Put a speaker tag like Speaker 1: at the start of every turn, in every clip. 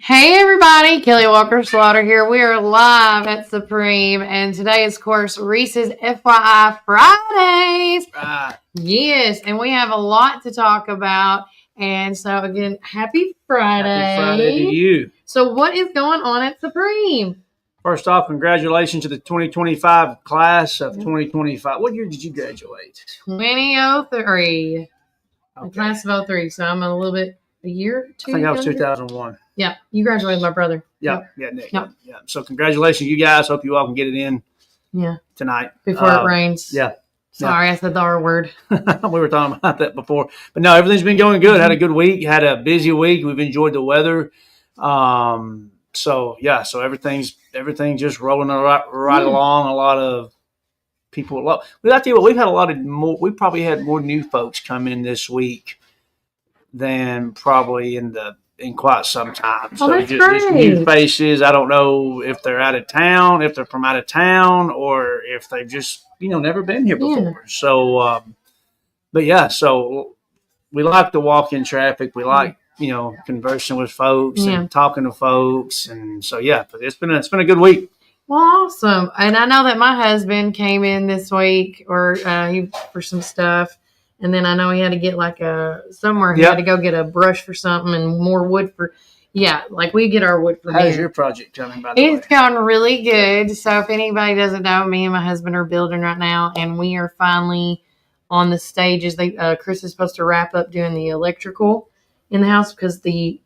Speaker 1: Hey everybody, Kelly Walker Slaughter here. We are live at Supreme, and today is, of course, Reese's FYI Fridays.
Speaker 2: Right.
Speaker 1: Yes, and we have a lot to talk about. And so, again, happy Friday.
Speaker 2: Happy Friday to you.
Speaker 1: So, what is going on at Supreme?
Speaker 2: First off, congratulations to the 2025 class of 2025. What year did you graduate?
Speaker 1: 2003.
Speaker 2: Okay.
Speaker 1: The class of 03. So, I'm a little bit, a year, two
Speaker 2: I think that was
Speaker 1: younger?
Speaker 2: 2001.
Speaker 1: Yeah, you graduated with my brother.
Speaker 2: Yeah, Nick. Yep. Yeah. So congratulations, you guys. Hope you all can get it in. Tonight
Speaker 1: before it rains.
Speaker 2: Yeah.
Speaker 1: Sorry, I said the R word.
Speaker 2: We were talking about that before, but no, everything's been going good. Had a good week. Had a busy week. We've enjoyed the weather. So everything's just rolling right along. A lot of people. I tell you what, we've had a lot of more. We probably had more new folks come in this week than probably in quite some time.
Speaker 1: So that's
Speaker 2: just new faces. I don't know if they're out of town, if they're from out of town, or if they've just, never been here before. Yeah. So, so we like the walk-in traffic. We like, conversing with folks and talking to folks. And so, but it's been a good week.
Speaker 1: Well, awesome. And I know that my husband came in this week for some stuff. And then I know he had to get somewhere. He had to go get a brush for something and more wood for. Yeah, we get our wood for.
Speaker 2: How's your project coming, by the way?
Speaker 1: It's going really good. So if anybody doesn't know, me and my husband are building right now, and we are finally on the stages. Chris is supposed to wrap up doing the electrical in the house because the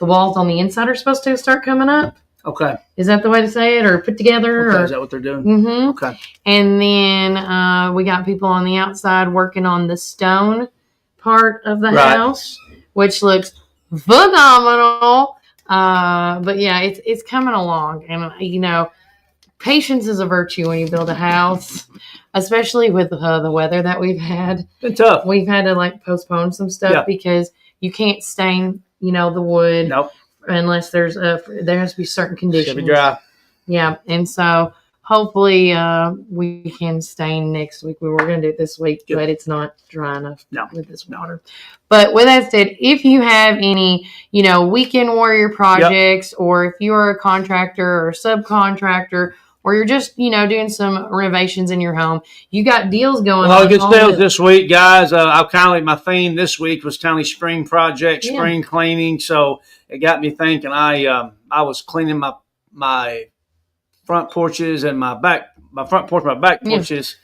Speaker 1: walls on the inside are supposed to start coming up.
Speaker 2: Okay.
Speaker 1: Is that the way to say it, or put together?
Speaker 2: Okay. Is that what they're doing?
Speaker 1: Mm-hmm.
Speaker 2: Okay.
Speaker 1: And then we got people on the outside working on the stone part of the house, which looks phenomenal. But yeah, it's coming along. And, patience is a virtue when you build a house, especially with the weather that we've had.
Speaker 2: It's tough.
Speaker 1: We've had to postpone some stuff because you can't stain, the wood.
Speaker 2: Nope.
Speaker 1: Unless there has to be certain conditions.
Speaker 2: Should be dry.
Speaker 1: Yeah, and so hopefully we can stain next week. We were going to do it this week, but it's not dry enough with this water. But with that said, if you have any, weekend warrior projects, or if you are a contractor or subcontractor, or you're just, doing some renovations in your home, you got deals going on.
Speaker 2: A lot of good sales this week, guys. My theme this week was kind of spring project, spring cleaning. So it got me thinking. I was cleaning my front porches and my back porches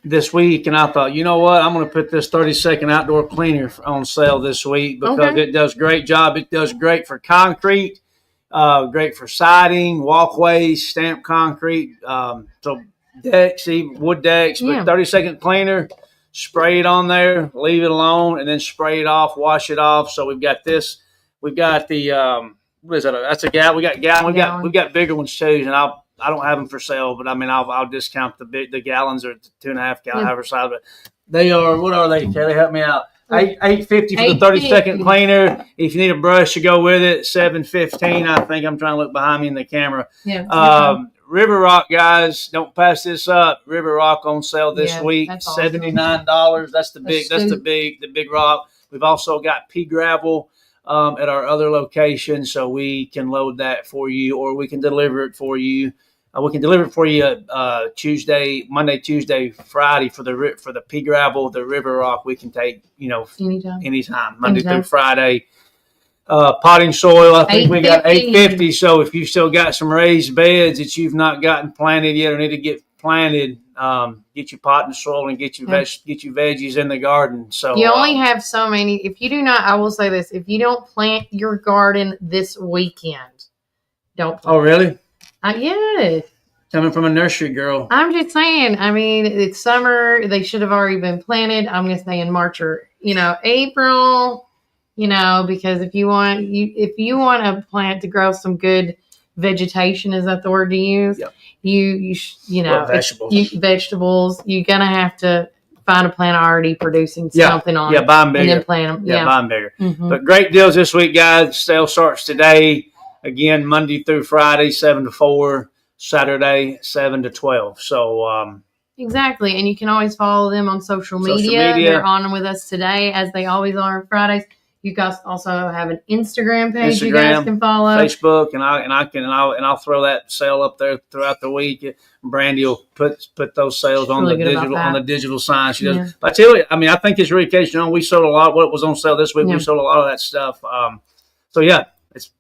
Speaker 2: this week, and I thought, you know what, I'm going to put this 30-second outdoor cleaner on sale this week because it does a great job. It does great for concrete. Great for siding, walkways, stamped concrete, so decks, even wood decks. But 30-second cleaner, spray it on there, leave it alone, and then spray it off, wash it off. So we've got this. We've got the what is that? That's a gallon. We got gallon. We've got bigger ones too, and I don't have them for sale, but I'll discount the gallons are 2.5 gallon however size. But they are, what are they? Kelly, help me out. $8.50 for the 30-second cleaner. If you need a brush to go with it, $7.15. I think I'm trying to look behind me in the camera. River Rock, guys, don't pass this up. River Rock on sale this week, $79. Awesome. That's the big rock. We've also got pea gravel at our other location, so we can load that for you, or we can deliver it for you. We can deliver it for you Monday, Tuesday, Friday for the pea gravel, the River Rock. We can take, anytime, Monday through Friday. Potting soil, I think we got $8.50. So if you've still got some raised beds that you've not gotten planted yet or need to get planted, get your potting soil and get your veggies in the garden. So
Speaker 1: you only have so many. If you do not, I will say this: if you don't plant your garden this weekend, don't plant.
Speaker 2: Oh, really?
Speaker 1: Yes.
Speaker 2: Coming from a nursery girl.
Speaker 1: I'm just saying. I mean, it's summer. They should have already been planted. I'm going to say in March or April. Because if you want a plant to grow some good vegetation, is that the word to use?
Speaker 2: Yep.
Speaker 1: Vegetables. Vegetables. You're gonna have to find a plant already producing something on.
Speaker 2: Yeah, buy them bigger.
Speaker 1: And then plant them.
Speaker 2: Yeah, buy them bigger.
Speaker 1: Mm-hmm.
Speaker 2: But great deals this week, guys. Sale starts today. Again, Monday through Friday, 7 to 4. Saturday, 7 to 12. So
Speaker 1: exactly, and you can always follow them on social media. They're on with us today, as they always are on Fridays. You guys also have an Instagram page you guys can follow,
Speaker 2: Facebook, and I'll throw that sale up there throughout the week. Brandy will put those sales on the digital sign. She does. Yeah. But I tell you, I mean, I think it's really case. We sold a lot. What was on sale this week? Yeah. We sold a lot of that stuff. So yeah, it's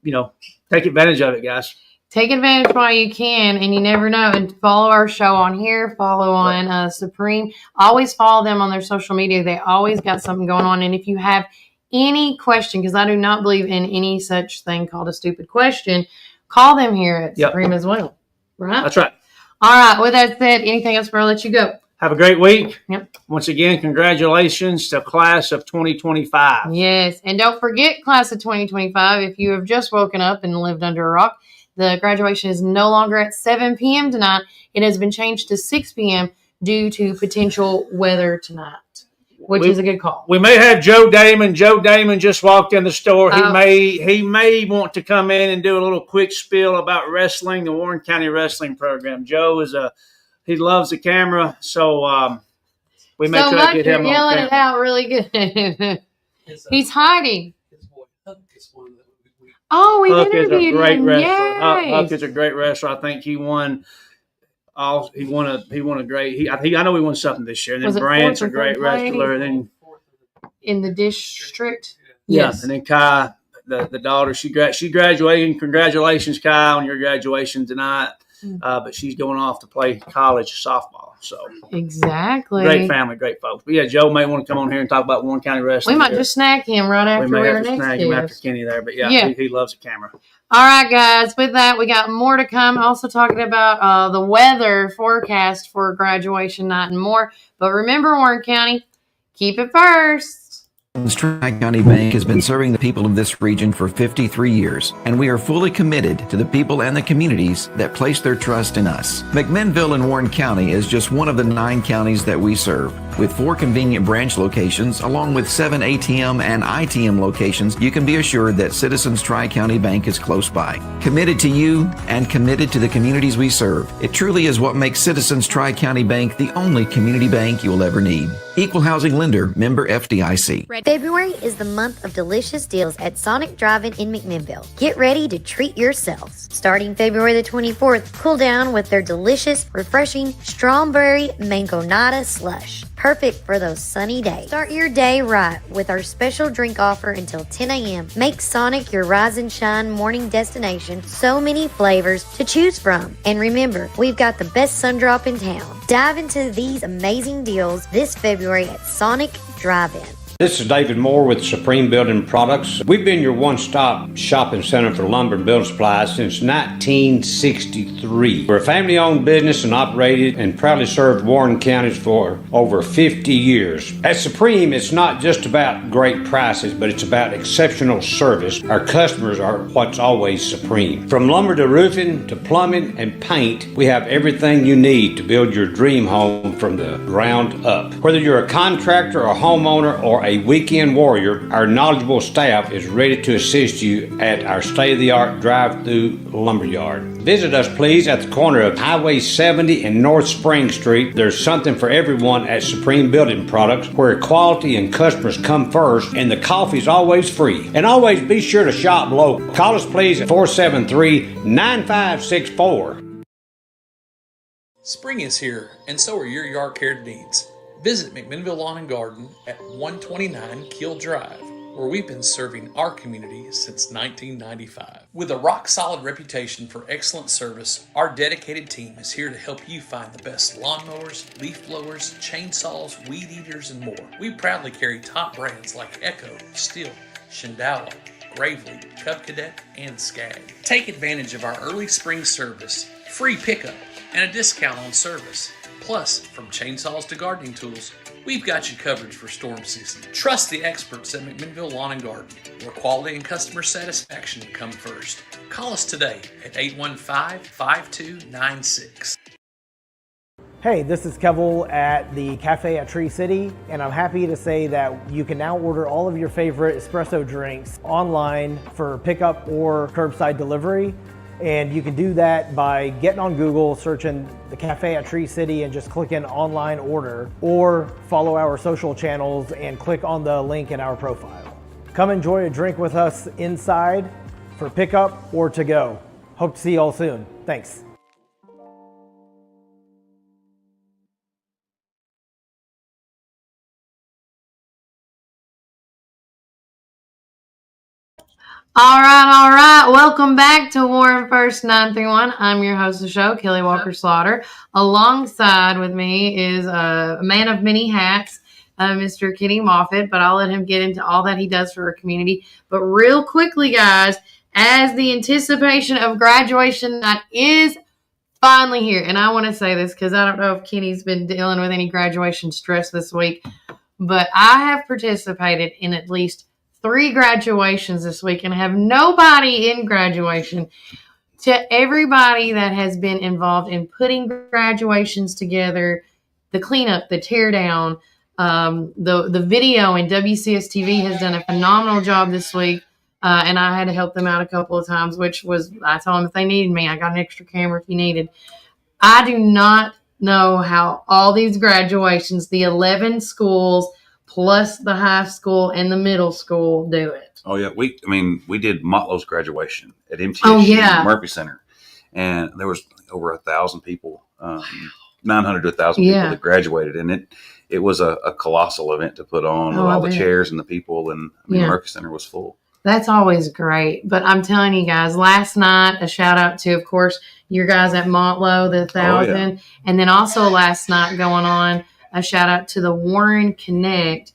Speaker 2: take advantage of it, guys.
Speaker 1: Take advantage while you can, and you never know. And follow our show on here. Follow on Supreme. Always follow them on their social media. They always got something going on. And if you have any question, because I do not believe in any such thing called a stupid question, call them here at Supreme as well. Right?
Speaker 2: That's right.
Speaker 1: All right. With that said, anything else before I let you go?
Speaker 2: Have a great week.
Speaker 1: Yep.
Speaker 2: Once again, congratulations to class of 2025.
Speaker 1: Yes. And don't forget, class of 2025, if you have just woken up and lived under a rock, the graduation is no longer at 7 p.m. tonight. It has been changed to 6 p.m. due to potential weather tonight, which is a good call.
Speaker 2: We may have Joe Damon. Joe Damon just walked in the store. He may want to come in and do a little quick spiel about wrestling, the Warren County Wrestling Program. Joe he loves the camera, so we may try to get him on camera.
Speaker 1: Yelling it out really good. He's hiding. Oh, we interviewed him.
Speaker 2: Huck is a great wrestler.
Speaker 1: Yes.
Speaker 2: Huck is a great wrestler. I think he won. He won a great. I know he won something this year. And then Brant's a great wrestler. And then
Speaker 1: in the district.
Speaker 2: Yeah,
Speaker 1: yes.
Speaker 2: And then Kai, the daughter, she graduated. Congratulations, Kai, on your graduation tonight. But she's going off to play college softball. So
Speaker 1: exactly,
Speaker 2: great family, great folks. But yeah, Joe may want to come on here and talk about Warren County Wrestling.
Speaker 1: We might just snag him right after
Speaker 2: we may have to snag him after Kenny there. But yeah. He loves the camera.
Speaker 1: All right, guys. With that, we got more to come. Also talking about the weather forecast for graduation night and more. But remember, Warren County, keep it first.
Speaker 3: Tri-County Bank has been serving the people of this region for 53 years, and we are fully committed to the people and the communities that place their trust in us. McMinnville in Warren County is just one of the 9 counties that we serve. With 4 convenient branch locations, along with 7 ATM and ITM locations, you can be assured that Citizens Tri-County Bank is close by. Committed to you and committed to the communities we serve. It truly is what makes Citizens Tri-County Bank the only community bank you will ever need. Equal housing lender, member FDIC.
Speaker 4: February is the month of delicious deals at Sonic Drive-In in McMinnville. Get ready to treat yourselves. Starting February the 24th, cool down with their delicious, refreshing strawberry mangonada slush. Perfect for those sunny days. Start your day right with our special drink offer until 10 a.m. Make Sonic your rise and shine morning destination. So many flavors to choose from. And remember, we've got the best sun drop in town. Dive into these amazing deals this February at Sonic Drive-In.
Speaker 5: This is David Moore with Supreme Building Products. We've been your one-stop shopping center for lumber and building supplies since 1963. We're a family-owned business and operated and proudly served Warren counties for over 50 years. At Supreme, it's not just about great prices, but it's about exceptional service. Our customers are what's always supreme. From lumber to roofing to plumbing and paint, we have everything you need to build your dream home from the ground up. Whether you're a contractor, a homeowner, or a weekend warrior, our knowledgeable staff is ready to assist you at our state-of-the-art drive-through lumberyard. Visit us, please, at the corner of Highway 70 and North Spring Street. There's something for everyone at Supreme Building Products, where quality and customers come first, and the coffee's always free. And always be sure to shop local. Call us, please, at 473-9564.
Speaker 6: Spring is here, and so are your yard care needs. Visit McMinnville Lawn and Garden at 129 Keel Drive, where we've been serving our community since 1995. With a rock-solid reputation for excellent service, our dedicated team is here to help you find the best lawnmowers, leaf blowers, chainsaws, weed eaters, and more. We proudly carry top brands like Echo, Stihl, Shindala, Gravely, Cub Cadet, and Skag. Take advantage of our early spring service, free pickup, and a discount on service. Plus, from chainsaws to gardening tools, we've got you covered for storm season. Trust the experts at McMinnville Lawn and Garden, where quality and customer satisfaction come first. Call us today at 815-5296.
Speaker 7: Hey, this is Kevel at the Cafe at Tree City, and I'm happy to say that you can now order all of your favorite espresso drinks online for pickup or curbside delivery. And you can do that by getting on Google, searching the Cafe at Tree City and just clicking online order, or follow our social channels and click on the link in our profile. Come enjoy a drink with us inside for pickup or to go. Hope to see you all soon. Thanks.
Speaker 1: All right. Welcome back to Warren First 931. I'm your host of the show, Kelly Walker Slaughter. Alongside with me is a man of many hats, Mr. Kenny Moffitt, but I'll let him get into all that he does for our community. But real quickly, guys, as the anticipation of graduation night is finally here, and I want to say this because I don't know if Kenny's been dealing with any graduation stress this week, but I have participated in at least 3 graduations this week and have nobody in graduation. To everybody that has been involved in putting graduations together, the cleanup, the tear down, the video, and WCS TV has done a phenomenal job this week. And I had to help them out a couple of times, which was, I told them if they needed me, I got an extra camera if you needed. I do not know how all these graduations, the 11 schools, plus the high school and the middle school do it.
Speaker 8: Oh yeah, we did Motlow's graduation at MTSU Murphy Center, and there was over 1,000 people, 900 to 1,000 people that graduated, and it was a colossal event to put on with all the chairs and the people, and Murphy Center was full.
Speaker 1: That's always great, but I'm telling you guys, last night a shout out to, of course, your guys at Montlow, the 1,000, and then also last night going on. A shout out to the Warren Connect,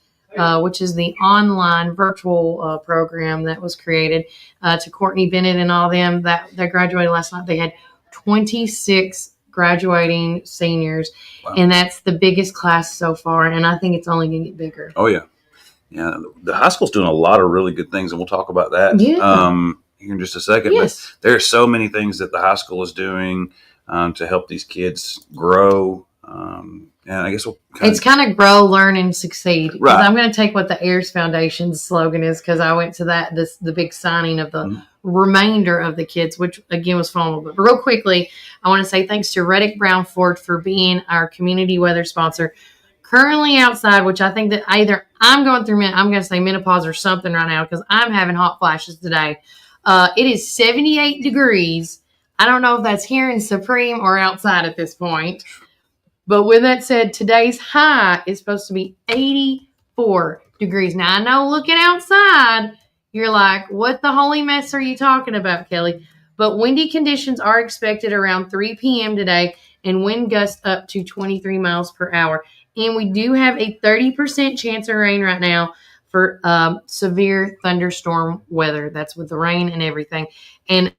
Speaker 1: which is the online virtual program that was created, to Courtney Bennett and all them that graduated last night. They had 26 graduating seniors, and that's the biggest class so far, and I think it's only going to get bigger.
Speaker 8: Oh, yeah. Yeah, the high school's doing a lot of really good things, and we'll talk about that here in just a second.
Speaker 1: Yes.
Speaker 8: But there are so many things that the high school is doing to help these kids grow. And I guess
Speaker 1: it's kind of grow, learn, and succeed.
Speaker 8: Right.
Speaker 1: I'm going to take what the Ayers Foundation's slogan is, because I went to the big signing of the remainder of the kids, which again was phenomenal. But real quickly, I want to say thanks to Reddick Brown Ford for being our community weather sponsor. Currently outside, which I think that either I'm going through, I'm going to say menopause or something right now, because I'm having hot flashes today. It is 78 degrees. I don't know if that's here in Supreme or outside at this point. But with that said, today's high is supposed to be 84 degrees. Now, I know looking outside, you're like, what the holy mess are you talking about, Kelly? But windy conditions are expected around 3 p.m. today, and wind gusts up to 23 miles per hour. And we do have a 30% chance of rain right now for severe thunderstorm weather. That's with the rain and everything. And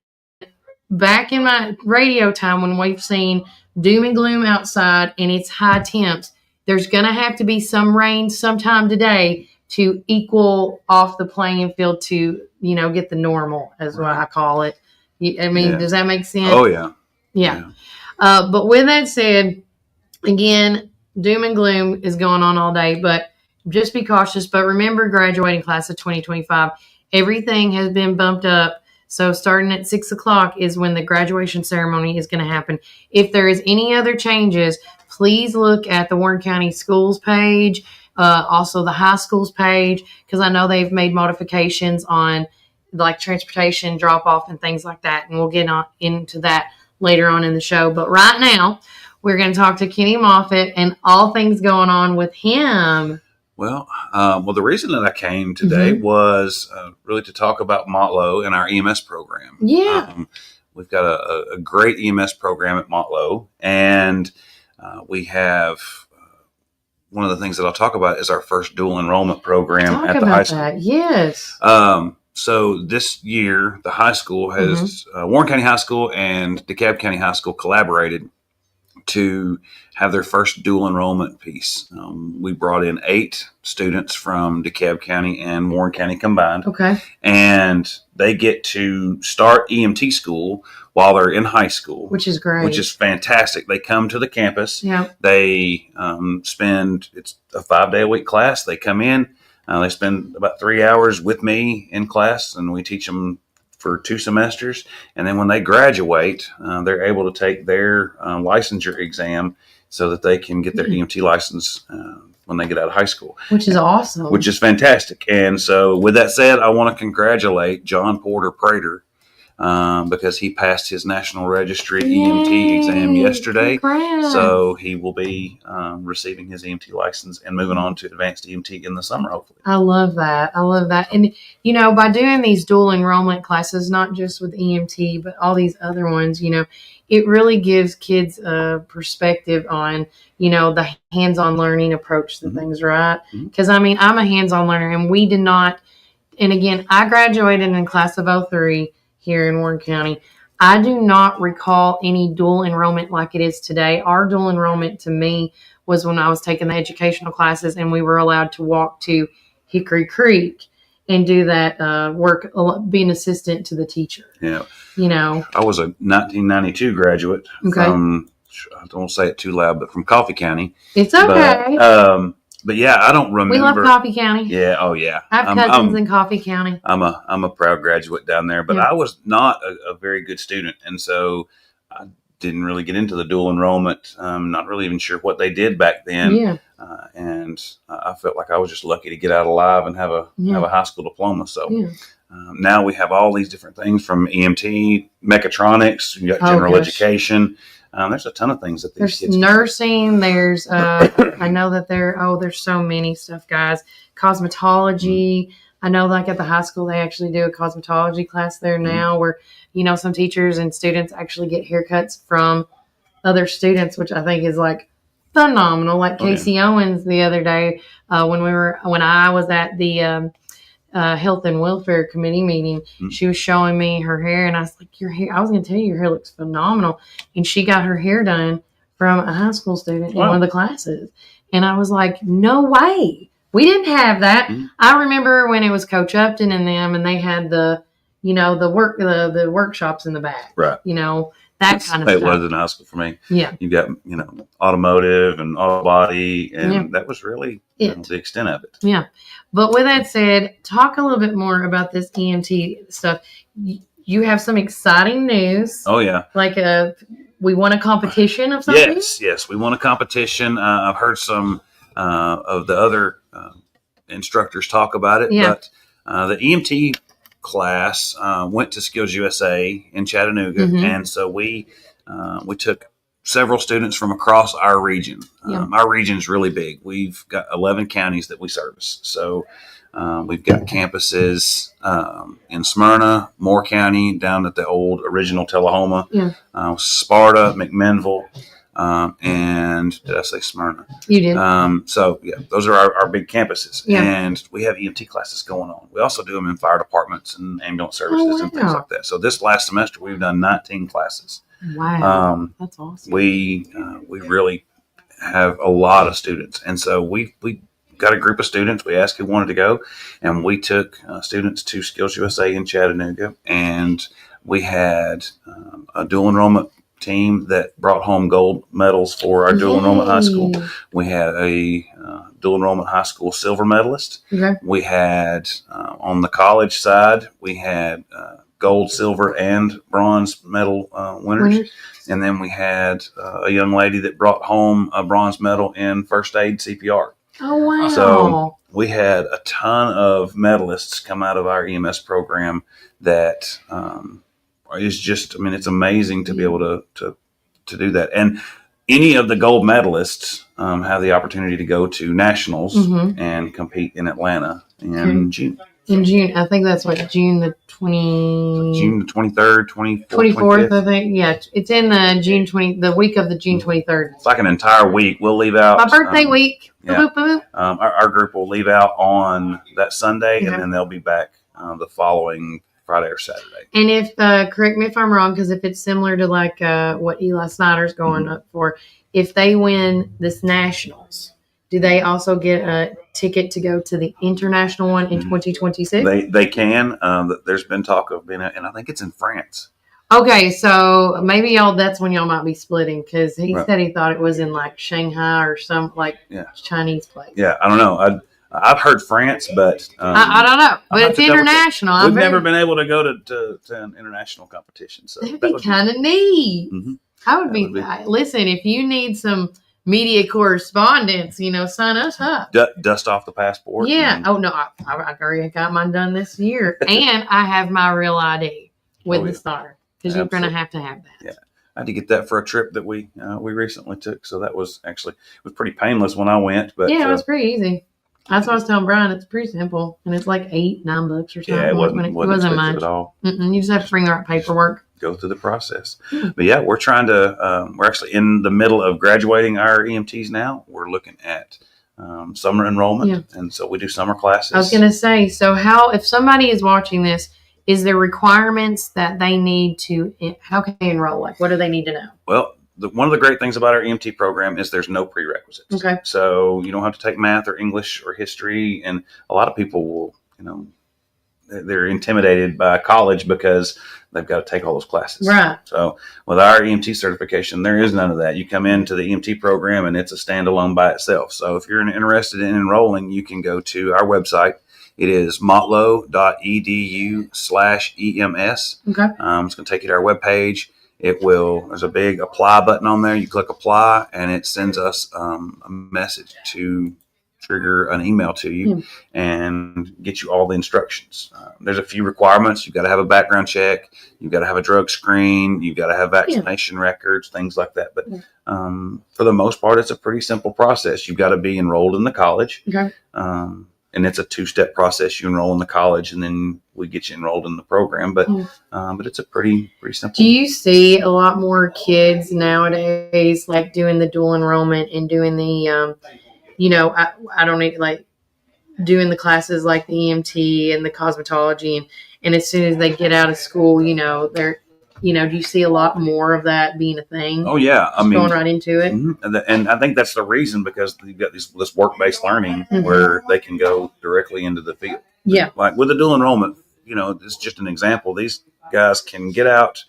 Speaker 1: back in my radio time, when we've seen doom and gloom outside and it's high temps, there's going to have to be some rain sometime today to equal off the playing field to, get the normal, as what I call it. Does that make sense?
Speaker 8: Oh, yeah.
Speaker 1: Yeah. But with that said, again, doom and gloom is going on all day, but just be cautious. But remember, graduating class of 2025, everything has been bumped up. So starting at 6 o'clock is when the graduation ceremony is going to happen. If there is any other changes, please look at the Warren County Schools page, also the high schools page, because I know they've made modifications on like transportation drop off and things like that. And we'll get into that later on in the show. But right now, we're going to talk to Kenny Moffitt and all things going on with him.
Speaker 8: Well, the reason that I came today was really to talk about Montlow and our EMS program.
Speaker 1: Yeah.
Speaker 8: We've got a great EMS program at Montlow, and we have one of the things that I'll talk about is our first dual enrollment program at the high school.
Speaker 1: Yes.
Speaker 8: So this year, the high school has Warren County High School and DeKalb County High School collaborated to have their first dual enrollment piece. We brought in 8 students from DeKalb County and Warren County combined.
Speaker 1: Okay.
Speaker 8: And they get to start EMT school while they're in high school.
Speaker 1: Which is great.
Speaker 8: Which is fantastic. They come to the campus.
Speaker 1: Yeah.
Speaker 8: They it's a 5-day-a-week class. They come in. They spend about 3 hours with me in class, and we teach them for 2 semesters. And then when they graduate, they're able to take their licensure exam so that they can get their EMT license when they get out of high school.
Speaker 1: Which is awesome.
Speaker 8: Which is fantastic. And so with that said, I want to congratulate John Porter Prater because he passed his National Registry EMT exam yesterday.
Speaker 1: Congrats.
Speaker 8: So he will be receiving his EMT license and moving on to advanced EMT in the summer, hopefully.
Speaker 1: I love that. And, by doing these dual enrollment classes, not just with EMT, but all these other ones, it really gives kids a perspective on, the hands-on learning approach to things, right? Because, I'm a hands-on learner, and we did not, and again, I graduated in class of 03 here in Warren County. I do not recall any dual enrollment like it is today. Our dual enrollment to me was when I was taking the educational classes and we were allowed to walk to Hickory Creek and do that work, be an assistant to the teacher.
Speaker 8: Yeah.
Speaker 1: I
Speaker 8: was a 1992 graduate from, I don't say it too loud, but from Coffee County.
Speaker 1: It's okay.
Speaker 8: But yeah, I don't remember.
Speaker 1: We love Coffee County.
Speaker 8: Yeah. Oh yeah.
Speaker 1: I have cousins in Coffee County.
Speaker 8: I'm a proud graduate down there, but I was not a very good student. And so I didn't really get into the dual enrollment. Not really even sure what they did back then.
Speaker 1: Yeah.
Speaker 8: And I felt like I was just lucky to get out alive and have a high school diploma. So now we have all these different things from EMT, mechatronics, you got general education. There's a ton of things that these kids
Speaker 1: nursing. There's I know that there's so many stuff, guys. Cosmetology. I know, like at the high school, they actually do a cosmetology class there now, where some teachers and students actually get haircuts from other students, which I think is like phenomenal. Like Casey Owens the other day when I was at the Health and Welfare Committee meeting, she was showing me her hair, and I was like, your hair, I was going to tell you, your hair looks phenomenal. And she got her hair done from a high school student in one of the classes. And I was like, no way. We didn't have that. I remember when it was Coach Upton and them, and they had the workshops in the back.
Speaker 8: Right.
Speaker 1: That kind of
Speaker 8: stuff.
Speaker 1: It
Speaker 8: was in high school for me.
Speaker 1: Yeah.
Speaker 8: You got, automotive and auto body, and that was really the extent of it.
Speaker 1: Yeah. But with that said, talk a little bit more about this EMT stuff. You have some exciting news.
Speaker 8: Oh, yeah.
Speaker 1: Like we won a competition of something?
Speaker 8: Yes. We won a competition. I've heard some of the other instructors talk about it.
Speaker 1: Yeah.
Speaker 8: But the EMT class went to Skills USA in Chattanooga, and so we took several students from across our region. Our region's really big. We've got 11 counties that we service. So we've got campuses in Smyrna, Moore County, down at the old original Tullahoma, Sparta, McMinnville, and did I say Smyrna?
Speaker 1: You did.
Speaker 8: So those are our big campuses,
Speaker 1: Yeah.
Speaker 8: and we have EMT classes going on. We also do them in fire departments and ambulance services and things like that. So this last semester we've done 19 classes.
Speaker 1: Wow, that's awesome.
Speaker 8: We really have a lot of students, and so we got a group of students. We asked who wanted to go, and we took students to Skills USA in Chattanooga, and we had a dual enrollment team that brought home gold medals for our dual enrollment high school. We had a dual enrollment high school silver medalist.
Speaker 1: Okay.
Speaker 8: We had on the college side, we had gold, silver, and bronze medal winners. And then we had a young lady that brought home a bronze medal in first aid CPR.
Speaker 1: Oh, wow.
Speaker 8: So we had a ton of medalists come out of our EMS program that is just, it's amazing to be able to do that. And any of the gold medalists have the opportunity to go to nationals and compete in Atlanta in June.
Speaker 1: In June, I think that's June the
Speaker 8: 23rd, 24th,
Speaker 1: 24th, I think. Yeah, it's in the week of the June 23rd.
Speaker 8: It's like an entire week. We'll leave out
Speaker 1: my birthday week.
Speaker 8: Yeah. Our group will leave out on that Sunday, and then they'll be back the following Friday or Saturday.
Speaker 1: And if, correct me if I'm wrong, because if it's similar to like what Eli Snyder's going up for, if they win this nationals, do they also get a ticket to go to the international one in 2026?
Speaker 8: They can. There's been talk of being, and I think it's in France.
Speaker 1: Okay, so maybe that's when y'all might be splitting, because he said he thought it was in like Shanghai or some Chinese place.
Speaker 8: Yeah, I don't know. I've heard France, but
Speaker 1: I don't know. But it's international.
Speaker 8: We've never been able to go to an international competition, so
Speaker 1: that'd be kind of neat.
Speaker 8: Mm-hmm.
Speaker 1: I would be. Listen, if you need some media correspondence, sign us up.
Speaker 8: Dust off the passport.
Speaker 1: Yeah. Oh no, I already got mine done this year, and I have my real ID with the starter, because you're going to have that.
Speaker 8: Yeah. I had to get that for a trip that we recently took, so that was actually pretty painless when I went. But
Speaker 1: yeah, it was pretty easy. That's what I was telling Brian. It's pretty simple, and it's like $8-9 or something.
Speaker 8: Yeah, it wasn't much at all.
Speaker 1: You just have to bring the right paperwork.
Speaker 8: Go through the process. But yeah, we're trying to. We're actually in the middle of graduating our EMTs now. We're looking at summer enrollment, and so we do summer classes.
Speaker 1: I was going to say, so if somebody is watching this, is there requirements that they need to? How can they enroll? Like, what do they need to know?
Speaker 8: Well, one of the great things about our EMT program is there's no prerequisites.
Speaker 1: Okay.
Speaker 8: So you don't have to take math or English or history. And a lot of people will, they're intimidated by college because they've got to take all those classes.
Speaker 1: Right.
Speaker 8: So with our EMT certification, there is none of that. You come into the EMT program and it's a standalone by itself. So if you're interested in enrolling, you can go to our website. It is motlow.edu/EMS.
Speaker 1: Okay.
Speaker 8: It's going to take you to our webpage. There's a big apply button on there. You click apply and it sends us a message to trigger an email to you and get you all the instructions. There's a few requirements. You've got to have a background check. You've got to have a drug screen. You've got to have vaccination records, things like that. But for the most part, it's a pretty simple process. You've got to be enrolled in the college.
Speaker 1: Okay.
Speaker 8: And it's a 2-step process. You enroll in the college, and then we get you enrolled in the program. But it's a pretty simple.
Speaker 1: Do you see a lot more kids nowadays like doing the dual enrollment and doing the, I don't need like doing the classes like the EMT and the cosmetology, and as soon as they get out of school, they're. Do you see a lot more of that being a thing?
Speaker 8: Oh yeah,
Speaker 1: going right into it,
Speaker 8: and I think that's the reason, because you've got this work-based learning where they can go directly into the field.
Speaker 1: Yeah,
Speaker 8: like with the dual enrollment, it's just an example. These guys can get out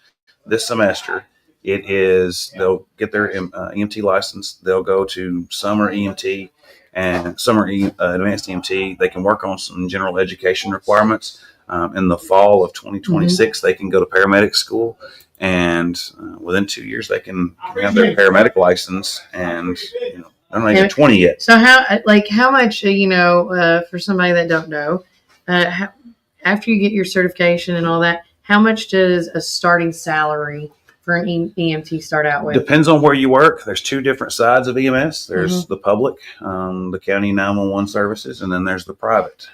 Speaker 8: this semester. They'll get their EMT license. They'll go to summer EMT and summer advanced EMT. They can work on some general education requirements. In the fall of 2026, they can go to paramedic school, and within 2 years, they can have their paramedic license. And they're not even 20 yet.
Speaker 1: So how much? For somebody that don't know, after you get your certification and all that, how much does a starting salary for an EMT start out with?
Speaker 8: Depends on where you work. There's 2 different sides of EMS. There's the public, the county 911 services, and then there's the private.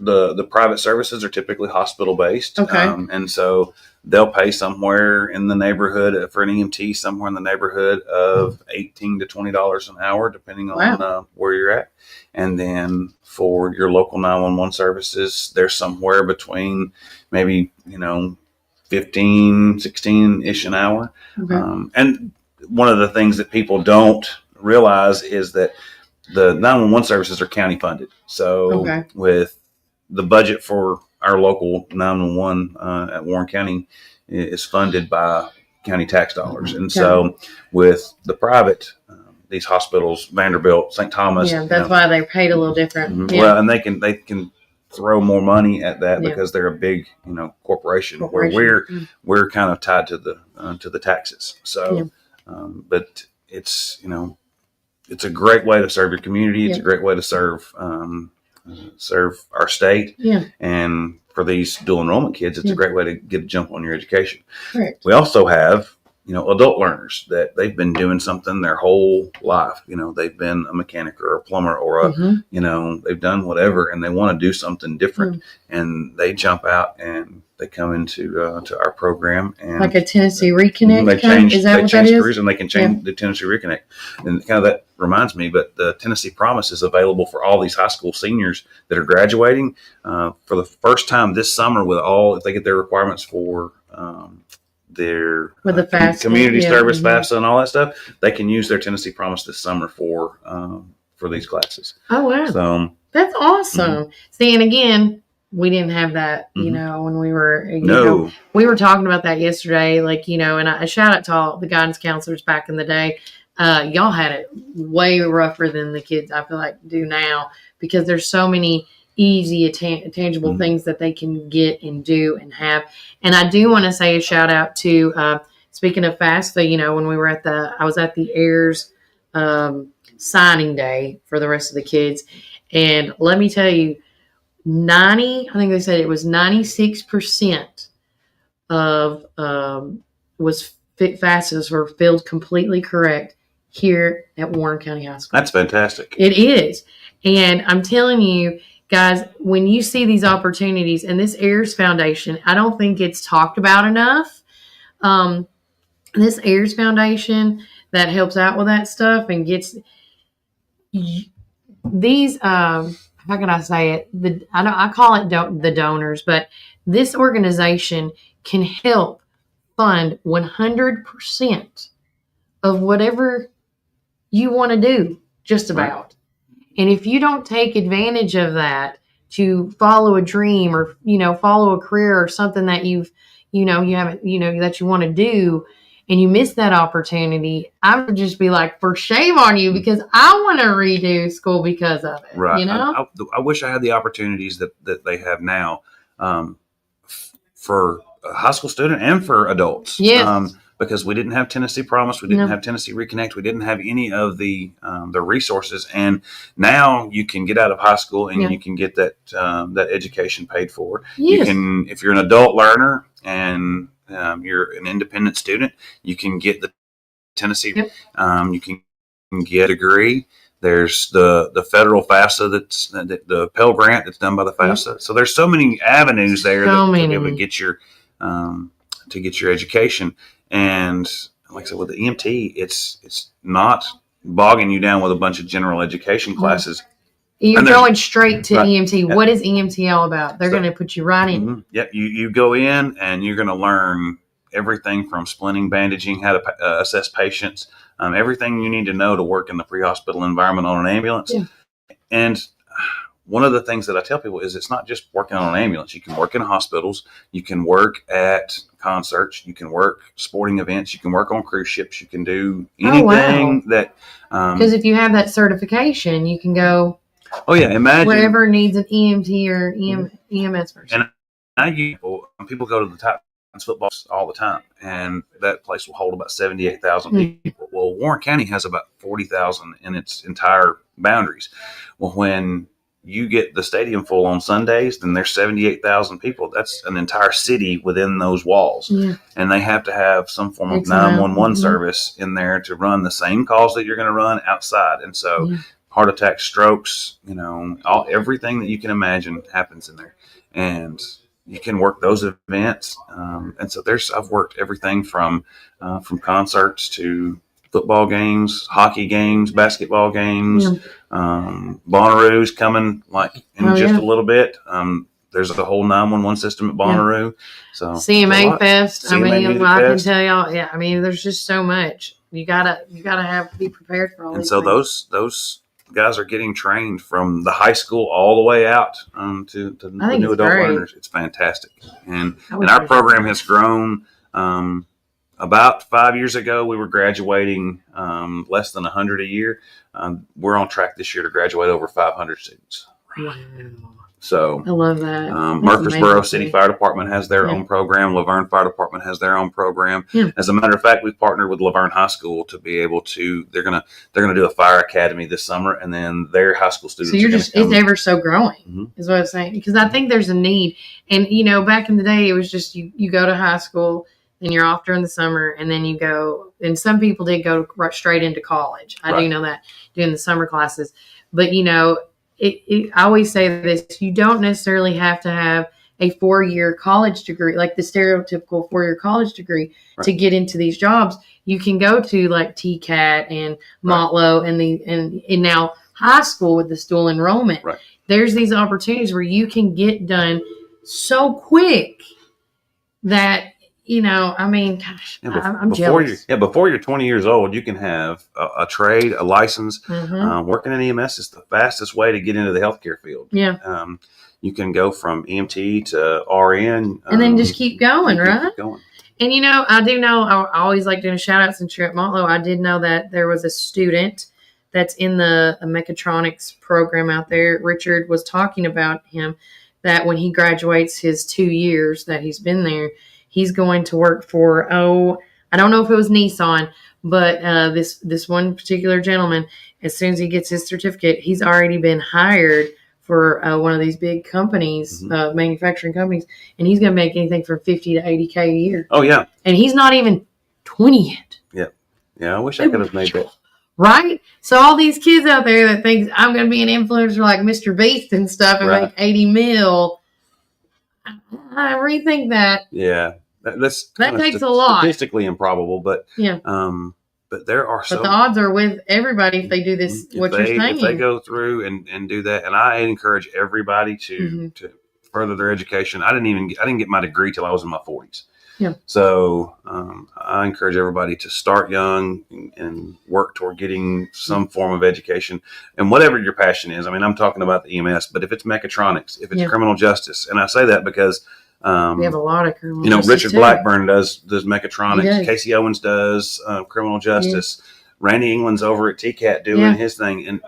Speaker 8: The private services are typically hospital based.
Speaker 1: Okay.
Speaker 8: And so they'll pay somewhere in the neighborhood for an EMT, somewhere in the neighborhood of $18 to $20 an hour, depending on where you're at. And then for your local 911 services, they're somewhere between maybe, 15, 16-ish an hour.
Speaker 1: Okay.
Speaker 8: And one of the things that people don't realize is that the 911 services are county funded. So with the budget for our local 911 at Warren County is funded by county tax dollars. And so with the private, these hospitals, Vanderbilt, St. Thomas.
Speaker 1: Yeah, that's why they're paid a little different.
Speaker 8: Mm-hmm. Yeah. Well, and they can throw more money at that because they're a big, corporation. Where we're kind of tied to the taxes. So, but it's, it's a great way to serve your community. It's a great way to serve our state.
Speaker 1: Yeah.
Speaker 8: And for these dual enrollment kids, it's a great way to get a jump on your education.
Speaker 1: Correct.
Speaker 8: We also have, adult learners that they've been doing something their whole life. They've been a mechanic or a plumber or they've done whatever, and they want to do something different. And they jump out and they come into to our program, and
Speaker 1: like a Tennessee Reconnect.
Speaker 8: They change.
Speaker 1: Is that
Speaker 8: they
Speaker 1: what
Speaker 8: change
Speaker 1: that is?
Speaker 8: careers, and they can change the Tennessee Reconnect. And kind of that reminds me, but the Tennessee Promise is available for all these high school seniors that are graduating for the first time this summer. If they get their requirements for their
Speaker 1: with the FAFSA,
Speaker 8: community service, FAFSA, and all that stuff, they can use their Tennessee Promise this summer for these classes.
Speaker 1: Oh wow!
Speaker 8: So
Speaker 1: that's awesome. See, and again, we didn't have that, when we were, we were talking about that yesterday, and a shout out to all the guidance counselors back in the day. Y'all had it way rougher than the kids, I feel like, do now, because there's so many easy, tangible things that they can get and do and have. And I do want to say a shout out to, speaking of FAFSA, when we were I was at the heirs signing day for the rest of the kids. And let me tell you, I think they said it was 96% of FAFSAs were filled completely correct here at Warren County High School.
Speaker 8: That's fantastic.
Speaker 1: It is. And I'm telling you, guys, when you see these opportunities, and this heirs foundation, I don't think it's talked about enough. This heirs foundation that helps out with that stuff and gets these, how can I say it? I call it the donors, but this organization can help fund 100% of whatever you want to do, just about. Right. And if you don't take advantage of that to follow a dream or, follow a career or something that you haven't, that you want to do, and you miss that opportunity, I would just be like, for shame on you, because I want to redo school because of it.
Speaker 8: Right. I wish I had the opportunities that they have now for a high school student and for adults.
Speaker 1: Yes.
Speaker 8: Because we didn't have Tennessee Promise, we didn't have Tennessee Reconnect, we didn't have any of the resources, and now you can get out of high school and you can get that education paid for. Yes. You can, if you're an adult learner and you're an independent student, you can get the Tennessee. You can get a degree. There's the federal FAFSA that's the Pell Grant that's done by the FAFSA. So there's so many avenues there to be able to get your education. And like I said, with the EMT, it's not bogging you down with a bunch of general education classes.
Speaker 1: You're going straight to EMT. What is EMT all about? They're going to put you right in.
Speaker 8: Mm-hmm. Yep. You go in and you're going to learn everything from splinting, bandaging, how to assess patients, everything you need to know to work in the pre-hospital environment on an ambulance. Yeah. And one of the things that I tell people is it's not just working on an ambulance. You can work in hospitals. You can work at concerts. You can work sporting events. You can work on cruise ships. You can do anything that.
Speaker 1: Because if you have that certification, you can go.
Speaker 8: Oh yeah, imagine
Speaker 1: wherever needs an EMT or EMS person.
Speaker 8: And people go to the top football all the time, and that place will hold about 78,000 people. Well, Warren County has about 40,000 in its entire boundaries. Well, when you get the stadium full on Sundays, then there's 78,000 people. That's an entire city within those walls. Yeah. And they have to have some form of 911 service in there to run the same calls that you're going to run outside. And so heart attacks, strokes, everything that you can imagine happens in there. And you can work those events. And so I've worked everything from concerts to football games, hockey games, basketball games. Bonnaroo's coming in a little bit. There's a whole 911 system at Bonnaroo. So
Speaker 1: CMA Fest. CMA I can tell y'all. Yeah, there's just so much. You gotta be prepared for all.
Speaker 8: And so things. those guys are getting trained from the high school all the way out to the new adult learners. It's fantastic, and our program has grown. About 5 years ago, we were graduating less than 100 a year. We're on track this year to graduate over 500 students.
Speaker 1: Wow.
Speaker 8: So
Speaker 1: I love that.
Speaker 8: Murfreesboro City Fire Department has their own program. Laverne Fire Department has their own program. Yeah. As a matter of fact, we've partnered with Laverne High School to be able to. They're gonna do a fire academy this summer, and then their high school students.
Speaker 1: So it's ever so growing, is what I'm saying. Because I think there's a need, and back in the day, it was just you go to high school. And you're off during the summer, and then you go. And some people did go right straight into college. I do know that doing the summer classes. But I always say this: you don't necessarily have to have a 4-year college degree, like the stereotypical 4-year college degree to get into these jobs. You can go to like TCAT and Motlow and now high school with the dual enrollment.
Speaker 8: Right.
Speaker 1: There's these opportunities where you can get done so quick that, I mean, gosh, I'm jealous.
Speaker 8: Before you're 20 years old, you can have a trade, a license. Working in EMS is the fastest way to get into the healthcare field.
Speaker 1: Yeah.
Speaker 8: You can go from EMT to RN.
Speaker 1: And then just keep going, right?
Speaker 8: Keep going.
Speaker 1: And, I do know, I always like doing a shout out since you're at Motlow. I did know that there was a student that's in the mechatronics program out there. Richard was talking about him, that when he graduates his 2 years that he's been there, he's going to work for, I don't know if it was Nissan, but this one particular gentleman, as soon as he gets his certificate, he's already been hired for one of these big companies, manufacturing companies, and he's going to make anything from $50 to $80K a year.
Speaker 8: Oh, yeah.
Speaker 1: And he's not even 20 yet.
Speaker 8: Yeah. Yeah, I wish I could have made that.
Speaker 1: Right? So all these kids out there that think I'm going to be an influencer like Mr. Beast and stuff and make 80 mil, I rethink that.
Speaker 8: Yeah. That
Speaker 1: takes a lot.
Speaker 8: Statistically improbable, but but there are
Speaker 1: But the odds are with everybody if they do this, you're saying.
Speaker 8: If they go through and do that, and I encourage everybody to further their education. I didn't get my degree till I was in my 40s.
Speaker 1: Yeah.
Speaker 8: So I encourage everybody to start young and work toward getting some form of education, and whatever your passion is. I mean, I'm talking about the EMS, but if it's mechatronics, if it's criminal justice, and I say that because
Speaker 1: we have a lot of criminal justice
Speaker 8: Richard
Speaker 1: too.
Speaker 8: Blackburn does mechatronics. Casey Owens does criminal justice. Randy England's over at TCAT doing his thing, and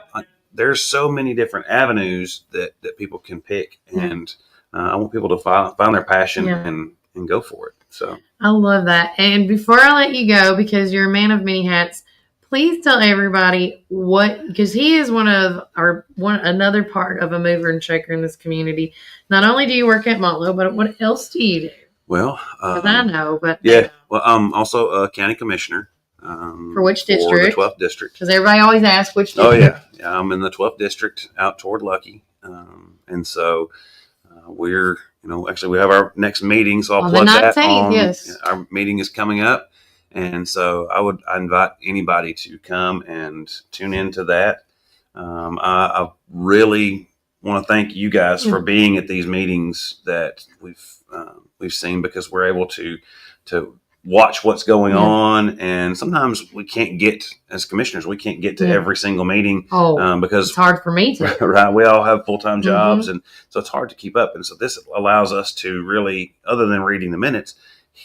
Speaker 8: there's so many different avenues that people can pick, and I want people to find their passion and go for it. So
Speaker 1: I love that. And before I let you go, because you're a man of many hats, please tell everybody because he is another part of a mover and shaker in this community. Not only do you work at Motlow, but what else do you do?
Speaker 8: Well,
Speaker 1: I know, but
Speaker 8: well, I'm also a county commissioner.
Speaker 1: For which district?
Speaker 8: For the 12th district.
Speaker 1: Because everybody always asks which district.
Speaker 8: Oh yeah, I'm in the 12th district out toward Lucky, and so we're. Actually, we have our next meeting, so I'll plug that on. Yes. Our meeting is coming up, and so I invite anybody to come and tune into that. I really want to thank you guys for being at these meetings that we've seen, because we're able to watch what's going on, and sometimes we can't get, as commissioners, we can't get to every single meeting because
Speaker 1: it's hard for me to.
Speaker 8: Right, we all have full-time jobs, and so it's hard to keep up. And so this allows us to really, other than reading the minutes,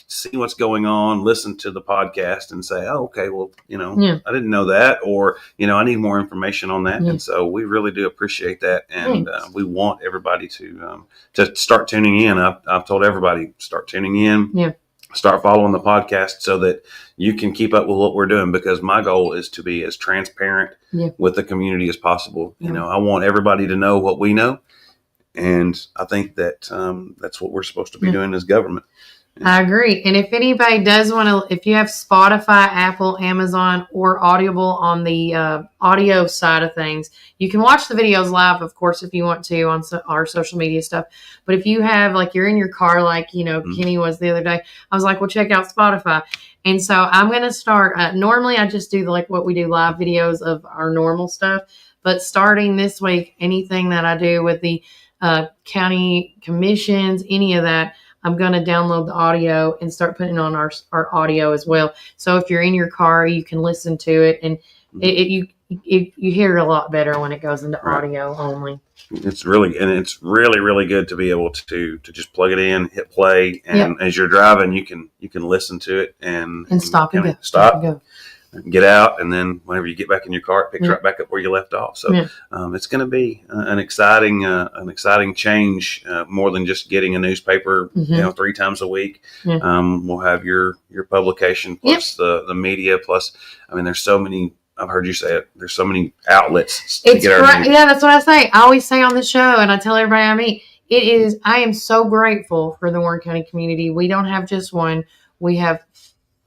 Speaker 8: see what's going on, listen to the podcast, and say, "Oh, okay, well, I didn't know that," or I need more information on that. And so we really do appreciate that, and we want everybody to start tuning in. I've told everybody, start tuning in.
Speaker 1: Yeah.
Speaker 8: Start following the podcast so that you can keep up with what we're doing, because my goal is to be as transparent with the community as possible. I want everybody to know what we know, and I think that that's what we're supposed to be doing as government.
Speaker 1: I agree. And if anybody does want to, if you have Spotify, Apple, Amazon, or Audible on the audio side of things, you can watch the videos live, of course, if you want to on our social media stuff. But if you have, like, you're in your car, like, Kenny was the other day, I was like, well, check out Spotify. And so I'm going to start, normally I just do what we do, live videos of our normal stuff. But starting this week, anything that I do with the county commissions, any of that, I'm going to download the audio and start putting on our audio as well. So if you're in your car, you can listen to it, and you hear it a lot better when it goes into audio only.
Speaker 8: It's really good to be able to just plug it in, hit play, and as you're driving, you can listen to it and
Speaker 1: stop and go.
Speaker 8: Stop and go. Get out, and then whenever you get back in your car, it picks right back up where you left off. So it's going to be an exciting change, more than just getting a newspaper 3 times a week. We'll have your publication plus the media, plus there's so many. I've heard you say it. There's so many outlets.
Speaker 1: It's right. Yeah, that's what I say. I always say on the show, and I tell everybody I meet, I am so grateful for the Warren County community. We don't have just one. We have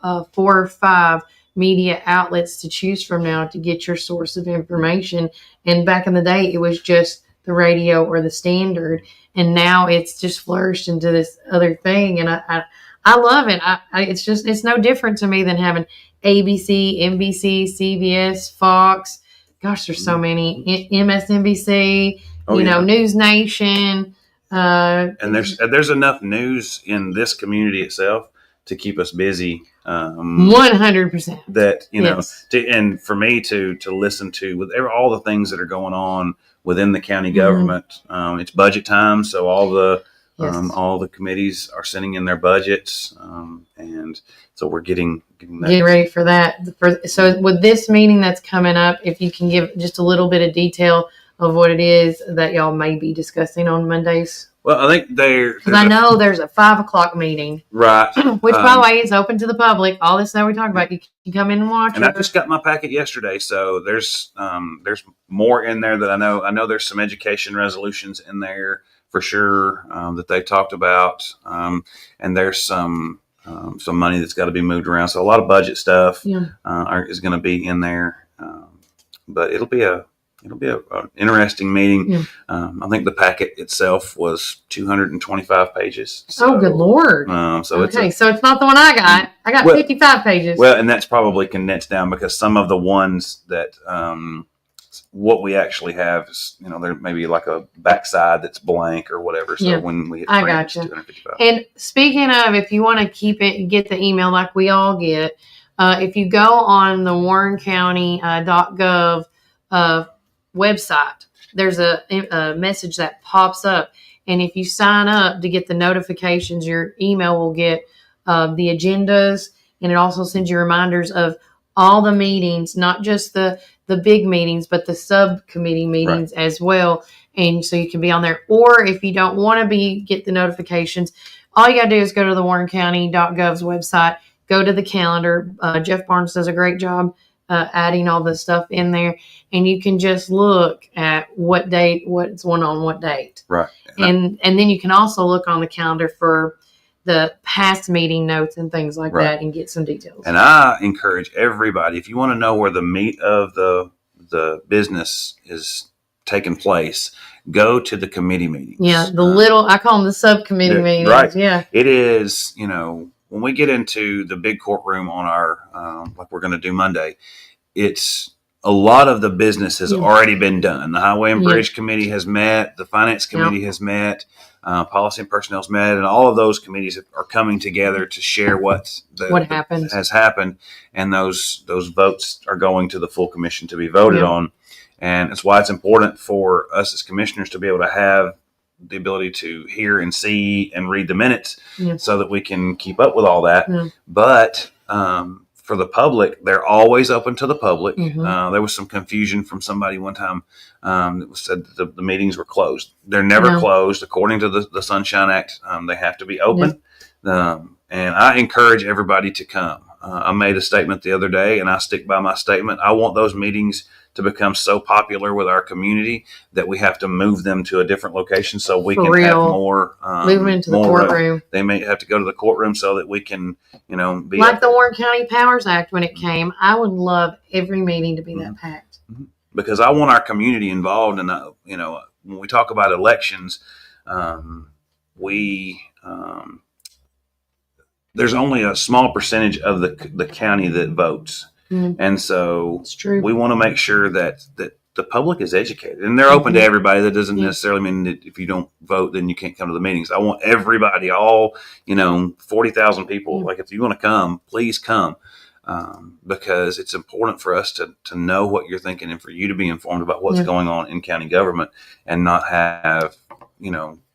Speaker 1: 4 or 5 media outlets to choose from now to get your source of information. And back in the day, it was just the radio or the standard, and now it's just flourished into this other thing, and I love it. It's no different to me than having ABC, NBC, CBS, Fox. Gosh, there's so many. MSNBC, News Nation.
Speaker 8: And there's enough news in this community itself to keep us busy.
Speaker 1: 100%.
Speaker 8: That and for me to listen to with all the things that are going on within the county government. It's budget time, so all the committees are sending in their budgets, and so we're getting
Speaker 1: ready for that. So with this meeting that's coming up, if you can give just a little bit of detail of what it is that y'all may be discussing on Mondays.
Speaker 8: Well, I think because
Speaker 1: I know there's a 5:00 meeting,
Speaker 8: right?
Speaker 1: Which, by the way, is open to the public. All this that we talk about, you can come in and watch.
Speaker 8: And I just got my packet yesterday, so there's more in there that I know. I know there's some education resolutions in there for sure that they talked about, and there's some money that's got to be moved around. So a lot of budget stuff is going to be in there, but it'll be an interesting meeting. Yeah. I think the packet itself was 225 pages. So,
Speaker 1: good Lord.
Speaker 8: So
Speaker 1: it's not the one I got. I got 55 pages.
Speaker 8: Well, and that's probably condensed down because some of the ones that what we actually have is, there may be like a backside that's blank or whatever. So when we hit print,
Speaker 1: I got you. And speaking of, if you want to keep it, get the email like we all get, if you go on the Warren County .gov website, there's a message that pops up, and if you sign up to get the notifications, your email will get the agendas, and it also sends you reminders of all the meetings, not just the big meetings, but the subcommittee meetings as well. And so you can be on there. Or if you don't want to get the notifications, all you got to do is go to the warrencounty.gov's website, go to the calendar. Jeff Barnes does a great job adding all the stuff in there, and you can just look at what date, what's going on, what date.
Speaker 8: Right.
Speaker 1: And then you can also look on the calendar for the past meeting notes and things like that, and get some details.
Speaker 8: And I encourage everybody, if you want to know where the meat of the business is taking place, go to the committee meetings.
Speaker 1: Yeah, I call them the subcommittee meetings.
Speaker 8: Right.
Speaker 1: Yeah.
Speaker 8: It is, when we get into the big courtroom on our, like we're going to do Monday, it's a lot of the business has already been done. The Highway and Bridge Committee has met. The Finance Committee has met. Policy and Personnel's met, and all of those committees are coming together to share what has happened, and those votes are going to the full commission to be voted on. And it's why it's important for us as commissioners to be able to have the ability to hear and see and read the minutes so that we can keep up with all that. But for the public, they're always open to the public. There was some confusion from somebody one time that said that the meetings were closed. They're never closed. According to the Sunshine Act, they have to be open. And I encourage everybody to come. I made a statement the other day, and I stick by my statement. I want those meetings to become so popular with our community that we have to move them to a different location so we can have more.
Speaker 1: Move them into the courtroom.
Speaker 8: They may have to go to the courtroom so that we can, be
Speaker 1: like the Warren County Powers Act when it came. I would love every meeting to be that packed.
Speaker 8: Because I want our community involved, and when we talk about elections, there's only a small percentage of the county that votes. And so we want to make sure that the public is educated, and they're open to everybody. That doesn't necessarily mean that if you don't vote, then you can't come to the meetings. I want everybody, 40,000 people. Like, if you want to come, please come. Because it's important for us to know what you're thinking, and for you to be informed about what's going on in county government, and not have,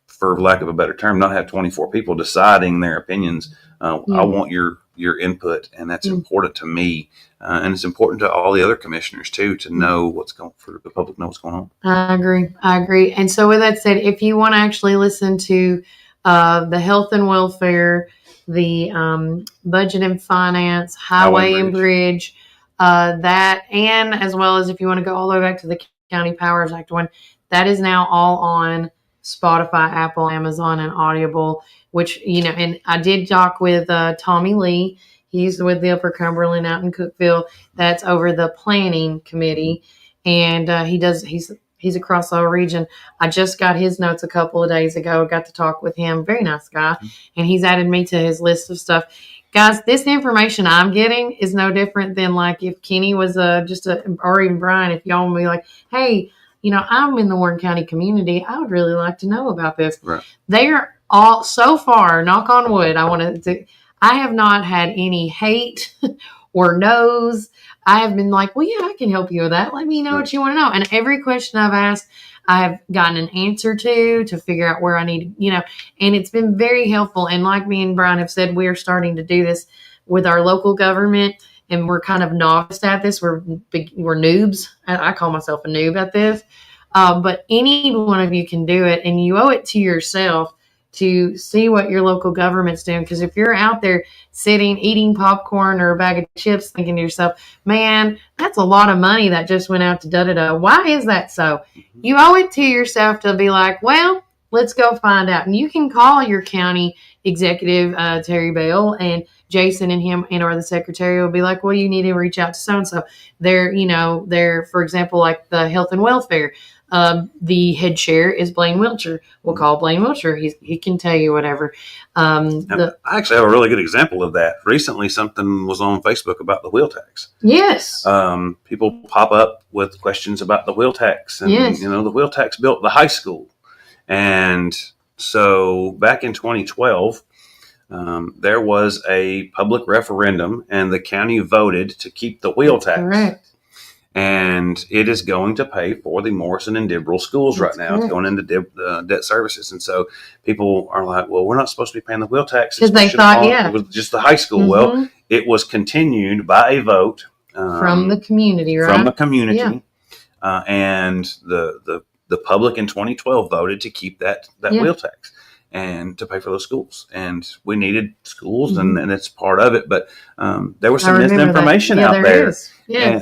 Speaker 8: for lack of a better term, not have 24 people deciding their opinions. I want your input, and that's important to me. And it's important to all the other commissioners too, to know for the public to know what's going on.
Speaker 1: I agree. And so with that said, if you want to actually listen to the health and welfare, the budget and finance, highway and bridge, that, and as well as if you want to go all the way back to the County Powers Act one, that is now all on Spotify, Apple, Amazon, and Audible, which, and I did talk with Tommy Lee. He's with the Upper Cumberland out in Cookeville. That's over the planning committee. And he's He's across the whole region. I just got his notes a couple of days ago. Got to talk with him. Very nice guy. And he's added me to his list of stuff. Guys, this information I'm getting is no different than like if Kenny was or even Brian, if y'all would be like, hey, I'm in the Warren County community. I would really like to know about this.
Speaker 8: Right.
Speaker 1: They are all, so far, knock on wood, I have not had any hate or no's. I have been like, well, yeah, I can help you with that. Let me know what you want to know. And every question I've asked, I have gotten an answer to figure out where I need, and it's been very helpful. And like me and Brian have said, we are starting to do this with our local government, and we're kind of novice at this. We're noobs. I call myself a noob at this. But any one of you can do it, and you owe it to yourself to see what your local government's doing. Because if you're out there sitting, eating popcorn or a bag of chips, thinking to yourself, man, that's a lot of money that just went out to da-da-da. Why is that so? You owe it to yourself to be like, well, let's go find out. And you can call your county executive, Terry Bell, and Jason and him and or the secretary will be like, well, you need to reach out to so-and-so. They're, for example, like the health and welfare. The head chair is Blaine Wiltshire. We'll call Blaine Wiltshire. He can tell you whatever.
Speaker 8: I actually have a really good example of that. Recently, something was on Facebook about the wheel tax.
Speaker 1: Yes.
Speaker 8: People pop up with questions about the wheel tax. And,
Speaker 1: yes.
Speaker 8: The wheel tax built the high school. And so back in 2012, there was a public referendum, and the county voted to keep the wheel tax.
Speaker 1: Correct.
Speaker 8: And it is going to pay for the Morrison and Dibble schools right now.
Speaker 1: Correct.
Speaker 8: It's going into debt services. And so people are like, well, we're not supposed to be paying the wheel tax.
Speaker 1: Because they thought,
Speaker 8: it was just the high school. Mm-hmm. Well, it was continued by a vote.
Speaker 1: From the community, right?
Speaker 8: From the community.
Speaker 1: Yeah.
Speaker 8: And the public in 2012 voted to keep that wheel tax and to pay for those schools. And we needed schools,
Speaker 1: mm-hmm.
Speaker 8: and it's part of it. But there was some misinformation out there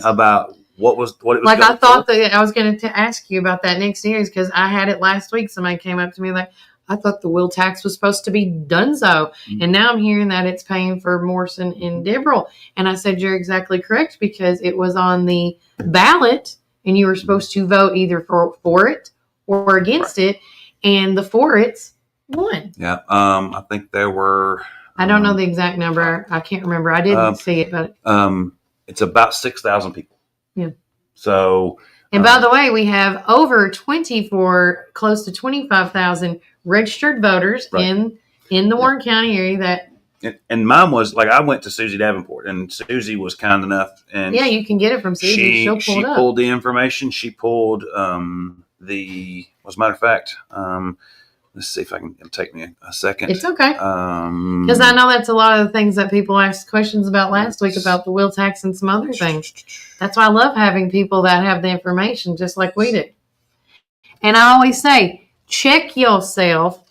Speaker 8: about what it was
Speaker 1: like. I thought that I was going to ask you about that next year's, because I had it last week. Somebody came up to me like, I thought the wheel tax was supposed to be donezo. Mm-hmm. And now I'm hearing that it's paying for Morrison and Dibble. And I said, you're exactly correct, because it was on the ballot and you were supposed to vote either for it or against it. And the for it's won.
Speaker 8: Yeah. I think there were.
Speaker 1: I don't know the exact number. I can't remember. I didn't see it, but
Speaker 8: it's about 6,000 people.
Speaker 1: Yeah.
Speaker 8: So.
Speaker 1: And by the way, we have over close to 25,000 registered voters in the Warren County area that.
Speaker 8: And mine was like, I went to Susie Davenport, and Susie was kind enough. And
Speaker 1: yeah, you can get it from Susie.
Speaker 8: She pulled the information. She pulled as a matter of fact, let's see if it'll take me a second.
Speaker 1: It's okay. Because I know that's a lot of the things that people asked questions about last week about the wheel tax and some other things. That's why I love having people that have the information just like we do. And I always say, check yourself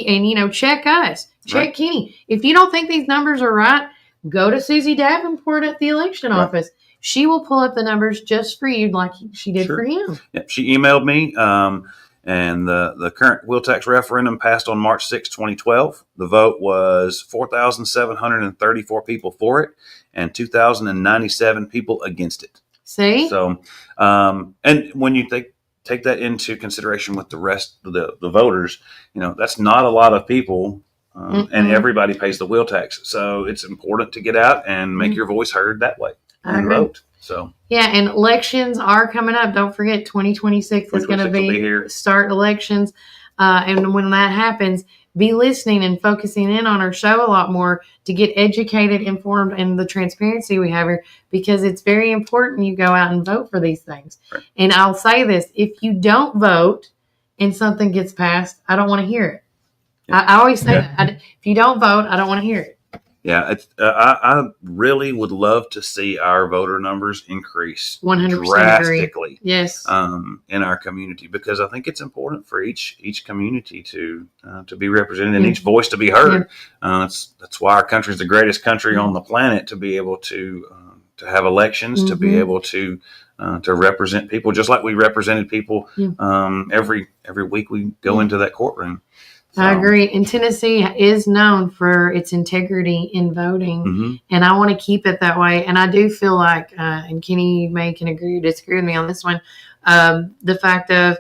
Speaker 1: and, check us. Check Kenny. If you don't think these numbers are right, go to Susie Davenport at the election office. She will pull up the numbers just for you like she did for him.
Speaker 8: Yeah, she emailed me. And the current wheel tax referendum passed on March 6, 2012. The vote was 4,734 people for it and 2,097 people against it.
Speaker 1: See?
Speaker 8: So, and when you take that into consideration with the rest of the voters, that's not a lot of people, and everybody pays the wheel tax. So it's important to get out and make your voice heard that way and vote. So
Speaker 1: yeah, and elections are coming up. Don't forget, 2026 is going to be start elections, and when that happens, be listening and focusing in on our show a lot more to get educated, informed, and the transparency we have here, because it's very important you go out and vote for these things. Right. And I'll say this: if you don't vote and something gets passed, I don't want to hear it. Yeah. I always say that. If you don't vote, I don't want to hear it.
Speaker 8: Yeah, I really would love to see our voter numbers increase
Speaker 1: 100%
Speaker 8: drastically.
Speaker 1: Agree. Yes,
Speaker 8: in our community, because I think it's important for each community to be represented and each voice to be heard. That's why our country is the greatest country on the planet, to be able to have elections, to be able to represent people, just like we represented people every week we go into that courtroom. So.
Speaker 1: I agree. And Tennessee is known for its integrity in voting, and I want to keep it that way. And I do feel like, and Kenny can agree or disagree with me on this one, The fact of,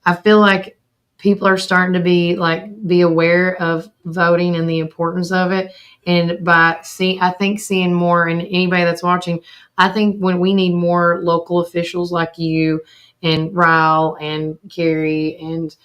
Speaker 1: I feel like people are starting to be aware of voting and the importance of it. And I think seeing more, and anybody that's watching, I think when we need more local officials like you and Ryle and Carrie and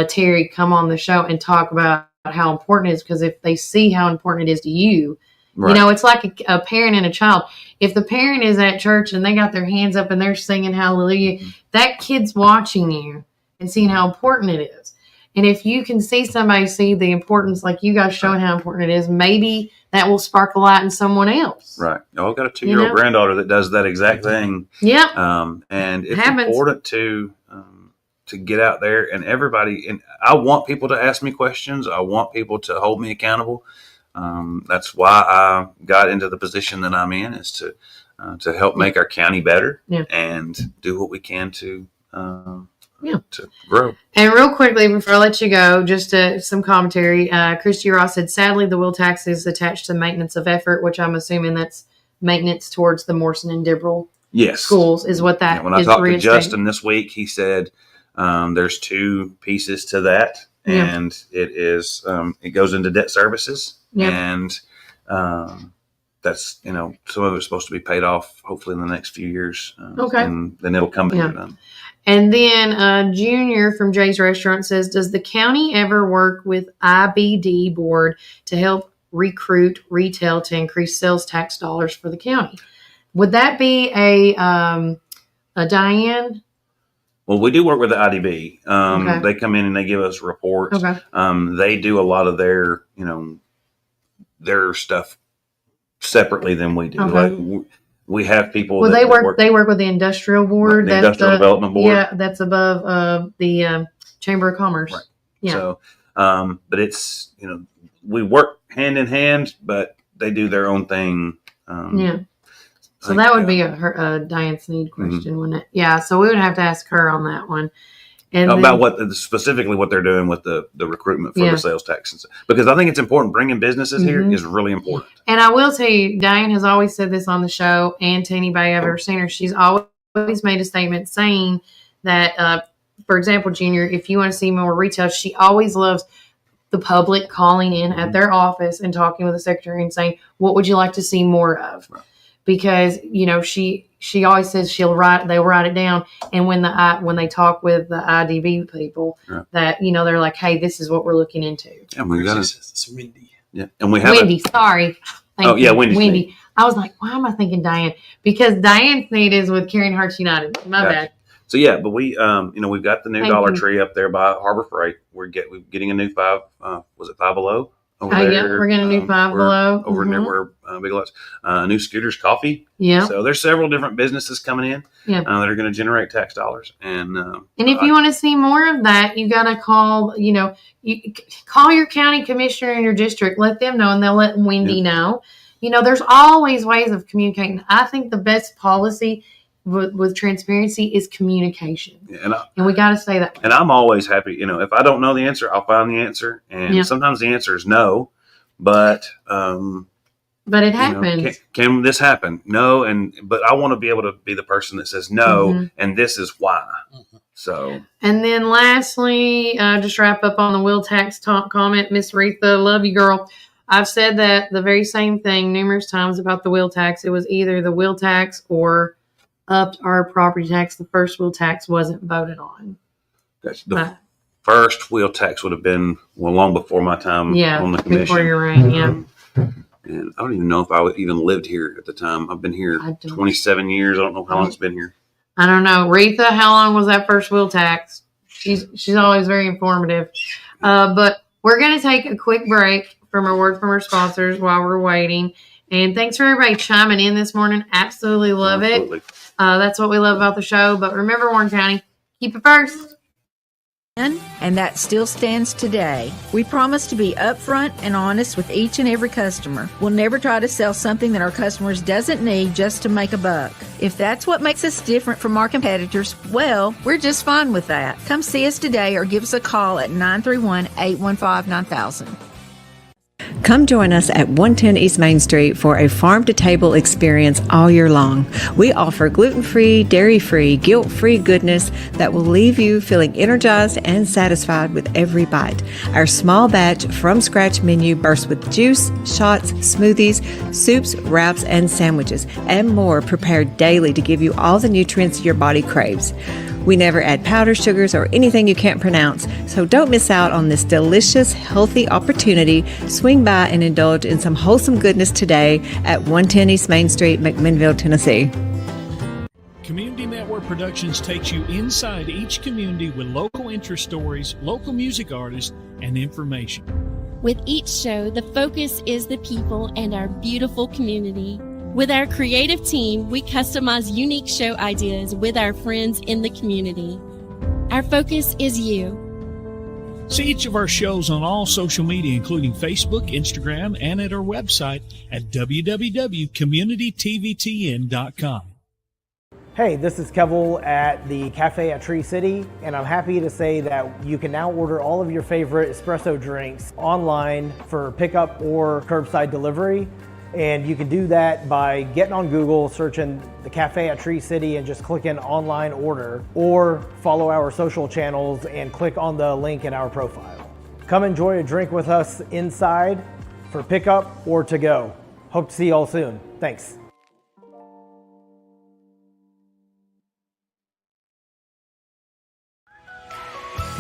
Speaker 1: Terry come on the show and talk about how important it is, because if they see how important it is to you, right. It's like a parent and a child. If the parent is at church and they got their hands up and they're singing hallelujah, that kid's watching you and seeing how important it is. And if you can see somebody see the importance, like you guys showing how important it is, maybe that will spark a light in someone else.
Speaker 8: Right. I've got a 2-year-old granddaughter that does that exact thing.
Speaker 1: Yeah.
Speaker 8: And it's important to get out there, and everybody, and I want people to ask me questions. I want people to hold me accountable. That's why I got into the position that I'm in, is to help make our county better and do what we can to grow.
Speaker 1: And real quickly, before I let you go, just some commentary. Christy Ross said, sadly, the wheel tax is attached to maintenance of effort, which I'm assuming that's maintenance towards the Morrison and Dibble schools is what that is.
Speaker 8: When I talked to Justin this week, he said there's 2 pieces to that. And it is it goes into debt services, and that's some of it's supposed to be paid off hopefully in the next few years. And then it'll come back done.
Speaker 1: And then Junior from Jay's Restaurant says, does the county ever work with IBD board to help recruit retail to increase sales tax dollars for the county? Would that be a Diane?
Speaker 8: Well, we do work with the IDB. They come in and they give us reports. They do a lot of their, their stuff separately than we do. Like we have people.
Speaker 1: Well, they work with the industrial board.
Speaker 8: The industrial development board.
Speaker 1: Yeah, that's above the Chamber of Commerce.
Speaker 8: Right.
Speaker 1: Yeah.
Speaker 8: So, but it's we work hand in hand, but they do their own thing.
Speaker 1: So that would be a Diane Sneed question, wouldn't it? Yeah. So we would have to ask her on that one. And
Speaker 8: about specifically what they're doing with the recruitment for the sales tax, because I think it's important. Bringing businesses here is really important.
Speaker 1: And I will tell you, Diane has always said this on the show, and to anybody I've ever seen her, she's always made a statement saying that, for example, Junior, if you want to see more retail, she always loves the public calling in at their office and talking with the secretary and saying, what would you like to see more of? Right. Because, she always says they'll write it down. And when they talk with the IDB people, that, they're like, hey, this is what we're looking into.
Speaker 8: And we got
Speaker 6: it's Wendy.
Speaker 8: Yeah. And we have
Speaker 1: Wendy, sorry.
Speaker 8: Thank you. Wendy.
Speaker 1: I was like, why am I thinking Diane? Because Diane Sneed is with Carrying Hearts United. My bad.
Speaker 8: So yeah, but we, we've got the new Dollar Tree up there by Harbor Freight. We're getting a new Five Below? Over there.
Speaker 1: Yeah, we're getting a new Five Below.
Speaker 8: Over near where Big Lots. New Scooters Coffee.
Speaker 1: Yeah.
Speaker 8: So there's several different businesses coming in that are going to generate tax dollars. And
Speaker 1: if you want to see more of that, you got to call, you call your county commissioner in your district, let them know, and they'll let Wendy know. There's always ways of communicating. I think the best policy with transparency is communication. And we got to say that.
Speaker 8: And I'm always happy, if I don't know the answer, I'll find the answer. And sometimes the answer is no, but
Speaker 1: it happens.
Speaker 8: Can this happen? No. But I want to be able to be the person that says no, and this is why. So. And
Speaker 1: then lastly, just wrap up on the wheel tax comment, Miss Retha, love you, girl. I've said that the very same thing numerous times about the wheel tax. It was either the wheel tax or upped our property tax. The first wheel tax wasn't voted on.
Speaker 8: That's the first wheel tax would have been long before my time on the commission.
Speaker 1: Before your reign,
Speaker 8: And I don't even know if I even lived here at the time. I've been here 27 years. I don't know how long it's been here.
Speaker 1: I don't know. Retha, how long was that first wheel tax? She's always very informative. But we're going to take a quick break from a word from our sponsors while we're waiting. And thanks for everybody chiming in this morning. Absolutely love it. That's what we love about the show. But remember, Warren County, keep it first.
Speaker 9: And that still stands today. We promise to be upfront and honest with each and every customer. We'll never try to sell something that our customers doesn't need just to make a buck. If that's what makes us different from our competitors, well, we're just fine with that. Come see us today or give us a call at 931-815-9000.
Speaker 10: Come join us at 110 East Main Street for a farm-to-table experience all year long. We offer gluten-free, dairy-free, guilt-free goodness that will leave you feeling energized and satisfied with every bite. Our small batch from-scratch menu bursts with juice, shots, smoothies, soups, wraps, and sandwiches, and more prepared daily to give you all the nutrients your body craves. We never add powder, sugars, or anything you can't pronounce, so don't miss out on this delicious, healthy opportunity. Swing by and indulge in some wholesome goodness today at 110 East Main Street, McMinnville, Tennessee.
Speaker 11: Community Network Productions takes you inside each community with local interest stories, local music artists, and information.
Speaker 12: With each show, the focus is the people and our beautiful community. With our creative team, we customize unique show ideas with our friends in the community. Our focus is you.
Speaker 11: See each of our shows on all social media, including Facebook, Instagram, and at our website at www.communitytvtn.com.
Speaker 7: Hey, this is Kevel at the Cafe at Tree City, and I'm happy to say that you can now order all of your favorite espresso drinks online for pickup or curbside delivery. And you can do that by getting on Google, searching the Cafe at Tree City and just clicking online order, or follow our social channels and click on the link in our profile. Come enjoy a drink with us inside for pickup or to go. Hope to see you all soon. Thanks.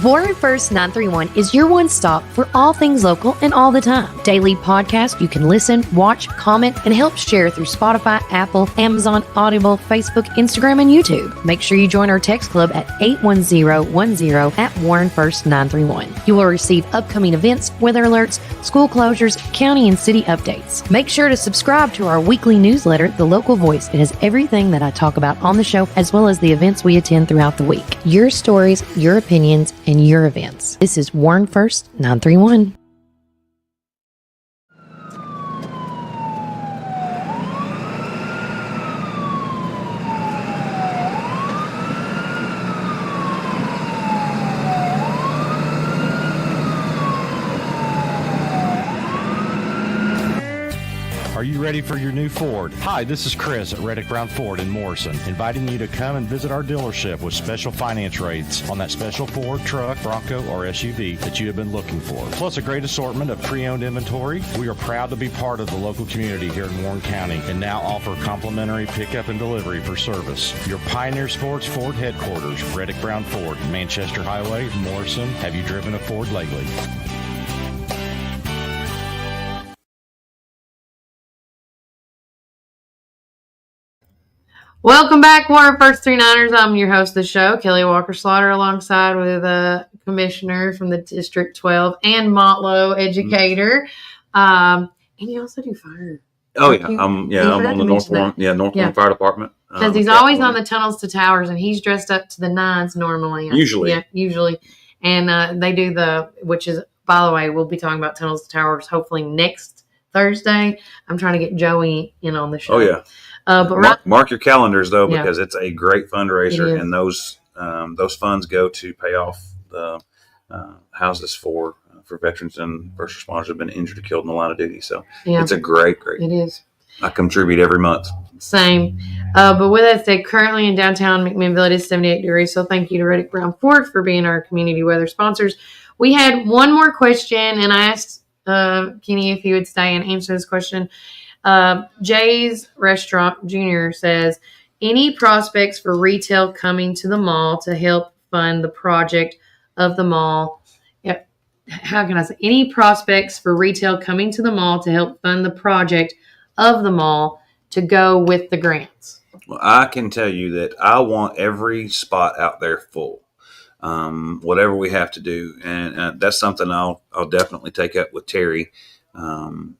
Speaker 13: Warren First 931 is your one stop for all things local and all the time. Daily podcast you can listen, watch, comment, and help share through Spotify, Apple, Amazon, Audible, Facebook, Instagram, and YouTube. Make sure you join our text club at 81010 at Warren First 931. You will receive upcoming events, weather alerts, school closures, county and city updates. Make sure to subscribe to our weekly newsletter, The Local Voice. It has everything that I talk about on the show, as well as the events we attend throughout the week. Your stories, your opinions, and your events. This is Warren First 931.
Speaker 14: Are you ready for your new Ford? Hi, this is Chris at Reddick Brown Ford in Morrison, inviting you to come and visit our dealership with special finance rates on that special Ford truck, Bronco, or SUV that you have been looking for. Plus a great assortment of pre-owned inventory. We are proud to be part of the local community here in Warren County and now offer complimentary pickup and delivery for service. Your Pioneer Sports Ford headquarters, Reddick Brown Ford, Manchester Highway, Morrison. Have you driven a Ford lately?
Speaker 1: Welcome back, Warren First 39ers. I'm your host of the show, Kelly Walker Slaughter, alongside with a commissioner from the District 12 and Montlow educator. And you also do fire.
Speaker 8: Oh, yeah. I'm on the North Warren Fire Department.
Speaker 1: Because he's always on the tunnels to towers, and he's dressed up to the nines normally.
Speaker 8: Usually.
Speaker 1: Yeah, usually. And they do which is, by the way, we'll be talking about tunnels to towers hopefully next Thursday. I'm trying to get Joey in on the show.
Speaker 8: Oh, yeah.
Speaker 1: But
Speaker 8: mark your calendars, though, because it's a great fundraiser, and those funds go to pay off the houses for veterans and first responders who have been injured or killed in the line of duty. So it's a great.
Speaker 1: It is.
Speaker 8: I contribute every month.
Speaker 1: Same. But with that said, currently in downtown McMinnville, it is 78 degrees. So thank you to Reddick Brown Ford for being our community weather sponsors. We had one more question, and I asked Kenny if he would stay and answer this question. Jay's Restaurant Jr. says, any prospects for retail coming to the mall to help fund the project of the mall? How can I say? Any prospects for retail coming to the mall to help fund the project of the mall to go with the grants?
Speaker 8: Well, I can tell you that I want every spot out there full. Whatever we have to do. And that's something I'll definitely take up with Terry.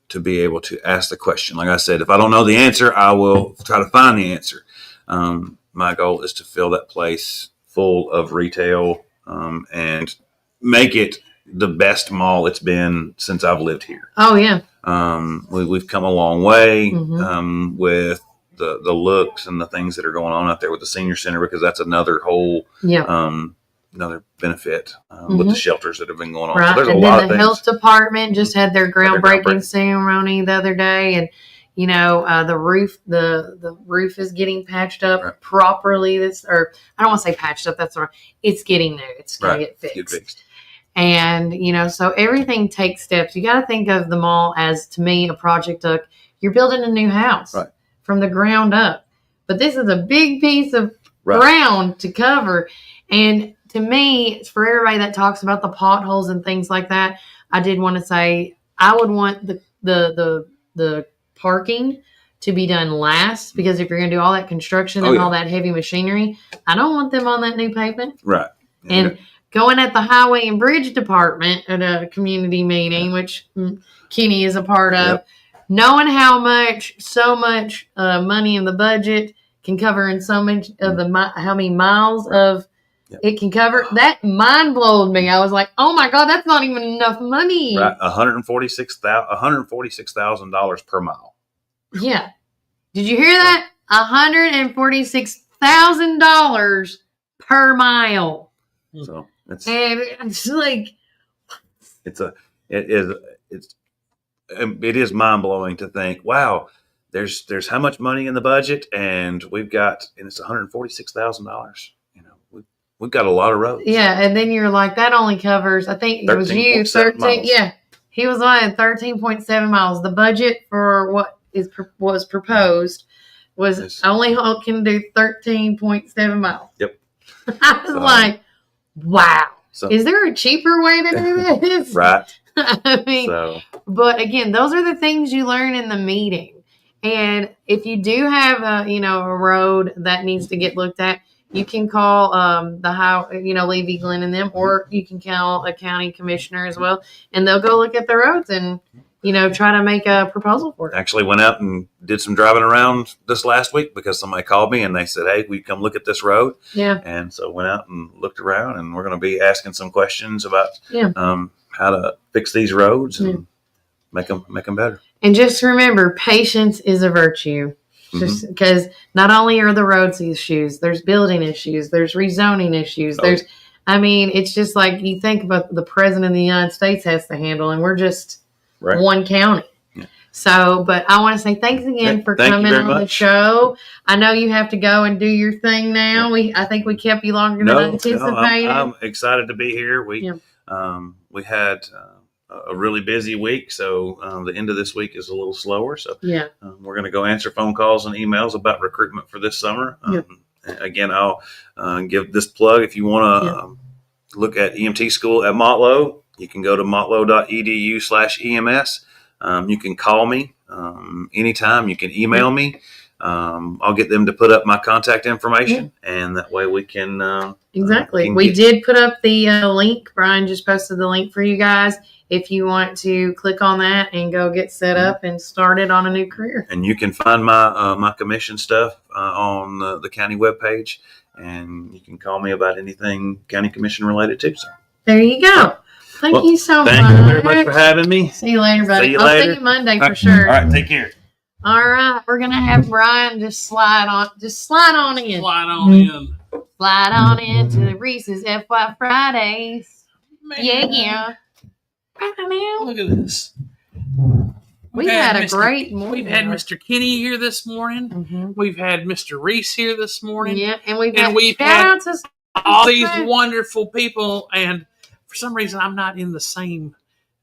Speaker 8: To be able to ask the question. Like I said, if I don't know the answer, I will try to find the answer. My goal is to fill that place full of retail and make it the best mall it's been since I've lived here.
Speaker 1: Oh, yeah.
Speaker 8: We've come a long way with the looks and the things that are going on out there with the senior center, because that's another whole another benefit with the shelters that have been going on.
Speaker 1: Right.
Speaker 8: So there's
Speaker 1: and
Speaker 8: a
Speaker 1: then
Speaker 8: lot
Speaker 1: the
Speaker 8: of things.
Speaker 1: health department just had their groundbreaking
Speaker 8: groundbreaking.
Speaker 1: ceremony the other day, and the roof is getting patched up properly. Or I don't want to say patched up. That's wrong. It's getting there. It's going to get fixed. And so everything takes steps. You got to think of the mall as, to me, a project of you're building a new house from the ground up. But this is a big piece of ground to cover. And to me, for everybody that talks about the potholes and things like that, I did want to say I would want the parking to be done last, because if you're going to do all that construction and all that heavy machinery, I don't want them on that new pavement.
Speaker 8: Right.
Speaker 1: And going at the highway and bridge department at a community meeting, which Kenny is a part of, knowing so much money in the budget can cover in so much of how many miles of it can cover, that mind blowed me. I was like, oh my God, that's not even enough money.
Speaker 8: Right. $146,000 per mile.
Speaker 1: Yeah. Did you hear that? $146,000 per mile.
Speaker 8: So
Speaker 1: it's like,
Speaker 8: it is mind blowing to think, wow, there's how much money in the budget, and it's $146,000. We've got a lot of roads.
Speaker 1: Yeah, and then you're like, that only covers, I think it was you, 13.
Speaker 8: Miles.
Speaker 1: Yeah, he was on 13.7 miles. The budget for what was proposed was only can do 13.7 miles.
Speaker 8: Yep.
Speaker 1: I was like, wow. So, is there a cheaper way to do this?
Speaker 8: Right.
Speaker 1: I mean, but again, those are the things you learn in the meeting. And if you do have a road that needs to get looked at, you can call Levy, Glenn and them, or you can call a county commissioner as well, and they'll go look at the roads and try to make a proposal for it.
Speaker 8: Actually went out and did some driving around this last week because somebody called me and they said, hey, will you come look at this road?
Speaker 1: Yeah.
Speaker 8: And so went out and looked around, and we're going to be asking some questions about how to fix these roads and make them better.
Speaker 1: And just remember, patience is a virtue. Just because not only are the roads issues, there's building issues, there's rezoning issues. It's just like you think about the president of the United States has to handle, and we're just one county. Yeah. So, but I want to say thanks again for coming on the show. I know you have to go and do your thing now. I think we kept you longer than anticipated.
Speaker 8: I'm excited to be here. We had a really busy week, so the end of this week is a little slower. So we're going to go answer phone calls and emails about recruitment for this summer. Again, I'll give this plug. If you want to look at EMT school at Motlow, you can go to motlow.edu/EMS. You can call me anytime. You can email me. I'll get them to put up my contact information, and that way we can
Speaker 1: exactly. We did put up the link. Brian just posted the link for you guys. If you want to click on that and go get set up and started on a new career.
Speaker 8: And you can find my commission stuff on the county webpage, and you can call me about anything county commission related too. So
Speaker 1: there you go. Thank you so much.
Speaker 8: Thank you very much for having me.
Speaker 1: See you later, buddy. I'll see you Monday for sure.
Speaker 8: All right, take care.
Speaker 1: All right, we're gonna have Brian just slide on in.
Speaker 6: Slide on in.
Speaker 1: Slide on into the Reese's FYI Fridays.
Speaker 6: Man.
Speaker 1: Yeah.
Speaker 6: Look at this.
Speaker 1: We've had a great morning.
Speaker 6: We've had Mr. Kenny here this morning. We've had Mr. Reece here this morning.
Speaker 1: Yeah, and we've
Speaker 6: had all these wonderful people. And for some reason, I'm not in the same.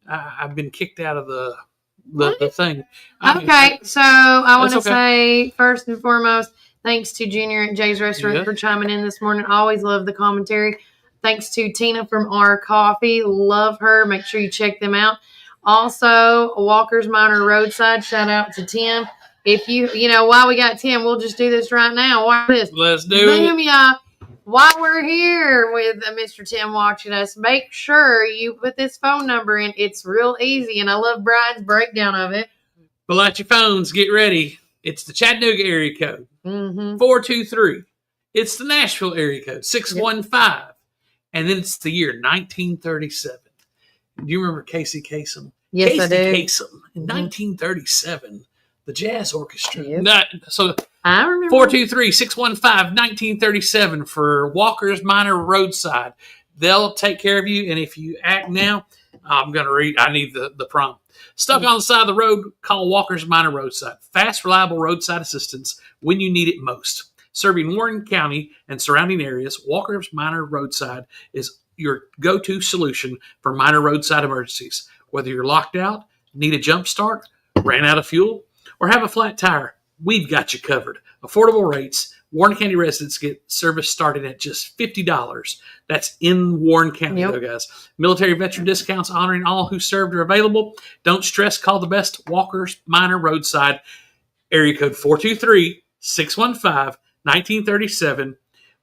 Speaker 6: I've been kicked out of the thing.
Speaker 1: Okay, so I want to say first and foremost, thanks to Junior at Jay's Restaurant for chiming in this morning. Always love the commentary. Thanks to Tina from Our Coffee. Love her. Make sure you check them out. Also, Walker's Minor Roadside. Shout out to Tim. If while we got Tim, we'll just do this right now. Watch this.
Speaker 6: Let's do it.
Speaker 1: Boom, y'all. While we're here with Mr. Tim watching us, make sure you put this phone number in. It's real easy, and I love Brian's breakdown of it.
Speaker 6: Pull out your phones. Get ready. It's the Chattanooga area code. 423. It's the Nashville area code. 615. And then it's the year 1937. Do you remember Casey Kasem?
Speaker 1: Yes, I do.
Speaker 6: Casey Kasem in 1937, the Jazz Orchestra. So
Speaker 1: I remember.
Speaker 6: 423-615-1937 for Walker's Minor Roadside. they'll take care of you. And if you act now, I'm going to read. I need the prompt. Stuck on the side of the road, call Walker's Minor Roadside. Fast, reliable roadside assistance when you need it most. Serving Warren County and surrounding areas, Walker's Minor Roadside is your go-to solution for minor roadside emergencies. Whether you're locked out, need a jump start, ran out of fuel, or have a flat tire, we've got you covered. Affordable rates. Warren County residents get service starting at just $50. That's in Warren County, though, guys. Military veteran discounts honoring all who served are available. Don't stress. Call the best Walker's Minor Roadside. Area code 423-615-1937.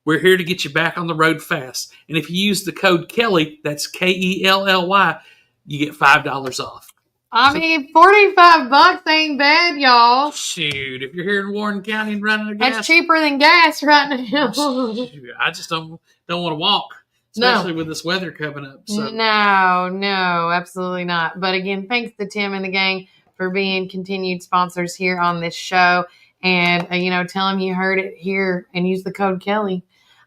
Speaker 6: We're here to get you back on the road fast. And if you use the code Kelly, that's Kelly, you get $5 off.
Speaker 1: I mean, $45 ain't bad, y'all.
Speaker 6: Shoot, if you're here in Warren County and running a gas,
Speaker 1: that's cheaper than gas right now.
Speaker 6: I just don't want to walk, especially with this weather coming up. So.
Speaker 1: No, absolutely not. But again, thanks to Tim and the gang for being continued sponsors here on this show. And, tell them you heard it here and use the code Kelly.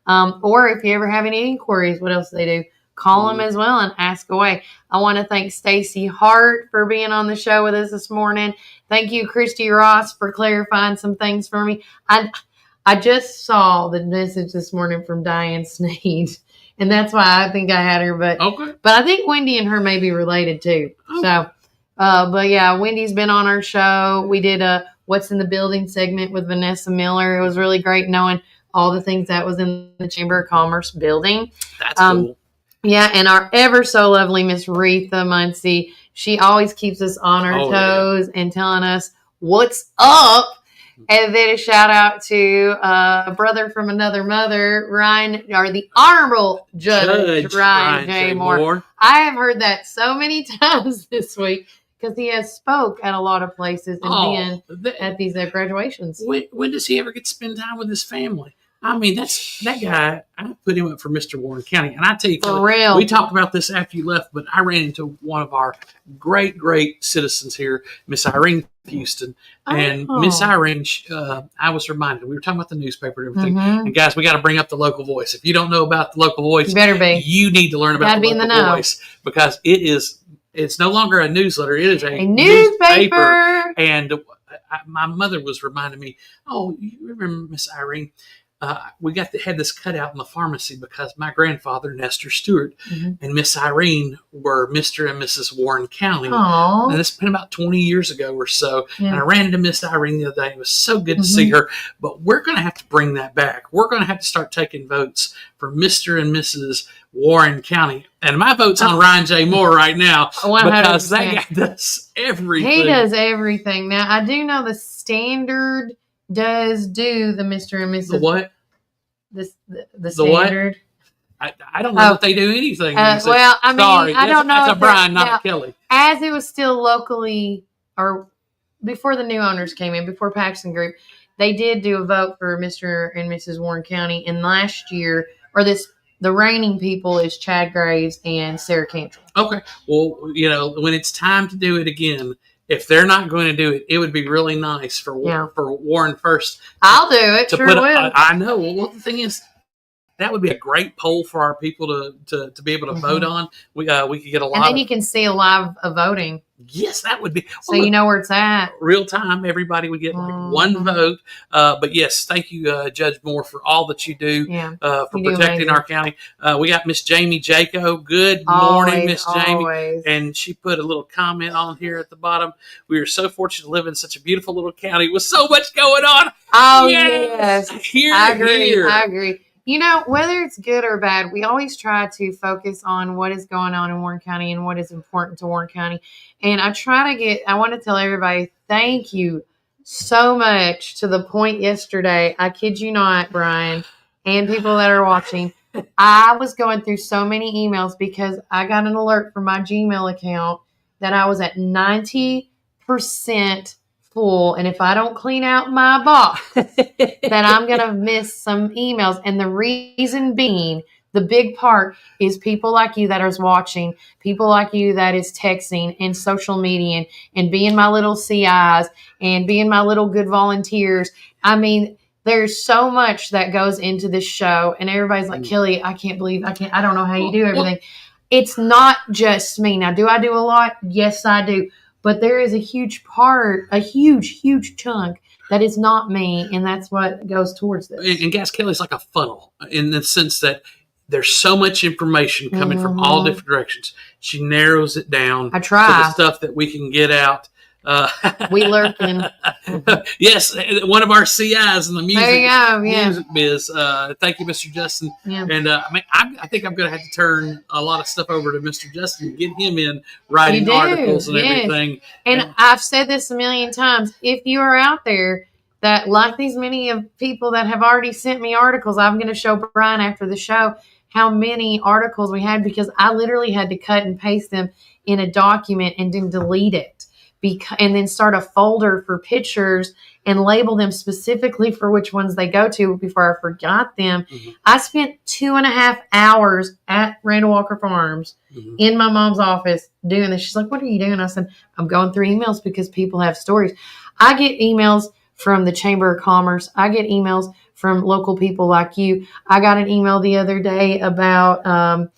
Speaker 1: Or if you ever have any inquiries, what else they do? Call them as well and ask away. I want to thank Stacy Hart for being on the show with us this morning. Thank you, Christy Ross, for clarifying some things for me. I just saw the message this morning from Diane Sneed, and that's why I think I had her. But I think Wendy and her may be related too. Okay. So, but yeah, Wendy's been on our show. We did a What's in the Building segment with Vanessa Miller. It was really great knowing all the things that was in the Chamber of Commerce building.
Speaker 6: That's cool.
Speaker 1: Yeah, and our ever so lovely Miss Retha Muncie, she always keeps us on our toes and telling us what's up. And then a shout out to a brother from another mother, the Honorable Judge Ryan J. Moore. I have heard that so many times this week because he has spoke at a lot of places and been at these graduations.
Speaker 6: When does he ever get to spend time with his family? I mean, that guy, I put him up for Mr. Warren County. And I tell you,
Speaker 1: real.
Speaker 6: We talked about this after you left, but I ran into one of our great, great citizens here, Miss Irene Houston. And Miss Irene, I was reminded, we were talking about the newspaper and everything. Mm-hmm. And guys, we got to bring up the local voice. If you don't know about the local voice,
Speaker 1: you better be.
Speaker 6: You need to learn about the local voice because it's no longer a newsletter. It is a newspaper. And my mother was reminding me, you remember Miss Irene? We had this cutout in the pharmacy because my grandfather, Nestor Stewart, and Miss Irene were Mr. and Mrs. Warren County.
Speaker 1: Aww.
Speaker 6: And it's been about 20 years ago or so. Yeah. And I ran into Miss Irene the other day. It was so good to see her. But we're going to have to bring that back. We're going to have to start taking votes for Mr. and Mrs. Warren County. And my vote's on Ryan J. Moore right now
Speaker 1: 100%.
Speaker 6: Because that guy does everything.
Speaker 1: He does everything. Now, I do know the Standard does do the Mr. and Mrs.
Speaker 6: The what?
Speaker 1: The Standard.
Speaker 6: What? I don't know if they do anything.
Speaker 1: Well, I mean,
Speaker 6: sorry,
Speaker 1: I don't know.
Speaker 6: That's a Brian, not a Kelly.
Speaker 1: As it was still locally, or before the new owners came in, before Paxton Group, they did do a vote for Mr. and Mrs. Warren County. And last year, the reigning people is Chad Graves and Sarah Cantrell.
Speaker 6: Okay. Well, when it's time to do it again, if they're not going to do it, it would be really nice for Warren First.
Speaker 1: I'll do it. Sure will.
Speaker 6: I know. Well, the thing is, that would be a great poll for our people to be able to vote on. We could get a lot.
Speaker 1: And then you can see a live voting.
Speaker 6: Yes, that would be.
Speaker 1: So you know where it's at.
Speaker 6: Real time, everybody would get one vote. But yes, thank you, Judge Moore, for all that you do for protecting our county. We got Miss Jamie Jaco. Good morning, Miss Jamie. And she put a little comment on here at the bottom. We are so fortunate to live in such a beautiful little county with so much going on.
Speaker 1: Oh, yes.
Speaker 6: I
Speaker 1: agree. Whether it's good or bad, we always try to focus on what is going on in Warren County and what is important to Warren County. And I want to tell everybody, thank you so much to the point yesterday. I kid you not, Brian, and people that are watching. I was going through so many emails because I got an alert from my Gmail account that I was at 90% full, and if I don't clean out my box, then I'm going to miss some emails. And the reason being, the big part is people like you that is watching, people like you that is texting and social media and being my little CIs and being my little good volunteers. I mean, there's so much that goes into this show, and everybody's like, Kelly, I don't know how you do everything. It's not just me. Now, do I do a lot? Yes, I do. But there is a huge huge chunk that is not me, and that's what goes towards this.
Speaker 6: And guys, Kelly's like a funnel in the sense that there's so much information coming from all different directions. She narrows it down.
Speaker 1: I try.
Speaker 6: To the stuff that we can get out.
Speaker 1: We lurking.
Speaker 6: Yes, one of our CIs in the music,
Speaker 1: there you go,
Speaker 6: music biz. Thank you, Mr. Justin.
Speaker 1: Yeah.
Speaker 6: And I think I'm going to have to turn a lot of stuff over to Mr. Justin and get him in writing articles and everything.
Speaker 1: And I've said this a million times. If you are out there that, like these many of people that have already sent me articles, I'm going to show Brian after the show how many articles we had, because I literally had to cut and paste them in a document and then delete it. And then start a folder for pictures and label them specifically for which ones they go to before I forgot them. Mm-hmm. I spent 2.5 hours at Randall Walker Farms in my mom's office doing this. She's like, what are you doing? I said, I'm going through emails because people have stories. I get emails from the Chamber of Commerce. I get emails from local people like you. I got an email the other day about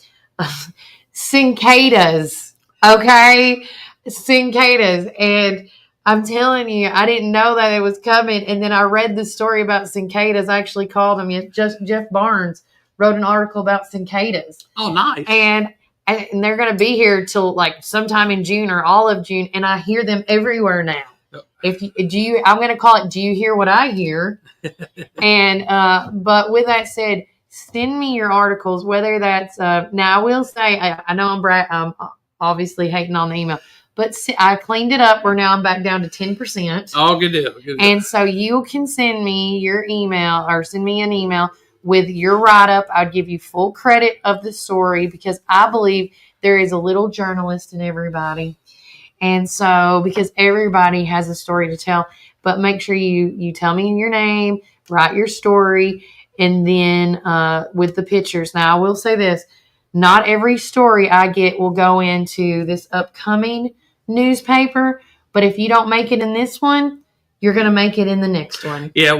Speaker 1: cicadas. Okay. Cicadas, and I'm telling you, I didn't know that it was coming, and then I read the story about cicadas. I actually called him. Just Jeff Barnes wrote an article about cicadas.
Speaker 6: Oh, nice!
Speaker 1: And they're going to be here till like sometime in June or all of June, and I hear them everywhere now. I'm going to call it. Do you hear what I hear? And but with that said, send me your articles. Whether that's now, I will say I know I'm obviously hating on the email. But I cleaned it up where now I'm back down to 10%.
Speaker 6: Oh, good deal. Good deal.
Speaker 1: And so you can send me your email or send me an email with your write-up. I'd give you full credit of the story because I believe there is a little journalist in everybody. And so because everybody has a story to tell, but make sure you tell me your name, write your story, and then with the pictures. Now, I will say this. Not every story I get will go into this upcoming newspaper, but if you don't make it in this one, you're going to make it in the next one.
Speaker 6: Yeah,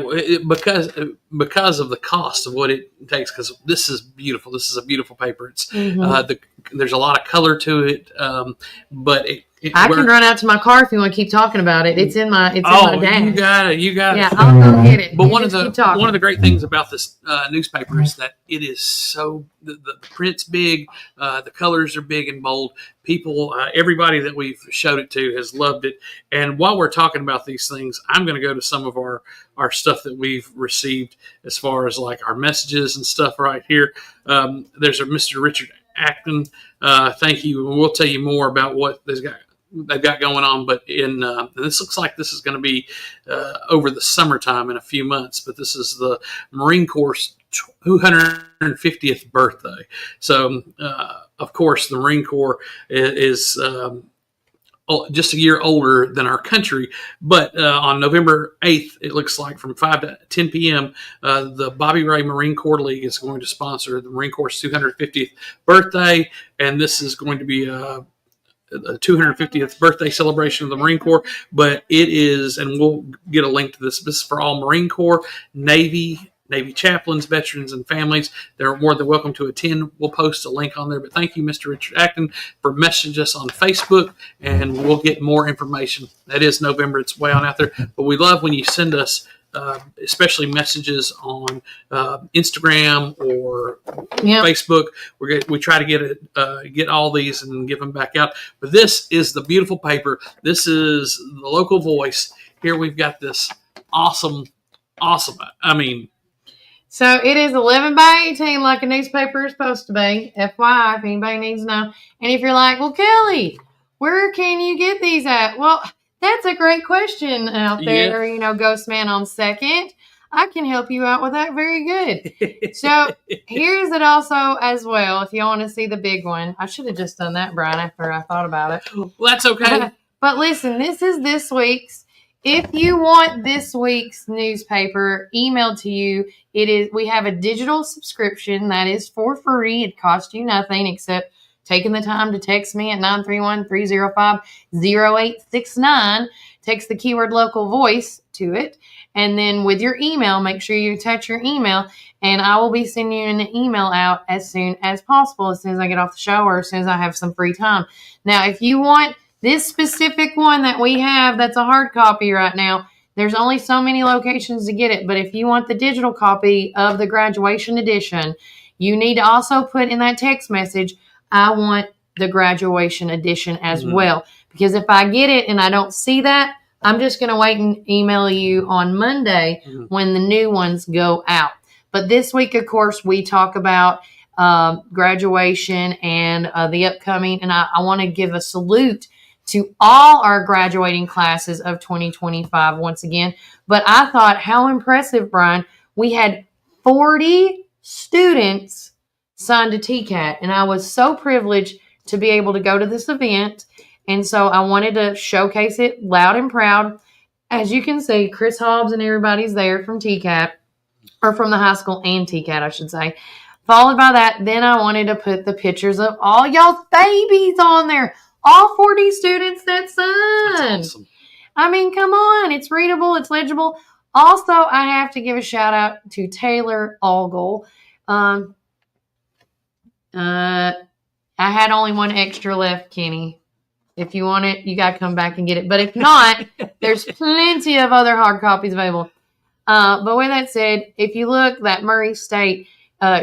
Speaker 6: because of the cost of what it takes, because this is beautiful. This is a beautiful paper. It's there's a lot of color to it, but
Speaker 1: I can run out to my car if you want to keep talking about it. It's in my dash.
Speaker 6: You got it.
Speaker 1: Yeah, I'll go get it.
Speaker 6: But one of the great things about this newspaper is that it is so the print's big, the colors are big and bold. People, everybody that we've showed it to has loved it. And while we're talking about these things, I'm going to go to some of our stuff that we've received as far as like our messages and stuff right here. There's a Mr. Richard Acton. Thank you. We'll tell you more about what they've got going on, but this looks like this is going to be over the summertime in a few months, but this is the Marine Corps 250th birthday. So, of course, the Marine Corps is just a year older than our country, but on November 8th, it looks like from 5 to 10 p.m., the Bobby Ray Marine Corps League is going to sponsor the Marine Corps 250th birthday, and this is going to be a 250th birthday celebration of the Marine Corps, but it is, and we'll get a link to this. This is for all Marine Corps, Navy chaplains, veterans, and families. They're more than welcome to attend. We'll post a link on there. But thank you, Mr. Richard Acton, for messaging us on Facebook, and we'll get more information. That is November. It's way on out there. But we love when you send us especially messages on Instagram or Facebook. We try to get all these and give them back out. But this is the beautiful paper. This is the local voice. Here we've got this awesome.
Speaker 1: So it is 11 by 18 like a newspaper is supposed to be. FYI, if anybody needs to know. And if you're like, well, Kelly, where can you get these at? Well, that's a great question out there. Yeah. Ghost Man on second. I can help you out with that very good. So here's it also as well. If you want to see the big one, I should have just done that, Brian, after I thought about it.
Speaker 6: Well, that's okay.
Speaker 1: But listen, this is this week's. If you want this week's newspaper emailed to you, we have a digital subscription that is for free. It costs you nothing except taken the time to text me at 931-305-0869. Text the keyword local voice to it. And then with your email, make sure you attach your email, and I will be sending you an email out as soon as possible, as soon as I get off the show or as soon as I have some free time. Now, if you want this specific one that we have that's a hard copy right now, there's only so many locations to get it. But if you want the digital copy of the graduation edition, you need to also put in that text message, I want the graduation edition as well. Because if I get it and I don't see that, I'm just going to wait and email you on Monday when the new ones go out. But this week, of course, we talk about graduation and the upcoming. And I want to give a salute to all our graduating classes of 2025 once again. But I thought, how impressive, Brian. We had 40 students signed to TCAT, and I was so privileged to be able to go to this event. And so I wanted to showcase it loud and proud. As you can see, Chris Hobbs and everybody's there from TCAT, or from the high school and TCAT, I should say. Followed by that, then I wanted to put the pictures of all y'all's babies on there. All 40 students that signed.
Speaker 6: That's awesome.
Speaker 1: I mean, come on. It's readable. It's legible. Also, I have to give a shout out to Taylor Ogle. I had only one extra left, Kenny. If you want it, you got to come back and get it. But if not, there's plenty of other hard copies available. But with that said, if you look, that Murray State,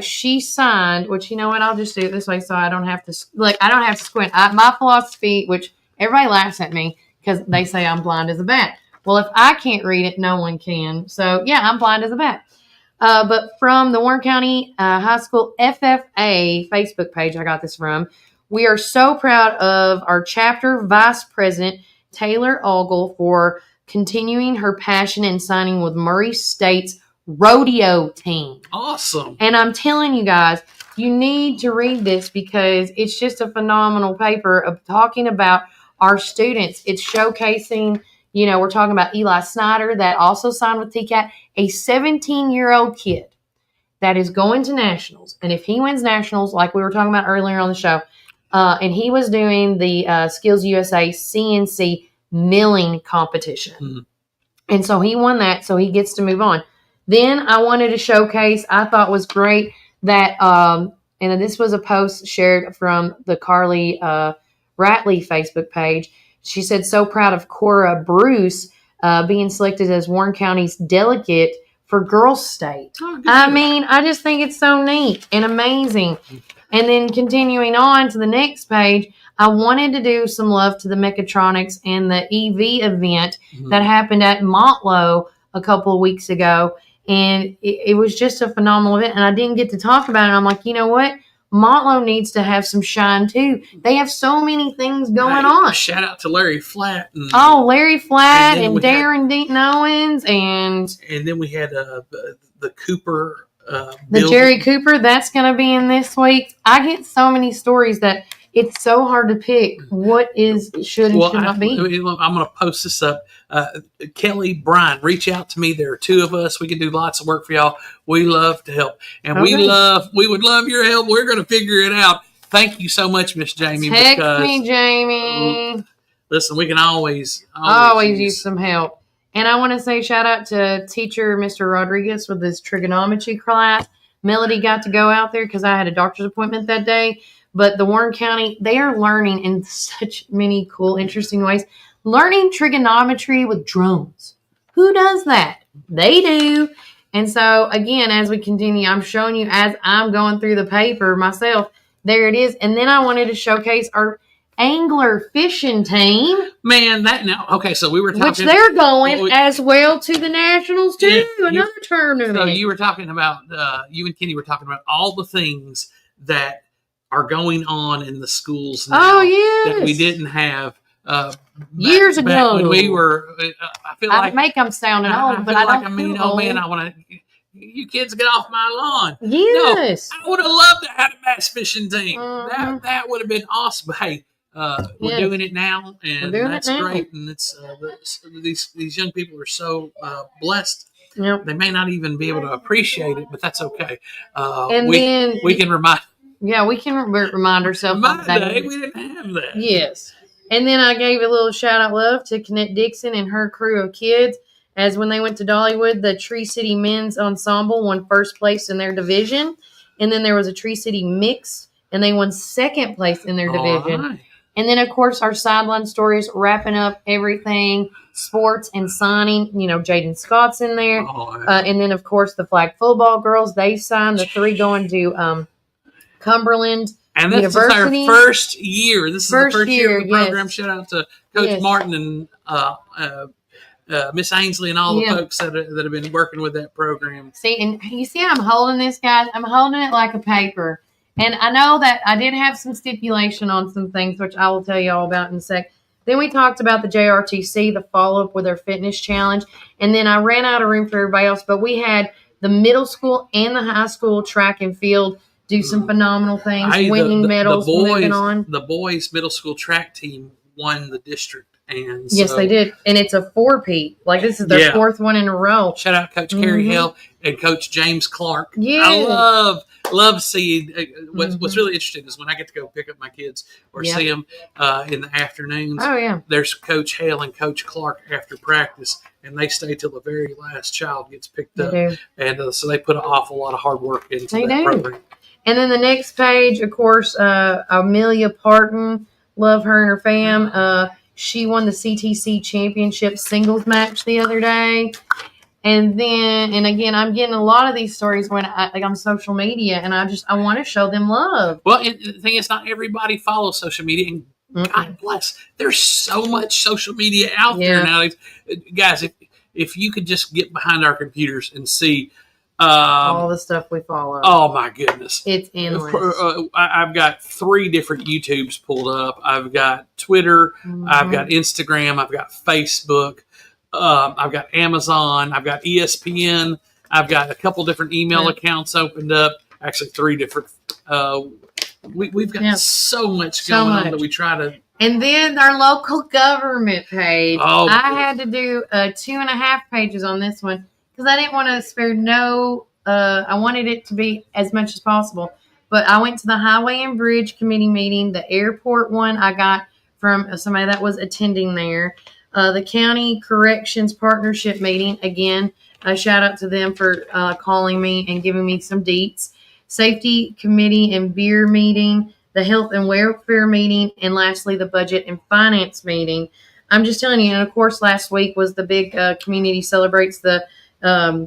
Speaker 1: she signed, which, you know what, I'll just do it this way so I don't have to, I don't have to squint. My philosophy, which everybody laughs at me because they say I'm blind as a bat. Well, if I can't read it, no one can. So, yeah, I'm blind as a bat. But from the Warren County High School FFA Facebook page, I got this from. We are so proud of our chapter vice president, Taylor Ogle, for continuing her passion and signing with Murray State's rodeo team.
Speaker 6: Awesome.
Speaker 1: And I'm telling you guys, you need to read this because it's just a phenomenal paper of talking about our students. It's showcasing, we're talking about Eli Snyder that also signed with TCAT, a 17-year-old kid that is going to nationals. And if he wins nationals, like we were talking about earlier on the show, and he was doing the Skills USA CNC milling competition. Mm-hmm. And so he won that, so he gets to move on. Then I wanted to showcase, I thought was great, that, and this was a post shared from the Carly Ratley Facebook page. She said, so proud of Cora Bruce being selected as Warren County's delegate for Girls State. Oh, I just think it's so neat and amazing. And then continuing on to the next page, I wanted to do some love to the Mechatronics and the EV event that happened at Montlow a couple of weeks ago. And it was just a phenomenal event. And I didn't get to talk about it. I'm like, you know what? Montlow needs to have some shine too. They have so many things going on.
Speaker 6: Shout out to Larry Flatt.
Speaker 1: Larry Flatt and Darren Deaton Owens. And
Speaker 6: then we had the Cooper.
Speaker 1: The Jerry Cooper, that's going to be in this week. I get so many stories that it's so hard to pick what should and should not be.
Speaker 6: I'm going to post this up. Kelly, Brian, reach out to me. There are two of us. We can do lots of work for y'all. We love to help. And we would love your help. We're going to figure it out. Thank you so much, Miss Jamie.
Speaker 1: Text me, Jamie.
Speaker 6: Listen, we can always
Speaker 1: use some help. And I want to say shout out to teacher Mr. Rodriguez with his trigonometry class. Melody got to go out there because I had a doctor's appointment that day. But the Warren County, they are learning in such many cool, interesting ways. Learning trigonometry with drones. Who does that? They do. And so, again, as we continue, I'm showing you as I'm going through the paper myself. There it is. And then I wanted to showcase our angler fishing team.
Speaker 6: Man, so we were talking.
Speaker 1: Which they're going as well to the Nationals too, another tournament.
Speaker 6: So you were talking about, you and Kenny were talking about all the things that are going on in the schools now that we didn't have
Speaker 1: years ago.
Speaker 6: When we were, I feel like.
Speaker 1: I make them sounding old, but I don't feel old.
Speaker 6: Man, I want to. You kids get off my lawn.
Speaker 1: Yes.
Speaker 6: No, I would have loved to have a bass fishing team. Mm-hmm. That would have been awesome. But hey, we're doing it now, and that's great. And it's these young people are so blessed. Yep. They may not even be able to appreciate it, but that's okay. And we can remind.
Speaker 1: Yeah, we can remind ourselves.
Speaker 6: My day, we didn't have that.
Speaker 1: Yes. And then I gave a little shout-out love to Connect Dixon and her crew of kids, as when they went to Dollywood, the Tree City Men's Ensemble won first place in their division. And then there was a Tree City Mix, and they won second place in their division.
Speaker 6: Right.
Speaker 1: And then, of course, our sideline stories, wrapping up everything, sports and signing. Jaden Scott's in there. And then, of course, the flag football girls, they signed. The 3 going to Cumberland
Speaker 6: And this
Speaker 1: University.
Speaker 6: is our first year. This is the first year of the program.
Speaker 1: Yes.
Speaker 6: Shout out to Coach Martin and Miss Ainsley and all the folks that have been working with that program.
Speaker 1: See, and you see I'm holding this, guys. I'm holding it like a paper. And I know that I did have some stipulation on some things, which I will tell you all about in a sec. Then we talked about the JRTC, the follow-up with their fitness challenge. And then I ran out of room for everybody else. But we had the middle school and the high school track and field do some phenomenal things, winning medals, moving on.
Speaker 6: The boys' middle school track team won the district. And
Speaker 1: yes, they did. And it's a 4-peat. Like, this is their 4th one in a row.
Speaker 6: Shout out Coach Carrie Hill and Coach James Clark.
Speaker 1: Yeah.
Speaker 6: I love seeing what's really interesting is when I get to go pick up my kids or see them in the afternoons.
Speaker 1: Oh, yeah.
Speaker 6: There's Coach Hale and Coach Clark after practice, and they stay till the very last child gets picked up. And so they put an awful lot of hard work into that program.
Speaker 1: And then the next page, of course, Amelia Parton, love her and her fam. She won the CTC championship singles match the other day. And then, and again, I'm getting a lot of these stories when on social media, and I want to show them love.
Speaker 6: Well, and the thing is, not everybody follows social media, and God bless, there's so much social media out there nowadays. Guys, if you could just get behind our computers and see
Speaker 1: all the stuff we follow.
Speaker 6: Oh my goodness,
Speaker 1: it's endless.
Speaker 6: I've got 3 different YouTubes pulled up. I've got Twitter, I've got Instagram, I've got Facebook, I've got Amazon, I've got ESPN, I've got a couple different email accounts opened up. Actually, 3 different. We've got so much going on that we try to.
Speaker 1: And then our local government page. I had to do 2.5 pages on this one, because I didn't want to spare I wanted it to be as much as possible. But I went to the Highway and Bridge Committee meeting. The airport one I got from somebody that was attending there. The County Corrections Partnership meeting. Again, a shout out to them for calling me and giving me some deets. Safety Committee and Beer meeting. The Health and Welfare meeting. And lastly, the Budget and Finance meeting. I'm just telling you. And of course, last week was the big Community Celebrates the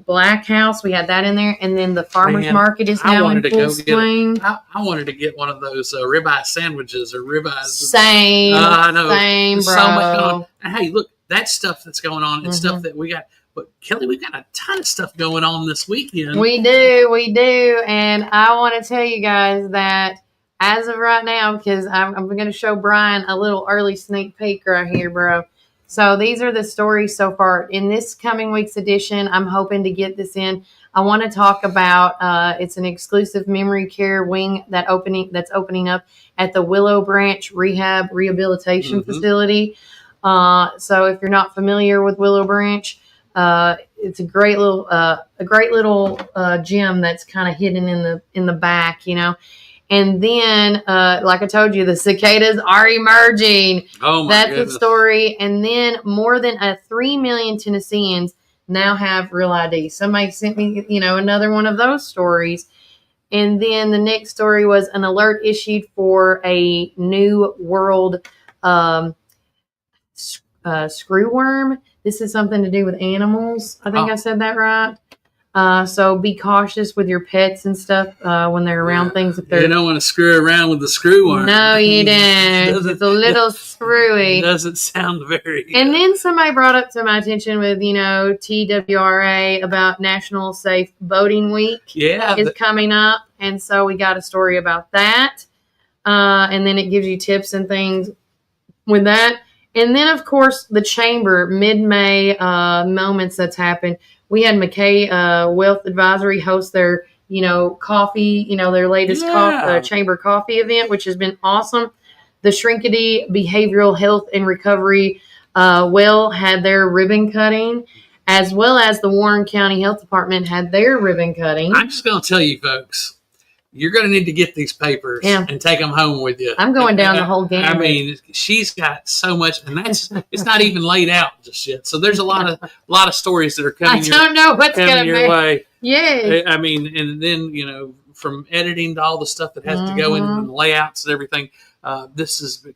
Speaker 1: Black House. We had that in there, and then the farmers market is now in full swing.
Speaker 6: I wanted to get one of those ribeye sandwiches or ribeyes.
Speaker 1: Same,
Speaker 6: I know.
Speaker 1: Same, bro.
Speaker 6: So much going on. And hey, look, that stuff that's going on and stuff that we got. But Kelly, we've got a ton of stuff going on this weekend.
Speaker 1: We do, and I want to tell you guys that as of right now, because I'm going to show Brian a little early sneak peek right here, bro. So these are the stories so far. In this coming week's edition, I'm hoping to get this in. I want to talk about it's an exclusive memory care wing that's opening up at the Willow Branch Rehabilitation Facility. So if you're not familiar with Willow Branch, it's a great little gym that's kind of hidden in the back, And then, like I told you, the cicadas are emerging.
Speaker 6: Oh, my
Speaker 1: That's
Speaker 6: goodness.
Speaker 1: the story. And then more than 3 million Tennesseans now have real ID. Somebody sent me, another one of those stories. And then the next story was an alert issued for a new world screwworm. This is something to do with animals. I think I said that right. So be cautious with your pets and stuff when they're around things. If
Speaker 6: you don't want to screw around with the screwworm.
Speaker 1: No, you don't. It's a little screwy.
Speaker 6: Doesn't sound very good.
Speaker 1: And then somebody brought up to my attention with, TWRA about National Safe Boating Week.
Speaker 6: Yeah.
Speaker 1: Is coming up. And so we got a story about that. And then it gives you tips and things with that. And then, of course, the Chamber mid-May moments that's happened. We had McKay Wealth Advisory host their, coffee, their latest Chamber coffee event, which has been awesome. The Shrinkity Behavioral Health and Recovery had their ribbon cutting, as well as the Warren County Health Department had their ribbon cutting.
Speaker 6: I'm just going to tell you, folks, you're going to need to get these papers and take them home with you.
Speaker 1: I'm going down the whole game.
Speaker 6: I mean, she's got so much, and it's not even laid out just yet. So there's a lot of stories that are coming.
Speaker 1: I don't know what's going to
Speaker 6: your way.
Speaker 1: Yeah.
Speaker 6: I mean, and then from editing to all the stuff that has to go in and the layouts and everything.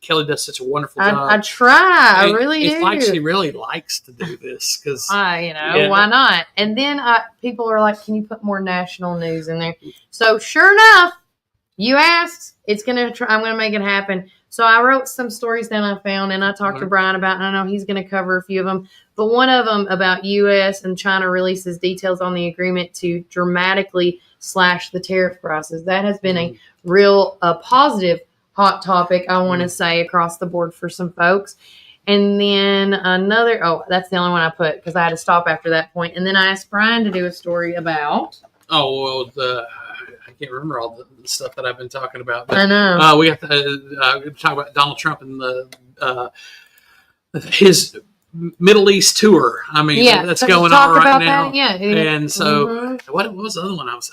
Speaker 6: Kelly does such a wonderful job.
Speaker 1: I try. I really do.
Speaker 6: It's like she really likes to do this because
Speaker 1: why not? And then people are like, "Can you put more national news in there?" So sure enough, you asked. I'm gonna make it happen. So I wrote some stories down I found, and I talked to Brian about. And I know he's gonna cover a few of them, but one of them about U.S. and China releases details on the agreement to dramatically slash the tariff prices. That has been a real positive hot topic, I want to say, across the board for some folks. And then that's the only one I put because I had to stop after that point. And then I asked Brian to do a story about.
Speaker 6: I can't remember all the stuff that I've been talking about. But,
Speaker 1: I know.
Speaker 6: We have to talk about Donald Trump and his Middle East tour. I mean, that's going on right now. And so, what was the other one I was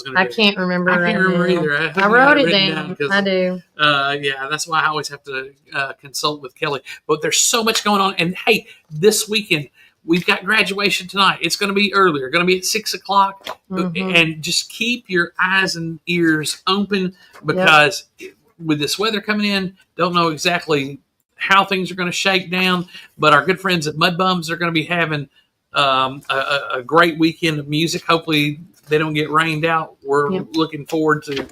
Speaker 6: going to do?
Speaker 1: I can't remember.
Speaker 6: I can't remember either.
Speaker 1: I wrote it down. I do.
Speaker 6: That's why I always have to consult with Kelly. But there's so much going on. And hey, this weekend we've got graduation tonight. It's going to be earlier. Going to be at 6:00. And just keep your eyes and ears open because with this weather coming in, don't know exactly how things are going to shake down, but our good friends at Mud Bums are going to be having a great weekend of music. Hopefully they don't get rained out. We're looking forward to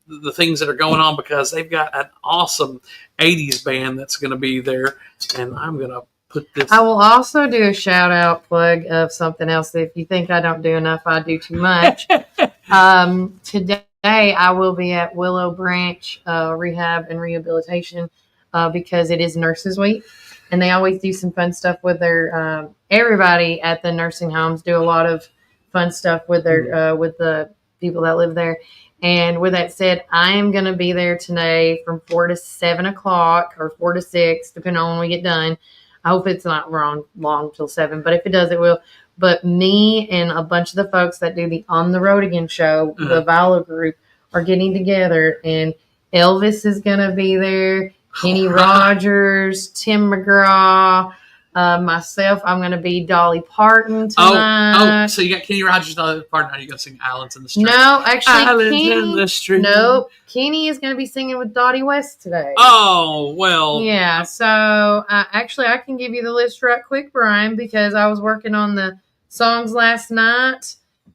Speaker 6: the things that are going on because they've got an awesome 80s band that's going to be there. And I'm going to put this.
Speaker 1: I will also do a shout out plug of something else. If you think I don't do enough, I do too much. Today I will be at Willow Branch Rehab and Rehabilitation because it is Nurses Week, and they always do some fun stuff with their everybody at the nursing homes do a lot of fun stuff with their with the people that live there. And with that said, I am going to be there today from 4 to 7 o'clock or 4 to 6, depending on when we get done. I hope it's not long till 7, but if it does, it will. But me and a bunch of the folks that do the On the Road Again show, the Valo group, are getting together, and Elvis is going to be there. Kenny Rogers, Tim McGraw, myself. I'm going to be Dolly Parton tonight.
Speaker 6: So you got Kenny Rogers, Dolly Parton. Are you going to sing Islands in the Street?
Speaker 1: No, actually,
Speaker 6: Islands in the Street.
Speaker 1: Nope. Kenny is going to be singing with Dottie West today.
Speaker 6: Oh, well.
Speaker 1: Yeah, so I can give you the list right quick, Brian, because I was working on the songs last night,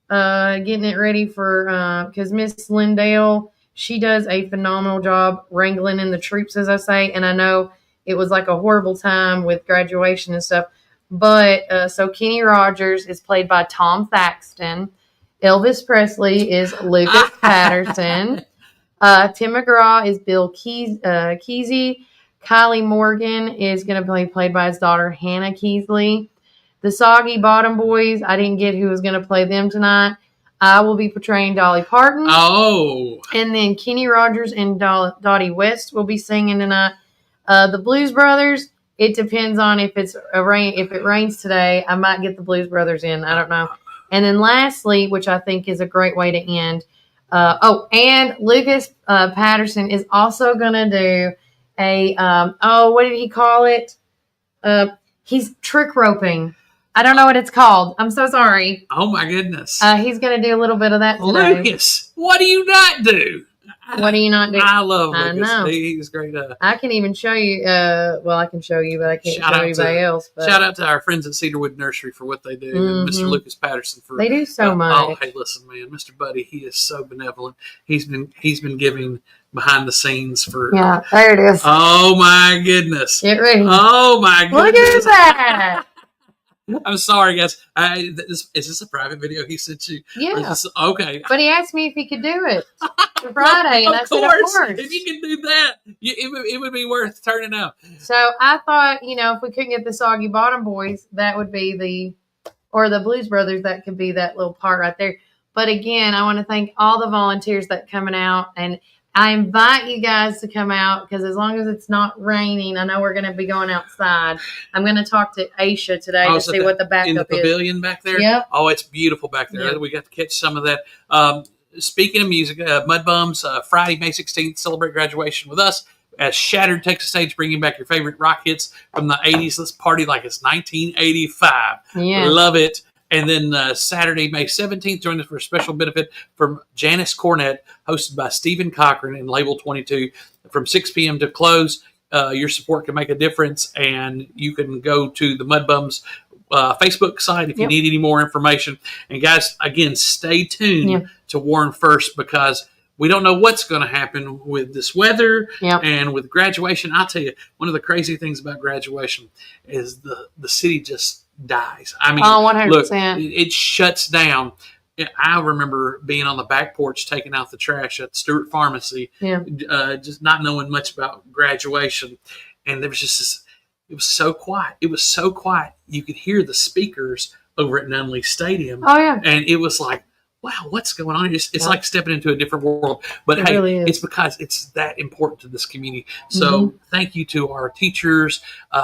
Speaker 1: getting it ready for, because Miss Lindale, she does a phenomenal job wrangling in the troops, as I say. And I know it was like a horrible time with graduation and stuff. But so Kenny Rogers is played by Tom Thaxton. Elvis Presley is Lucas Patterson. Tim McGraw is Bill Keesey. Kylie Morgan is going to be played by his daughter, Hannah Keesley. The Soggy Bottom Boys, I didn't get who was going to play them tonight. I will be portraying Dolly Parton.
Speaker 6: Oh.
Speaker 1: And then Kenny Rogers and Dottie West will be singing tonight. The Blues Brothers, it depends on if it's if it rains today, I might get the Blues Brothers in. I don't know. And then lastly, which I think is a great way to end. And Lucas Patterson is also going to do a, what did he call it? He's trick roping. I don't know what it's called. I'm so sorry.
Speaker 6: Oh, my goodness.
Speaker 1: He's going to do a little bit of that today.
Speaker 6: Lucas, what do you not do?
Speaker 1: What do you not do?
Speaker 6: I love Lucas.
Speaker 1: I know.
Speaker 6: He's great.
Speaker 1: I can even show you. I can show you, but I can't show anybody else. But.
Speaker 6: Shout out to our friends at Cedarwood Nursery for what they do, and Mr. Lucas Patterson for
Speaker 1: they do so much.
Speaker 6: Oh, hey, listen, man, Mr. Buddy, he is so benevolent. He's been giving behind the scenes for.
Speaker 1: Yeah, there it is.
Speaker 6: Oh my goodness!
Speaker 1: Get ready.
Speaker 6: Oh my goodness!
Speaker 1: Look at that.
Speaker 6: I'm sorry, guys. Is this a private video he sent you?
Speaker 1: Yeah.
Speaker 6: Okay.
Speaker 1: But he asked me if he could do it for Friday, and I said, of course.
Speaker 6: If you can do that, it would be worth turning up.
Speaker 1: So I thought, if we couldn't get the Soggy Bottom Boys, that would be or the Blues Brothers, that could be that little part right there. But again, I want to thank all the volunteers that are coming out, and I invite you guys to come out because as long as it's not raining, I know we're going to be going outside. I'm going to talk to Aisha today to see what the backup is.
Speaker 6: In the pavilion back there?
Speaker 1: Yep.
Speaker 6: Oh, it's beautiful back there.
Speaker 1: Yep.
Speaker 6: We got to catch some of that. speaking of music, Mudbums, Friday, May 16th, celebrate graduation with us. As Shattered takes the stage, bringing back your favorite rock hits from the 80s. Let's party like it's 1985.
Speaker 1: Yeah.
Speaker 6: Love it. And then Saturday, May 17th, join us for a special benefit from Janice Cornett, hosted by Stephen Cochran and Label 22 from 6 p.m. to close. Your support can make a difference, and you can go to the Mudbums Facebook site if you need any more information. And guys, again, stay tuned to Warren First, because we don't know what's going to happen with this weather and with graduation. I'll tell you, one of the crazy things about graduation is the city just dies. I mean,
Speaker 1: 100%.
Speaker 6: Look, it shuts down. I remember being on the back porch taking out the trash at Stewart Pharmacy, just not knowing much about graduation. And there was just this, it was so quiet. It was so quiet. You could hear the speakers over at Nunley Stadium.
Speaker 1: Oh, yeah.
Speaker 6: And it was like, wow, what's going on? It's like stepping into a different world. But hey,
Speaker 1: really is.
Speaker 6: It's because it's that important to this community. So thank you to our teachers.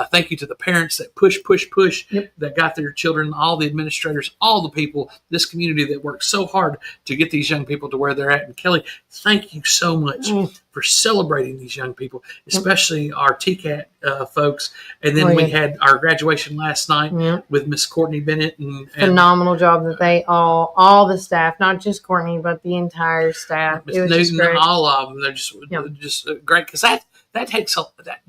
Speaker 6: Thank you to the parents that push, that got their children, all the administrators, all the people, this community that worked so hard to get these young people to where they're at. And Kelly, thank you so much for celebrating these young people, especially our TCAT folks. And then we had our graduation last night with Miss Courtney Bennett. And
Speaker 1: phenomenal job that they all the staff, not just Courtney, but the entire staff.
Speaker 6: Miss
Speaker 1: It was just
Speaker 6: Newton,
Speaker 1: great.
Speaker 6: all of them. They're just great, because that takes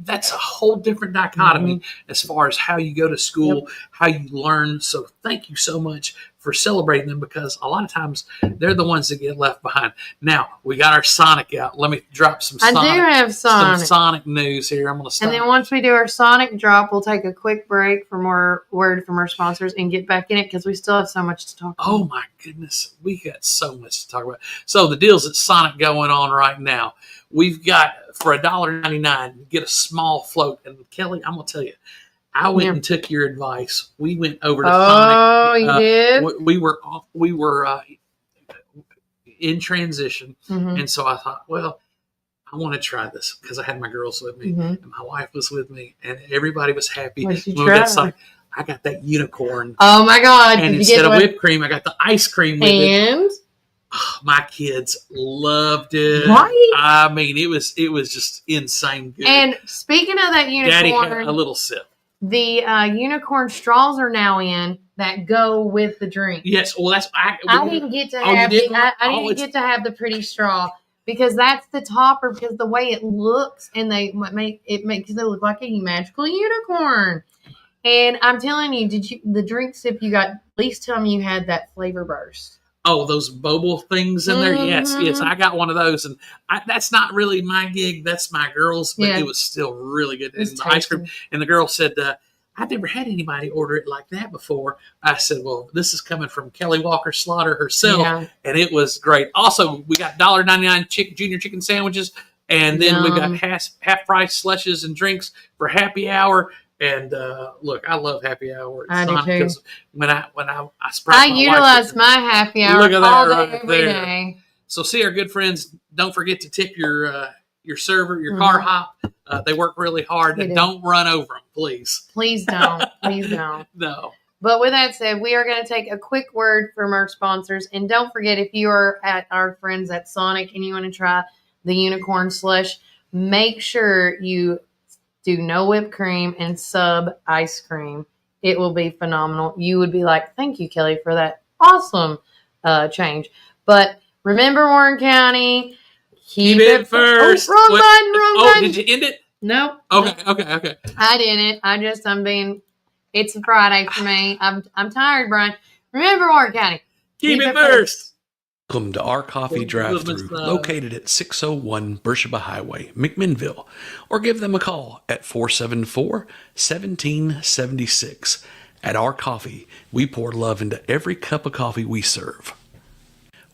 Speaker 6: that's a whole different dichotomy as far as how you go to school, how you learn. So thank you so much for celebrating them, because a lot of times they're the ones that get left behind. Now we got our Sonic out. Let me drop some Sonic.
Speaker 1: I do have Sonic.
Speaker 6: Some Sonic news here. I'm going to stop.
Speaker 1: And then once we do our Sonic drop, we'll take a quick break for more word from our sponsors and get back in it, because we still have so much to talk about.
Speaker 6: Oh my goodness, we got so much to talk about. So the deals at Sonic going on right now. We've got, for $1.99, get a small float. And Kelly, I'm going to tell you, I went and took your advice. We went over to Sonic.
Speaker 1: Oh, you did?
Speaker 6: We were in transition, and so I thought, well, I want to try this, because I had my girls with me, and my wife was with me, and everybody was happy.
Speaker 1: What did you
Speaker 6: When we
Speaker 1: try?
Speaker 6: got Sonic, I got that unicorn.
Speaker 1: Oh my God!
Speaker 6: And
Speaker 1: Did you
Speaker 6: instead
Speaker 1: get
Speaker 6: of
Speaker 1: one?
Speaker 6: whipped cream, I got the ice cream with it.
Speaker 1: And
Speaker 6: My kids loved it.
Speaker 1: Right?
Speaker 6: I mean, it was just insane good.
Speaker 1: And speaking of that unicorn,
Speaker 6: Daddy had a little sip.
Speaker 1: The unicorn straws are now in that go with the drink.
Speaker 6: Yes, well, that's
Speaker 1: I didn't get to
Speaker 6: Oh, you
Speaker 1: have
Speaker 6: didn't?
Speaker 1: I
Speaker 6: Oh,
Speaker 1: didn't get to have the pretty straw, because that's the topper, because the way it looks, and it makes it look like a magical unicorn. And I'm telling you, the drink sip you got? Please tell me you had that flavor burst.
Speaker 6: Oh, those boba things in there? Yes, I got one of those, and that's not really my gig. That's my girls, but it was still really good. And the ice cream, and the girl said, I've never had anybody order it like that before. I said, well, this is coming from Kelly Walker Slaughter herself, and it was great. Also, we got $1.99 junior chicken sandwiches, and then we got half price slushes and drinks for happy hour. And look, I love happy hour at Sonic, because when I
Speaker 1: I utilize my happy hour all day, every day.
Speaker 6: So see our good friends. Don't forget to tip your server, your car hop. They work really hard, and don't run over them, please.
Speaker 1: Please don't. Please don't.
Speaker 6: No.
Speaker 1: But with that said, we are going to take a quick word from our sponsors. And don't forget, if you are at our friends at Sonic and you want to try the unicorn slush, make sure you do no whipped cream and sub ice cream. It will be phenomenal. You would be like, thank you, Kelly, for that awesome change. But remember, Warren County, keep it first. Oh, wrong button.
Speaker 6: Did you end it?
Speaker 1: No.
Speaker 6: Okay.
Speaker 1: I didn't. It's a Friday for me. I'm tired, Brian. Remember, Warren County,
Speaker 6: keep it first.
Speaker 15: Welcome to our coffee drive-thru, located at 601 Beersheba Highway, McMinnville, or give them a call at 474-1776. At our coffee, we pour love into every cup of coffee we serve.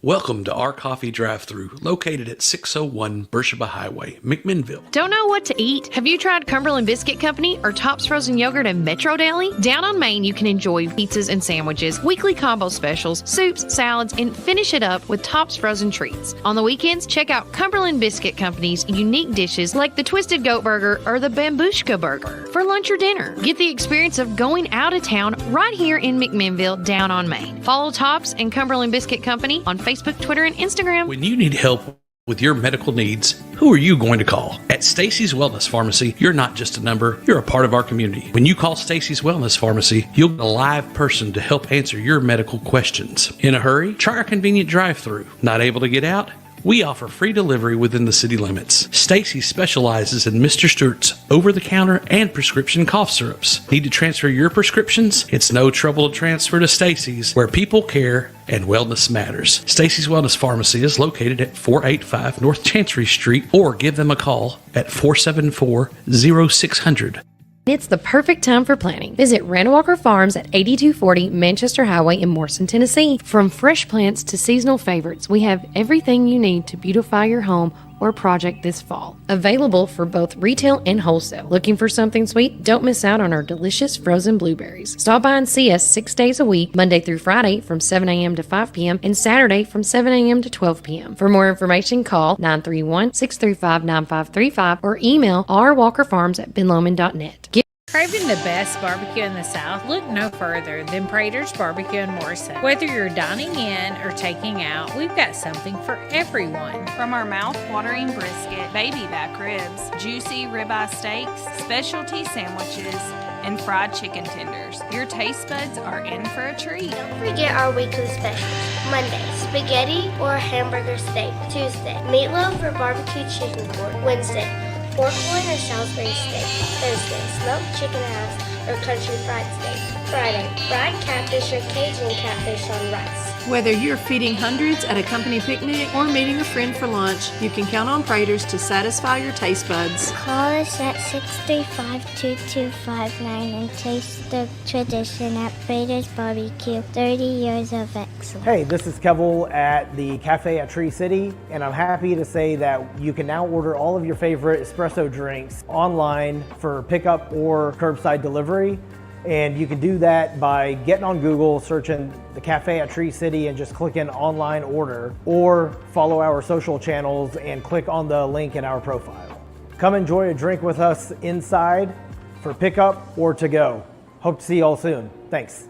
Speaker 15: Welcome to our coffee drive-thru, located at 601 Beersheba Highway, McMinnville.
Speaker 13: Don't know what to eat? Have you tried Cumberland Biscuit Company or Tops Frozen Yogurt and Metro Deli? Down on Main, you can enjoy pizzas and sandwiches, weekly combo specials, soups, salads, and finish it up with Tops Frozen Treats. On the weekends, check out Cumberland Biscuit Company's unique dishes like the Twisted Goat Burger or the Bambushka Burger. For lunch or dinner, get the experience of going out of town right here in McMinnville, down on Main. Follow Tops and Cumberland Biscuit Company on Facebook, Twitter, and Instagram.
Speaker 15: When you need help with your medical needs, who are you going to call? At Stacy's Wellness Pharmacy, you're not just a number, you're a part of our community. When you call Stacy's Wellness Pharmacy, you'll get a live person to help answer your medical questions. In a hurry? Try our convenient drive-thru. Not able to get out? We offer free delivery within the city limits. Stacy specializes in Mr. Stewart's over-the-counter and prescription cough syrups. Need to transfer your prescriptions? It's no trouble to transfer to Stacy's, where people care and wellness matters. Stacy's Wellness Pharmacy is located at 485 North Chancery Street, or give them a call at 474-0600.
Speaker 13: It's the perfect time for planting. Visit Randall Walker Farms at 8240 Manchester Highway in Morrison, Tennessee. From fresh plants to seasonal favorites, we have everything you need to beautify your home or project this fall. Available for both retail and wholesale. Looking for something sweet? Don't miss out on our delicious frozen blueberries. Stop by and see us 6 days a week, Monday through Friday from 7 a.m. to 5 p.m. and Saturday from 7 a.m. to 12 p.m. For more information, call 931-635-9535 or email rwalkerfarms@benlomond.net.
Speaker 16: Craving the best barbecue in the South? Look no further than Prater's Barbecue in Morrison. Whether you're dining in or taking out, we've got something for everyone.
Speaker 17: From our mouth-watering brisket, baby back ribs, juicy ribeye steaks, specialty sandwiches, and fried chicken tenders, your taste buds are in for a treat.
Speaker 18: Don't forget our weekly specials. Monday, spaghetti or hamburger steak. Tuesday, meatloaf or barbecue chicken pork. Wednesday, pork loin or Salisbury steak. Thursday, smoked chicken halves or country fried steak. Friday, fried catfish or Cajun catfish on rice.
Speaker 19: Whether you're feeding hundreds at a company picnic or meeting a friend for lunch, you can count on Prater's to satisfy your taste buds.
Speaker 18: Call us at 635-2259 and taste the tradition at Prater's Barbecue. 30 years of excellence.
Speaker 7: Hey, this is Kevel at the Cafe at Tree City, and I'm happy to say that you can now order all of your favorite espresso drinks online for pickup or curbside delivery. And you can do that by getting on Google, searching the Cafe at Tree City and just clicking online order, or follow our social channels and click on the link in our profile. Come enjoy a drink with us inside for pickup or to go. Hope to see you all soon. Thanks.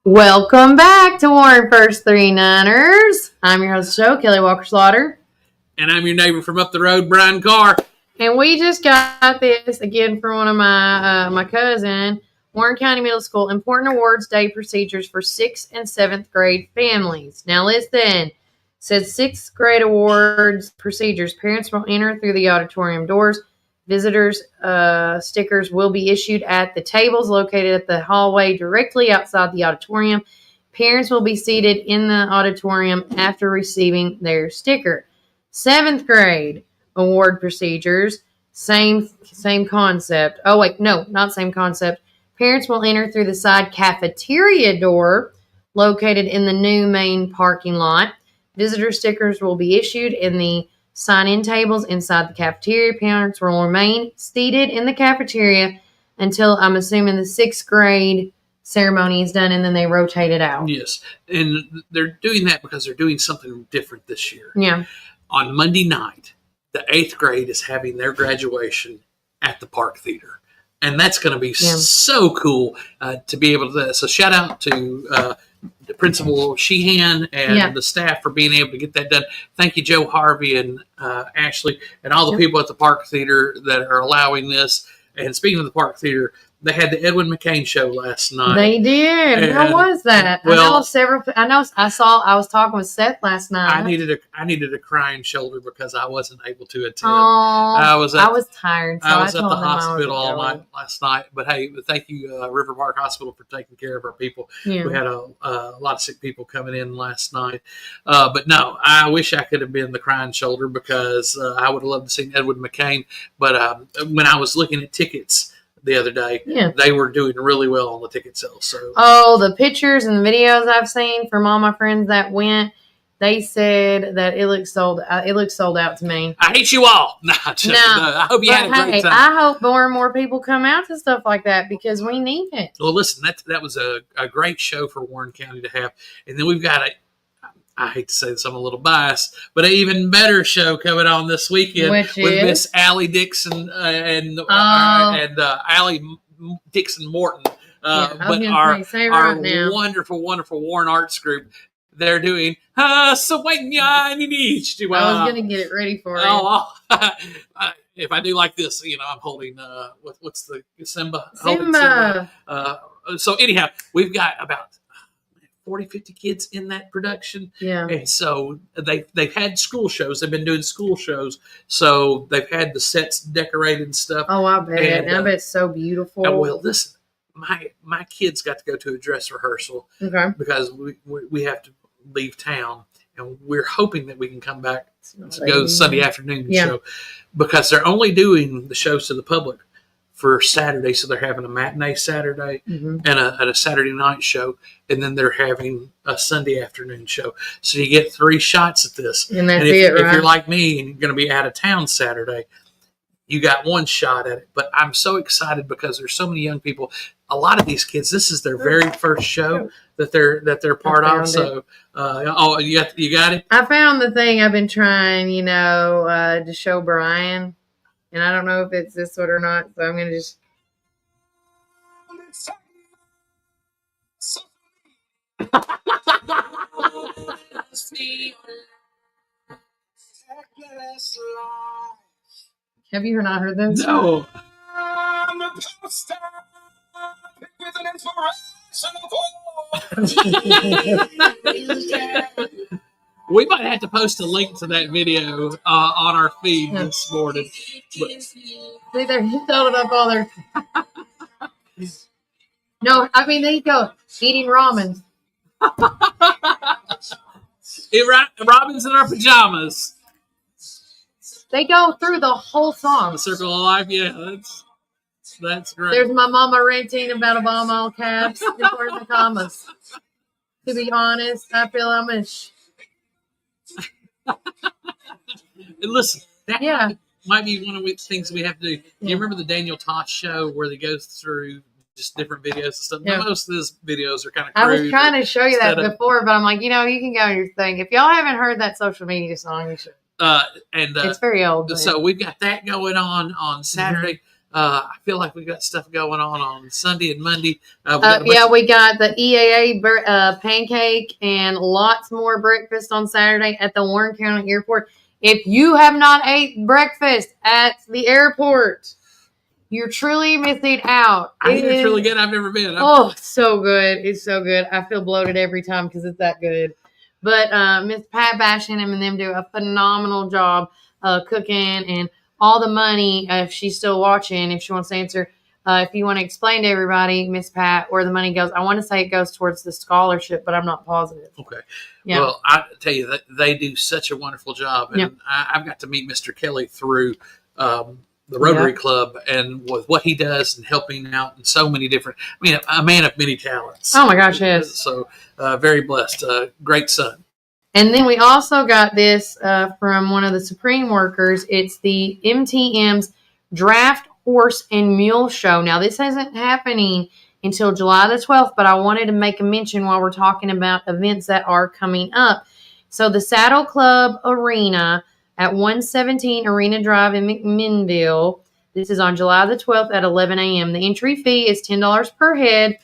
Speaker 1: Welcome back to Warren First 39ers. I'm your host of the show, Kelly Walker Slaughter.
Speaker 15: And I'm your neighbor from up the road, Brian Carr.
Speaker 1: And we just got this again from one of my cousin, Warren County Middle School, Important Awards Day Procedures for 6th and 7th grade families. Now listen, it says 6th grade awards procedures. Parents will enter through the auditorium doors. Visitors stickers will be issued at the tables located at the hallway directly outside the auditorium. Parents will be seated in the auditorium after receiving their sticker. 7th grade award procedures, same concept. Oh, wait, no, not same concept. Parents will enter through the side cafeteria door located in the new main parking lot. Visitor stickers will be issued in the sign-in tables inside the cafeteria. Parents will remain seated in the cafeteria until, I'm assuming, the 6th grade ceremony is done, and then they rotate it out.
Speaker 15: Yes, and they're doing that because they're doing something different this year.
Speaker 1: Yeah.
Speaker 15: On Monday night, the 8th grade is having their graduation at the Park Theater. And that's going to be so cool to be able to. So shout out to the Principal Sheehan and the staff for being able to get that done. Thank you, Joe Harvey and Ashley and all the people at the Park Theater that are allowing this. And speaking of the Park Theater, they had the Edwin McCain show last night.
Speaker 1: They did. And how was that?
Speaker 15: Well,
Speaker 1: I was talking with Seth last night.
Speaker 15: I needed a crying shoulder because I wasn't able to attend.
Speaker 1: I was tired. So
Speaker 15: I was at the hospital all night last night. But hey, thank you, River Park Hospital, for taking care of our people.
Speaker 1: Yeah.
Speaker 15: We had a lot of sick people coming in last night. But no, I wish I could have been the crying shoulder because I would have loved to see Edwin McCain. But when I was looking at tickets the other day, they were doing really well on the ticket sales. So,
Speaker 1: the pictures and the videos I've seen from all my friends that went, they said that it looks sold. It looks sold out to me.
Speaker 15: I hate you all. No, I hope you had a great time.
Speaker 1: I hope more and more people come out to stuff like that because we need it.
Speaker 15: Well, listen, that was a great show for Warren County to have, and then we've got
Speaker 6: I hate to say this, I'm a little biased, but an even better show coming on this weekend with Miss Allie Dixon and Allie Dixon Morton. But our wonderful, wonderful Warren Arts group, they're doing so when I was
Speaker 1: gonna get it ready for you.
Speaker 6: If I do like this, I'm holding what's the Simba?
Speaker 1: Simba.
Speaker 6: So anyhow, we've got about 40, 50 kids in that production.
Speaker 1: Yeah.
Speaker 6: And so they've had school shows. They've been doing school shows. So they've had the sets decorated and stuff.
Speaker 1: Oh, I bet. And I bet it's so beautiful.
Speaker 6: Well, listen, my kids got to go to a dress rehearsal because we have to leave town. And we're hoping that we can come back to go Sunday afternoon show because they're only doing the shows to the public for Saturday. So they're having a matinee Saturday and a Saturday night show. And then they're having a Sunday afternoon show. So you get 3 shots at this.
Speaker 1: And that's
Speaker 6: if
Speaker 1: right?
Speaker 6: you're like me and you're going to be out of town Saturday, you got 1 shot at it. But I'm so excited because there's so many young people. A lot of these kids, this is their very first show that they're part of. So, you got it?
Speaker 1: I found the thing I've been trying, to show Brian. And I don't know if it's this one or not, so I'm going to just... Have you not heard this?
Speaker 6: No. We might have to post a link to that video on our feed this morning.
Speaker 1: See, they're throwing up all their... No, I mean, they go eating ramen.
Speaker 6: Robin's in our pajamas.
Speaker 1: They go through the whole song.
Speaker 6: The Circle of Life, yeah, that's great.
Speaker 1: There's my mama ranting about a bomb all caps before the commas. To be honest, I feel I'm a...
Speaker 6: And listen, that might be one of the things we have to do. Do you remember the Daniel Tosh show where they go through just different videos and stuff? Yeah. Most of those videos are kind of crude.
Speaker 1: I was trying to show you that before, but I'm like, you can go on your thing. If y'all haven't heard that social media song, you should. It's very old.
Speaker 6: So we've got that going on Saturday. I feel like we've got stuff going on Sunday and Monday.
Speaker 1: We got the EAA pancake and lots more breakfast on Saturday at the Warren County Airport. If you have not ate breakfast at the airport, you're truly missing out.
Speaker 6: I think it's really good. I've never been.
Speaker 1: It's so good. It's so good. I feel bloated every time because it's that good. But Miss Pat Bashan and them do a phenomenal job cooking, and all the money, if she's still watching, if she wants to answer, if you want to explain to everybody, Miss Pat, where the money goes. I want to say it goes towards the scholarship, but I'm not positive.
Speaker 6: Okay. Yeah. Well, I tell you that they do such a wonderful job, and I've got to meet Mr. Kelly through the Rotary Club and with what he does and helping out in so many different. A man of many talents.
Speaker 1: Oh my gosh, yes.
Speaker 6: So very blessed. Great son.
Speaker 1: And then we also got this from one of the Supreme workers. It's the MTM's Draft Horse and Mule Show. Now, this isn't happening until July the 12th, but I wanted to make a mention while we're talking about events that are coming up. So the Saddle Club Arena at 117 Arena Drive in McMinnville. This is on July the 12th at 11 a.m. The entry fee is $10 per head.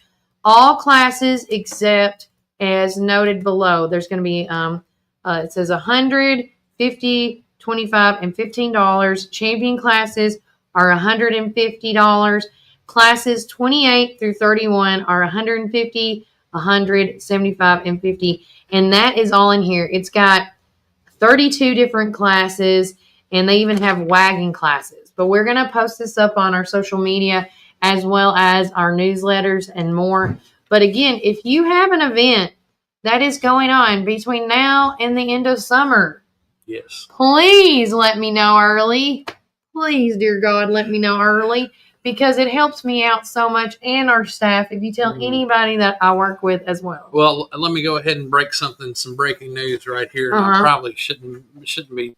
Speaker 1: All classes except as noted below. There's going to be, it says $100, $50, $25, and $15. Champion classes are $150. Classes 28 through 31 are $150, $100, $75, and $50. And that is all in here. It's got 32 different classes, and they even have wagon classes. But we're going to post this up on our social media as well as our newsletters and more. But again, if you have an event that is going on between now and the end of summer,
Speaker 6: yes,
Speaker 1: please let me know early. Please, dear God, let me know early, because it helps me out so much and our staff if you tell anybody that I work with as well.
Speaker 6: Well, let me go ahead and break some breaking news right here. I probably shouldn't be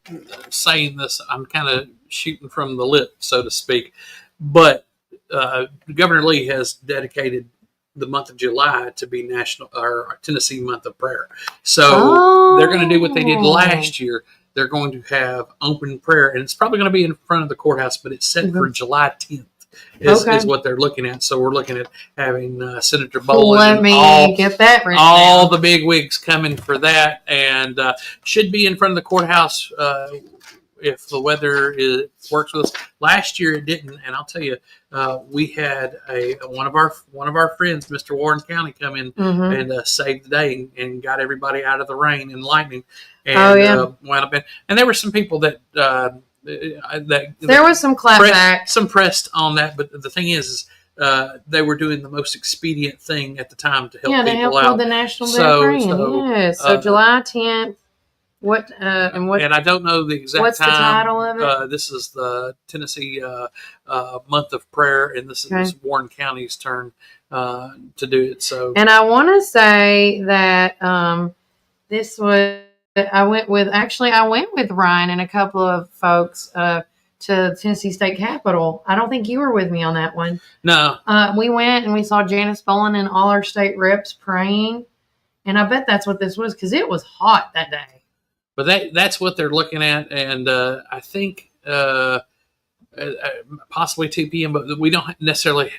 Speaker 6: saying this. I'm kind of shooting from the lip, so to speak. But Governor Lee has dedicated
Speaker 15: the month of July to be National or Tennessee Month of Prayer. So they're going to do what they did last year. They're going to have open prayer, and it's probably going to be in front of the courthouse, but it's set for July 10th. Is what they're looking at. So we're looking at having Senator Boland
Speaker 1: get that
Speaker 15: all the big wigs coming for that, and should be in front of the courthouse if the weather works with us. Last year it didn't, and I'll tell you, we had one of our friends, Mr. Warren County, come in and saved the day and got everybody out of the rain and lightning. And wound up and there were some people that. There
Speaker 1: was some clapback,
Speaker 15: some pressed on that, but the thing is they were doing the most expedient thing at the time to help people out.
Speaker 1: With the National Day of Praying. So July 10th. And
Speaker 15: I don't know the exact
Speaker 1: what's
Speaker 15: time.
Speaker 1: The title of it?
Speaker 15: This is the Tennessee Month of Prayer, and this is Warren County's turn to do it. So,
Speaker 1: and I want to say that this was. I went with Ryan and a couple of folks to Tennessee State Capitol. I don't think you were with me on that one.
Speaker 15: No.
Speaker 1: We went and we saw Janice Boland and all our state reps praying. And I bet that's what this was because it was hot that day.
Speaker 15: But that's what they're looking at. And I think possibly 2 p.m., but we don't necessarily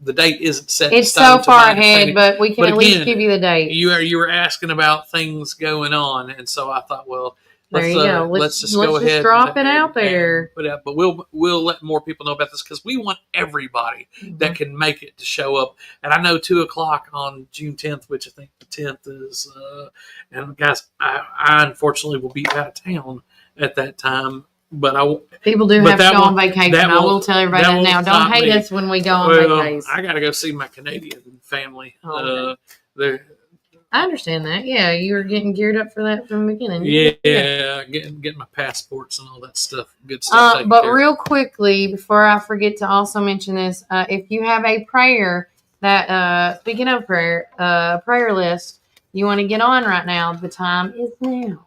Speaker 15: the date isn't set.
Speaker 1: It's so far ahead, but we can at least give you the date.
Speaker 15: You were asking about things going on, and so I thought, well,
Speaker 1: there you go.
Speaker 15: Let's just go ahead.
Speaker 1: Drop it out there.
Speaker 15: But we'll let more people know about this because we want everybody that can make it to show up. And I know 2:00 on June 10th, which I think the 10th is. And guys, I unfortunately will be out of town at that time. But
Speaker 1: people do have to go on vacation. I will tell everybody that now. Don't hate us when we go on vacation.
Speaker 15: I got to go see my Canadian family.
Speaker 1: I understand that. Yeah, you were getting geared up for that from the beginning.
Speaker 15: Yeah. Getting my passports and all that stuff. Good stuff.
Speaker 1: But real quickly, before I forget to also mention this, if you have a prayer that, speaking of prayer list, you want to get on right now, the time is now.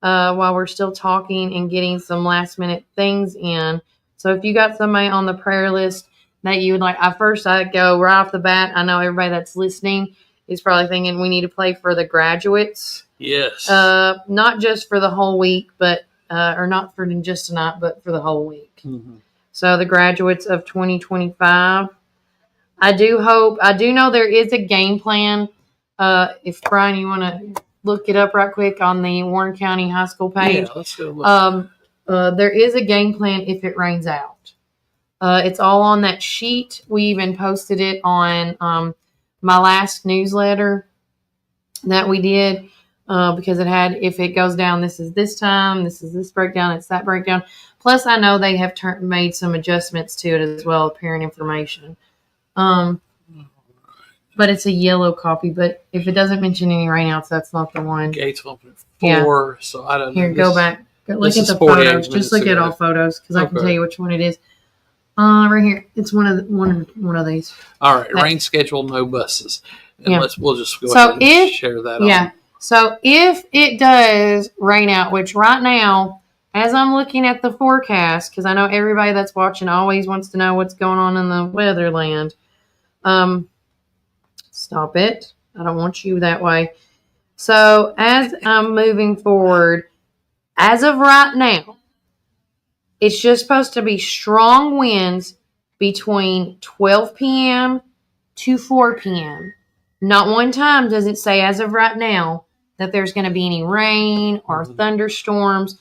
Speaker 1: While we're still talking and getting some last minute things in. So if you got somebody on the prayer list that you would like, I'd go right off the bat. I know everybody that's listening is probably thinking we need to play for the graduates.
Speaker 15: Yes.
Speaker 1: Not just for the whole week, but, or not for just tonight, but for the whole week.
Speaker 15: Mm-hmm.
Speaker 1: So the graduates of 2025. I do know there is a game plan. If Brian, you want to look it up right quick on the Warren County High School page.
Speaker 15: Yeah, let's go look.
Speaker 1: There is a game plan if it rains out. It's all on that sheet. We even posted it on my last newsletter that we did because it had, if it goes down, this is this time, this is this breakdown, it's that breakdown. Plus, I know they have made some adjustments to it as well, parent information. But it's a yellow copy. But if it doesn't mention any rainouts, that's not the one.
Speaker 15: Gates open at 4, so I don't know.
Speaker 1: Here, go back. Look at the photos. Just look at all photos because I can tell you which one it is. Right here. It's one of these.
Speaker 15: All right. Rain schedule, no buses. And we'll just go ahead and share that.
Speaker 1: Yeah. So if it does rain out, which right now, as I'm looking at the forecast, because I know everybody that's watching always wants to know what's going on in the weatherland. Stop it. I don't want you that way. So as I'm moving forward, as of right now, it's just supposed to be strong winds between 12 p.m. to 4 p.m. Not one time does it say as of right now that there's going to be any rain or thunderstorms.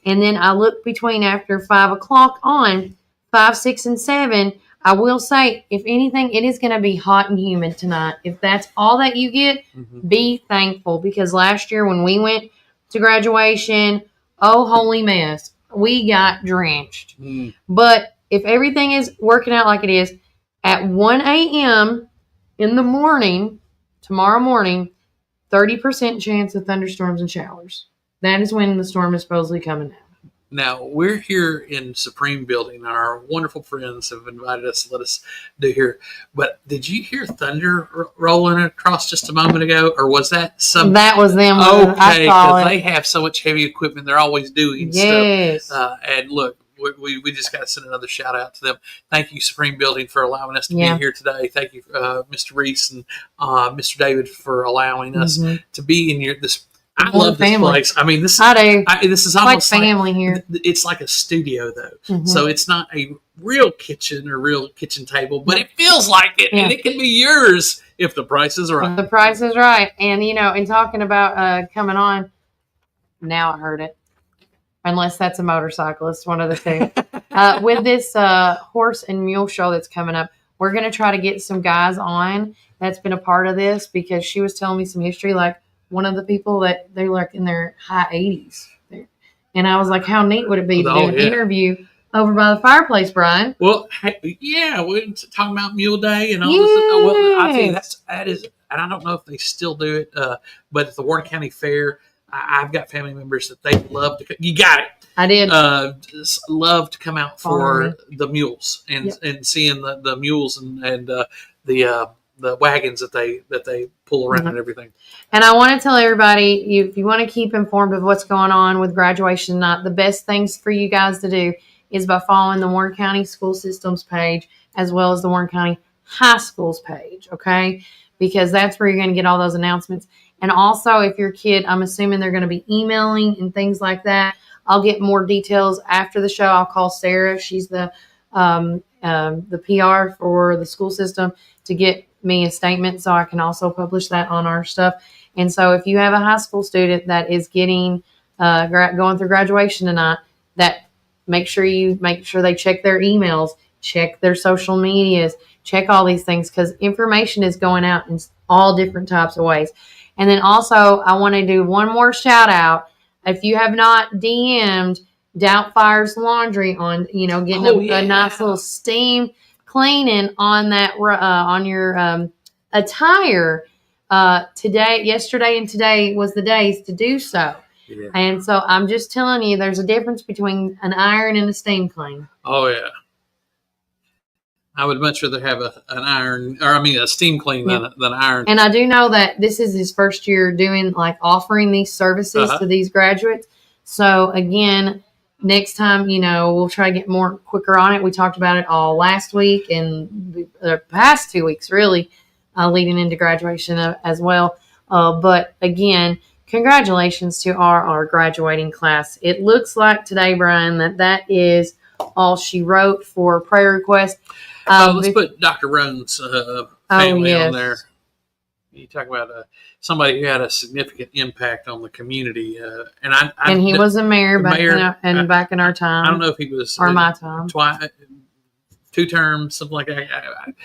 Speaker 1: And then I look between after 5 o'clock on 5, 6, and 7. I will say, if anything, it is going to be hot and humid tonight. If that's all that you get, be thankful. Because last year when we went to graduation, oh, holy mess, we got drenched. But if everything is working out like it is, at 1 a.m. in the morning, tomorrow morning, 30% chance of thunderstorms and showers. That is when the storm is supposedly coming down.
Speaker 15: Now, we're here in Supreme Building. Our wonderful friends have invited us to let us do here. But did you hear thunder rolling across just a moment ago? Or was that something?
Speaker 1: That was them.
Speaker 15: Okay, because they have so much heavy equipment. They're always doing stuff. And look,
Speaker 6: we just got to send another shout out to them. Thank you, Supreme Building, for allowing us to be here today. Thank you, Mr. Reece and Mr. David, for allowing us to be in this. I love this place. I mean, this is almost
Speaker 1: like family here.
Speaker 6: It's like a studio, though. So it's not a real kitchen or real kitchen table, but it feels like it, and it can be yours if the price is right.
Speaker 1: The price is right. And, in talking about coming on, now I heard it. Unless that's a motorcyclist, one of the two. With this horse and mule show that's coming up, we're going to try to get some guys on that's been a part of this, because she was telling me some history, like one of the people that they're like in their high 80s. And I was like, how neat would it be to do an interview over by the fireplace, Brian?
Speaker 6: Well, we're talking about Mule Day and all this. Well, I think that is, and I don't know if they still do it, but at the Warren County Fair, I've got family members that they love to. You got it.
Speaker 1: I did.
Speaker 6: Love to come out for the mules and seeing the mules and the wagons that they pull around and everything.
Speaker 1: And I want to tell everybody, if you want to keep informed of what's going on with graduation night, the best things for you guys to do is by following the Warren County School Systems page as well as the Warren County High Schools page. Okay, because that's where you're going to get all those announcements. And also, if your kid, I'm assuming they're going to be emailing and things like that. I'll get more details after the show. I'll call Sarah. She's the PR for the school system, to get me a statement so I can also publish that on our stuff. And so if you have a high school student that is getting going through graduation tonight, that make sure they check their emails, check their social medias, check all these things, because information is going out in all different types of ways. And then also, I want to do one more shout out. If you have not DM'd Doubtfire's Laundry on, getting a nice little steam cleaning on that, on your attire, yesterday and today was the days to do so. Yeah. And so I'm just telling you, there's a difference between an iron and a steam clean.
Speaker 6: Oh yeah. I would much rather have a steam clean than iron.
Speaker 1: And I do know that this is his first year offering these services to these graduates. So again, next time, we'll try to get more quicker on it. We talked about it all last week and the past 2 weeks, really, leading into graduation as well. But again, congratulations to our graduating class. It looks like today, Brian, that is all she wrote for prayer request.
Speaker 6: Let's put Dr. Roan's family on there. You talk about somebody who had a significant impact on the community, and
Speaker 1: he was a mayor back in our time.
Speaker 6: I don't know if he was
Speaker 1: my time.
Speaker 6: 2 terms, something like that.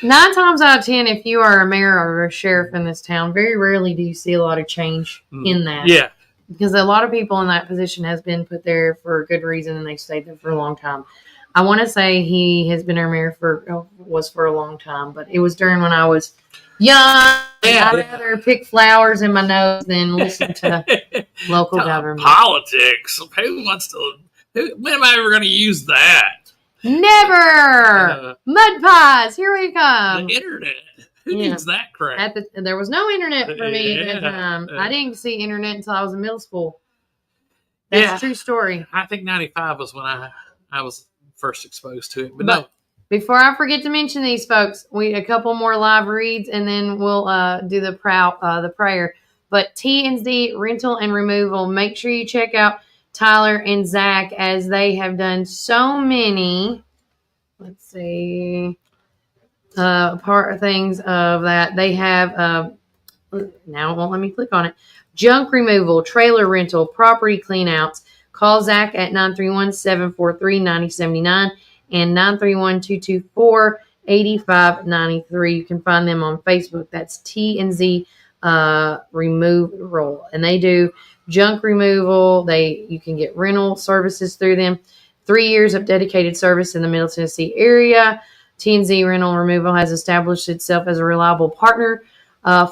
Speaker 1: 9 times out of 10, if you are a mayor or a sheriff in this town, very rarely do you see a lot of change in that.
Speaker 6: Yeah,
Speaker 1: because a lot of people in that position has been put there for a good reason, and they stayed there for a long time. I want to say he has been our mayor for a long time, but it was during when I was young. I'd rather pick flowers in my nose than listen to local government.
Speaker 6: Politics. When am I ever going to use that?
Speaker 1: Never. Mud pies. Here we come.
Speaker 6: The internet. Who needs that crap?
Speaker 1: There was no internet for me at the time. I didn't see internet until I was in middle school. That's a true story.
Speaker 6: I think 95 was when I was first exposed to it. But no.
Speaker 1: Before I forget to mention these folks, a couple more live reads, and then we'll do the prayer. But T&Z Rental and Removal, make sure you check out Tyler and Zach, as they have done so many. Let's see, part of things of that they have. Now it won't let me click on it. Junk removal, trailer rental, property cleanouts. Call Zach at 931-743-9079 and 931-224-8593. You can find them on Facebook. That's T&Z Removal. And they do junk removal. You can get rental services through them. 3 years of dedicated service in the Middle Tennessee area. T&Z Rental Removal has established itself as a reliable partner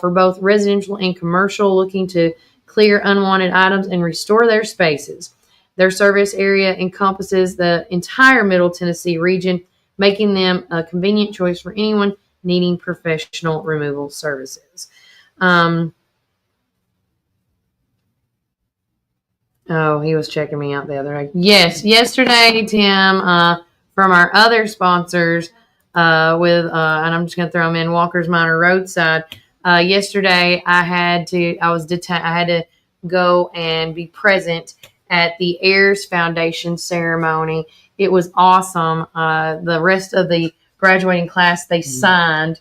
Speaker 1: for both residential and commercial, looking to clear unwanted items and restore their spaces. Their service area encompasses the entire Middle Tennessee region, making them a convenient choice for anyone needing professional removal services. Oh, he was checking me out the other day. Yes, yesterday, Tim, from our other sponsors, and I'm just going to throw them in, Walker's Minor Roadside. Yesterday, I had to go and be present at the Heirs Foundation ceremony. It was awesome. The rest of the graduating class, they signed,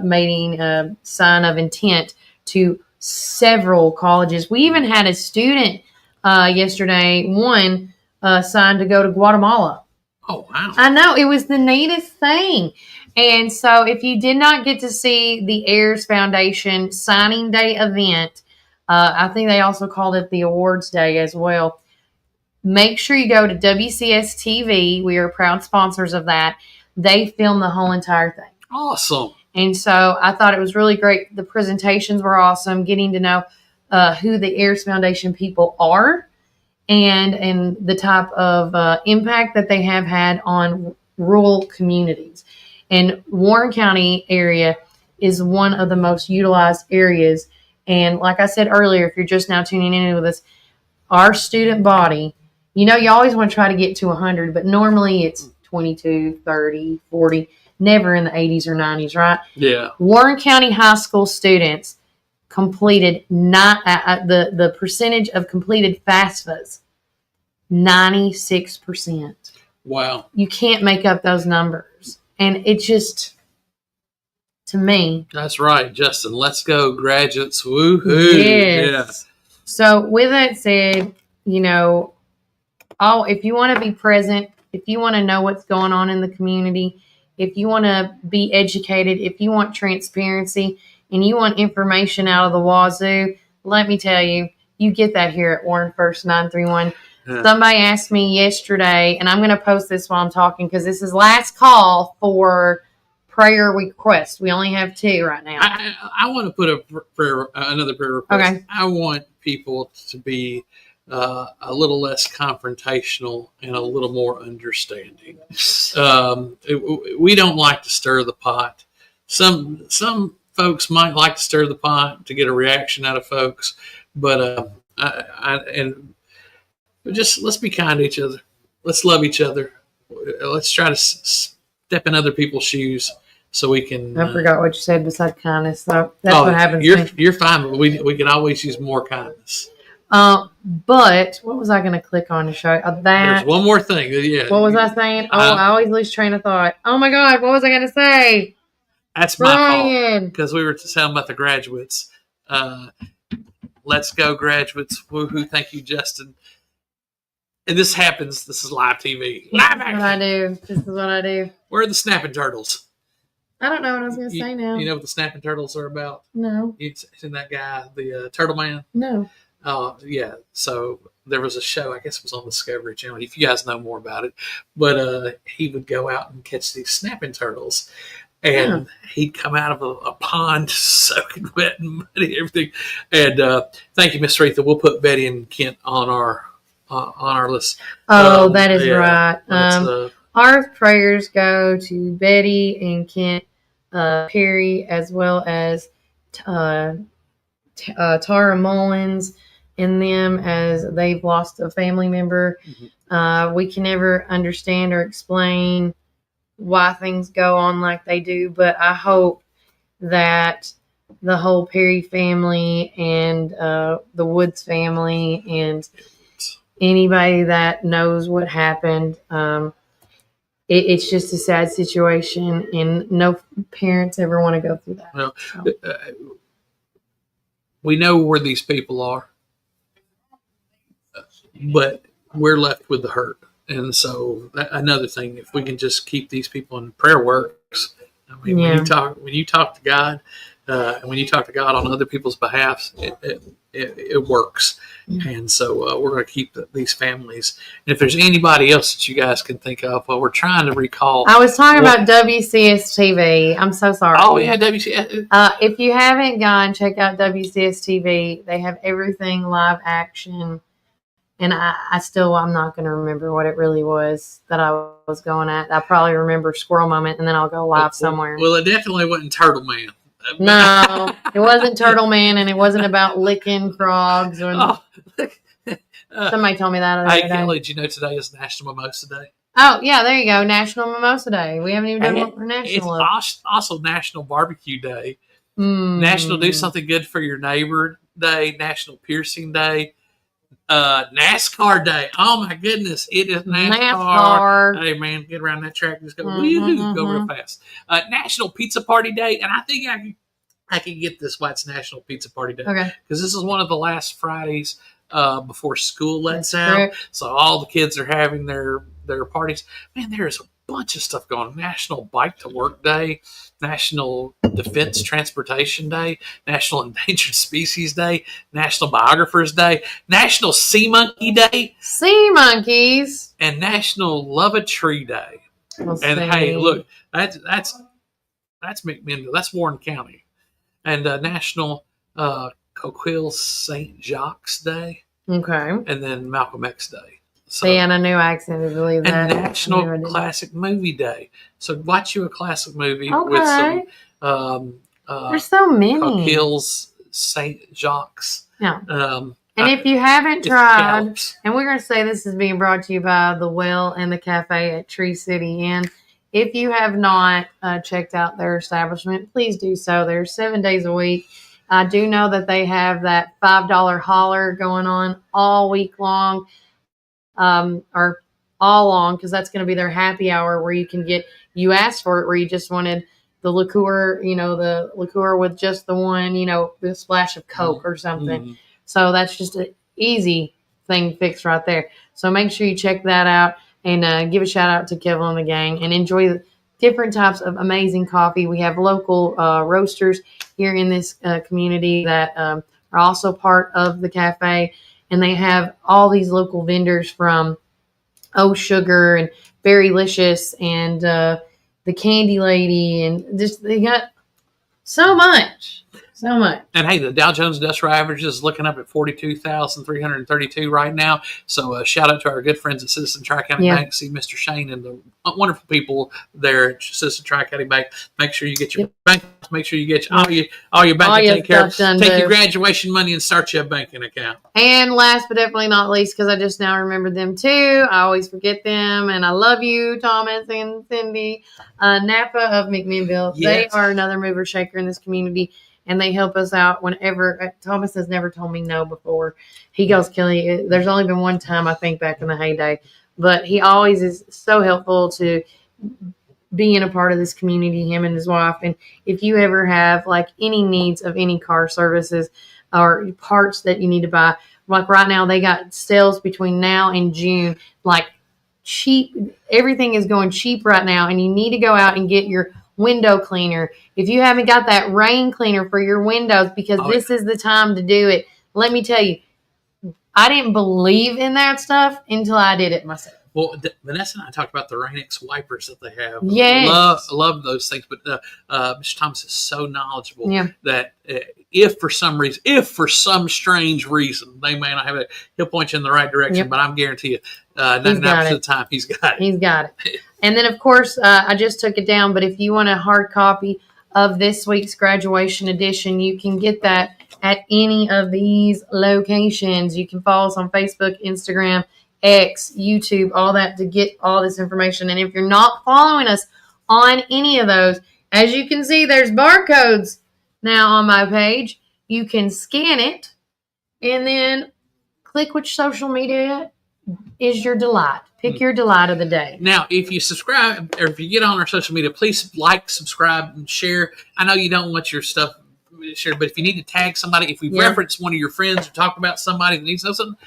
Speaker 1: making a sign of intent to several colleges. We even had a student yesterday, one signed to go to Guatemala.
Speaker 6: Oh, wow.
Speaker 1: I know. It was the neatest thing. And so if you did not get to see the Heirs Foundation signing day event, I think they also called it the awards day as well. Make sure you go to WCS TV. We are proud sponsors of that. They filmed the whole entire thing.
Speaker 6: Awesome.
Speaker 1: And so I thought it was really great. The presentations were awesome, getting to know who the Heirs Foundation people are and the type of impact that they have had on rural communities. And Warren County area is one of the most utilized areas. And like I said earlier, if you're just now tuning in with us, our student body, you always want to try to get to 100, but normally it's 22, 30, 40, never in the 80s or 90s, right?
Speaker 6: Yeah.
Speaker 1: Warren County high school students completed the percentage of completed FAFSAs, 96%.
Speaker 6: Wow.
Speaker 1: You can't make up those numbers. And it just, to me.
Speaker 6: That's right, Justin. Let's go, graduates. Woohoo.
Speaker 1: Yes.
Speaker 6: Yeah.
Speaker 1: So with that said, if you want to be present, if you want to know what's going on in the community, if you want to be educated, if you want transparency, and you want information out of the wazoo, let me tell you, you get that here at Warren First 931. Yeah. Somebody asked me yesterday, and I'm going to post this while I'm talking because this is last call for prayer requests. We only have 2 right now.
Speaker 6: I want to put another prayer request.
Speaker 1: Okay.
Speaker 6: I want people to be a little less confrontational and a little more understanding. We don't like to stir the pot. Some folks might like to stir the pot to get a reaction out of folks, but just let's be kind to each other. Let's love each other. Let's try to step in other people's shoes so we can.
Speaker 1: I forgot what you said besides kindness. So that's what happens.
Speaker 6: You're fine, but we can always use more kindness.
Speaker 1: But what was I going to click on to show you?
Speaker 6: There's one more thing. Yeah.
Speaker 1: What was I saying? I always lose train of thought. Oh my God, what was I going to say?
Speaker 6: That's my fault because we were talking about the graduates. Let's go, graduates! Woohoo! Thank you, Justin. And this happens. This is live TV.
Speaker 1: This is what I do. This is what I do.
Speaker 6: Where are the snapping turtles?
Speaker 1: I don't know what I was going to say now.
Speaker 6: You know what the snapping turtles are about?
Speaker 1: No.
Speaker 6: It's in that guy, the Turtle Man?
Speaker 1: No.
Speaker 6: Yeah. So there was a show, I guess it was on Discovery Channel, if you guys know more about it. But he would go out and catch these snapping turtles. And he'd come out of a pond soaking wet and muddy, everything. And thank you, Miss Retha. We'll put Betty and Kent on our list.
Speaker 1: Oh, that is right. Our prayers go to Betty and Kent Perry, as well as Tara Mullins and them, as they've lost a family member. Mm-hmm. We can never understand or explain why things go on like they do, but I hope that the whole Perry family and the Woods family and anybody that knows what happened, it's just a sad situation, and no parents ever want to go through that.
Speaker 6: Well, we know where these people are, but we're left with the hurt. And so another thing, if we can just keep these people in prayer works, I mean, when you talk to God, and when you talk to God on other people's behalf, it works. And so we're going to keep these families. And if there's anybody else that you guys can think of, well, we're trying to recall.
Speaker 1: I was talking about WCS TV. I'm so sorry.
Speaker 6: Oh, yeah, WCS.
Speaker 1: If you haven't gone, check out WCS TV. They have everything live action. And I'm not going to remember what it really was that I was going at. I probably remember Squirrel Moment, and then I'll go live somewhere.
Speaker 6: Well, it definitely wasn't Turtle Man.
Speaker 1: No, it wasn't Turtle Man, and it wasn't about licking frogs. Somebody told me that
Speaker 6: Hey,
Speaker 1: other day.
Speaker 6: Kelly, did you know today is National Mimosa Day?
Speaker 1: Oh, yeah, there you go. National Mimosa Day. We haven't even done what we're national of.
Speaker 6: It's also National Barbecue Day.
Speaker 1: Mm.
Speaker 6: National Do Something Good for Your Neighbor Day. National Piercing Day. NASCAR Day. Oh, my goodness. It is NASCAR. Hey, man, get around that track and just go, woo-hoo, go real fast. National Pizza Party Day. And I think I can get this why it's National Pizza Party Day.
Speaker 1: Okay.
Speaker 6: Because this is one of the last Fridays before school lets out. So all the kids are having their parties. Man, there's a bunch of stuff going on. National Bike to Work Day, National Defense Transportation Day, National Endangered Species Day, National Biographers Day, National Sea Monkey Day.
Speaker 1: Sea monkeys.
Speaker 6: And National Love a Tree Day. Hey, look, that's McMinnville. That's Warren County. And National Coquille St. Jacques Day.
Speaker 1: Okay.
Speaker 6: And then Malcolm X Day. So,
Speaker 1: see, and a new accent, I believe that.
Speaker 6: And National Classic Movie Day. So watch you a classic movie with some
Speaker 1: there's so many.
Speaker 6: Coquille's St. Jacques.
Speaker 1: Yeah. And if you haven't tried, and we're going to say this is being brought to you by The Well and the Cafe at Tree City Inn. If you have not checked out their establishment, please do so. They're 7 days a week. I do know that they have that $5 holler going on all week long, or all long, because that's going to be their happy hour where you can get, you asked for it, where you just wanted the liqueur, the liqueur with just the one, the splash of Coke or something. Mm-hmm. So that's just an easy thing fixed right there. So make sure you check that out and give a shout out to Kevin and the gang and enjoy different types of amazing coffee. We have local roasters here in this community that are also part of the cafe, and they have all these local vendors from Sugar and Berrylicious and the Candy Lady, and just they got so much.
Speaker 6: And hey, the Dow Jones Industrial Average is looking up at 42,332 right now. So shout out to our good friends at Citizen Tri-County Bank. See Mr. Shane and the wonderful people there at Citizen Tri-County Bank. Make sure you get your bank. Make sure you get all your banking taken care of. Take your graduation money and start you a banking account.
Speaker 1: And last but definitely not least, because I just now remembered them too. I always forget them, and I love you, Thomas and Cindy. Napa of McMinnville. Yes. They are another mover shaker in this community. And they help us out whenever. Thomas has never told me no before. He goes, Kelly, there's only been one time, I think, back in the heyday. But he always is so helpful to being a part of this community, him and his wife. And if you ever have, any needs of any car services or parts that you need to buy, right now, they got sales between now and June, cheap. Everything is going cheap right now. And you need to go out and get your window cleaner. If you haven't got that rain cleaner for your windows, because this is the time to do it. Let me tell you, I didn't believe in that stuff until I did it myself.
Speaker 6: Well, Vanessa and I talked about the Rain-X wipers that they have.
Speaker 1: Yes.
Speaker 6: Love those things. But Mr. Thomas is so knowledgeable that if for some strange reason they may not have it, he'll point you in the right direction. But I'm guarantee you, 99% of the time, he's got it.
Speaker 1: He's got it. And then, of course, I just took it down. But if you want a hard copy of this week's graduation edition, you can get that at any of these locations. You can follow us on Facebook, Instagram, X, YouTube, all that to get all this information. And if you're not following us on any of those, as you can see, there's barcodes now on my page. You can scan it and then click which social media is your delight. Pick your delight of the day.
Speaker 6: Now, if you subscribe or if you get on our social media, please subscribe, and share. I know you don't want your stuff shared, but if you need to tag somebody, if we reference one of your friends or talk about somebody that needs something,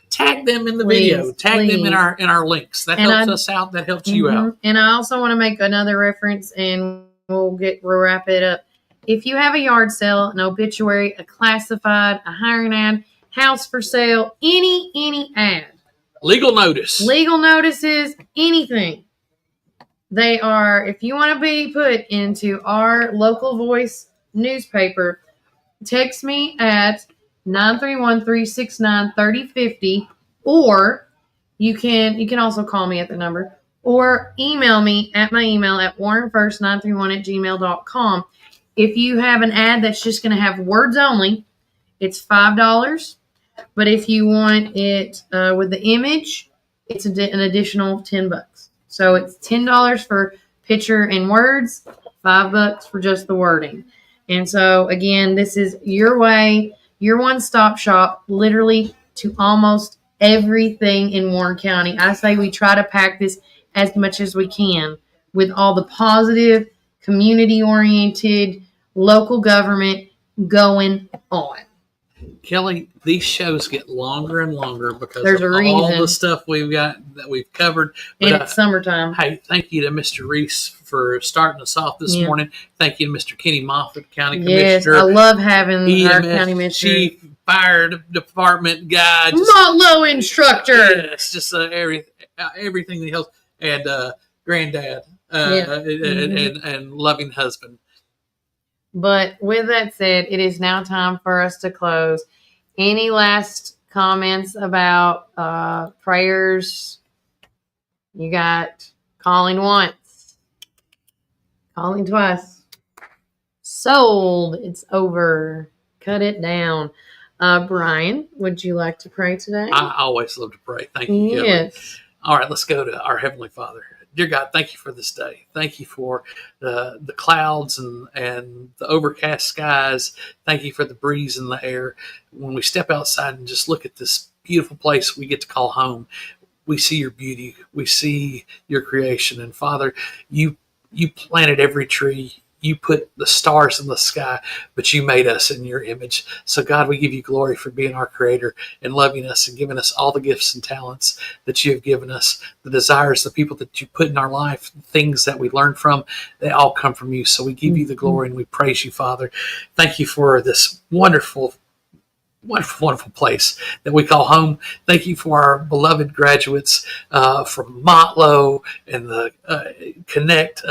Speaker 6: tag them in the video. Tag them in our links. That helps us out. That helps you out.
Speaker 1: And I also want to make another reference, and we'll wrap it up. If you have a yard sale, an obituary, a classified, a hiring ad, house for sale, any ad.
Speaker 6: Legal notices, anything. They are, if you want to be put into our local voice newspaper, text me at 931-369-3050, or you can also call me at the number, or email me at my email at warrenfirst931@gmail.com. If you have an ad that's just going to have words only, it's $5.
Speaker 1: But if you want it with the image, it's an additional $10. So it's $10 for picture and words, $5 for just the wording. And so again, this is your way, your one-stop shop, literally to almost everything in Warren County. I say we try to pack this as much as we can with all the positive, community-oriented, local government going on.
Speaker 6: Kelly, these shows get longer and longer because
Speaker 1: There's
Speaker 6: of
Speaker 1: a
Speaker 6: all
Speaker 1: reason.
Speaker 6: the stuff that we've covered.
Speaker 1: And
Speaker 6: But,
Speaker 1: it's summertime.
Speaker 6: Hey, thank you to Mr. Reece for starting us off this morning. Thank you to Mr. Kenny Moffitt, County Commissioner.
Speaker 1: Yes, I love having our
Speaker 6: EMS
Speaker 1: county minister.
Speaker 6: Chief Fire Department guy.
Speaker 1: Motlow instructor.
Speaker 6: Yes, just everything that helps. And granddad and loving husband.
Speaker 1: But with that said, it is now time for us to close. Any last comments about prayers? You got calling once, calling twice. Sold. It's over. Cut it down. Brian, would you like to pray today?
Speaker 6: I always love to pray. Thank you, Kelly.
Speaker 1: Yes.
Speaker 6: All right, let's go to our Heavenly Father. Dear God, thank you for this day. Thank you for the clouds and the overcast skies. Thank you for the breeze in the air. When we step outside and just look at this beautiful place we get to call home, we see your beauty. We see your creation. And Father, you planted every tree. You put the stars in the sky, but you made us in your image. So God, we give you glory for being our creator and loving us and giving us all the gifts and talents that you have given us, the desires, the people that you put in our life, things that we learn from, they all come from you. So we give you the glory and we praise you, Father. Thank you for this wonderful place that we call home. Thank you for our beloved graduates from Motlow and the Connect,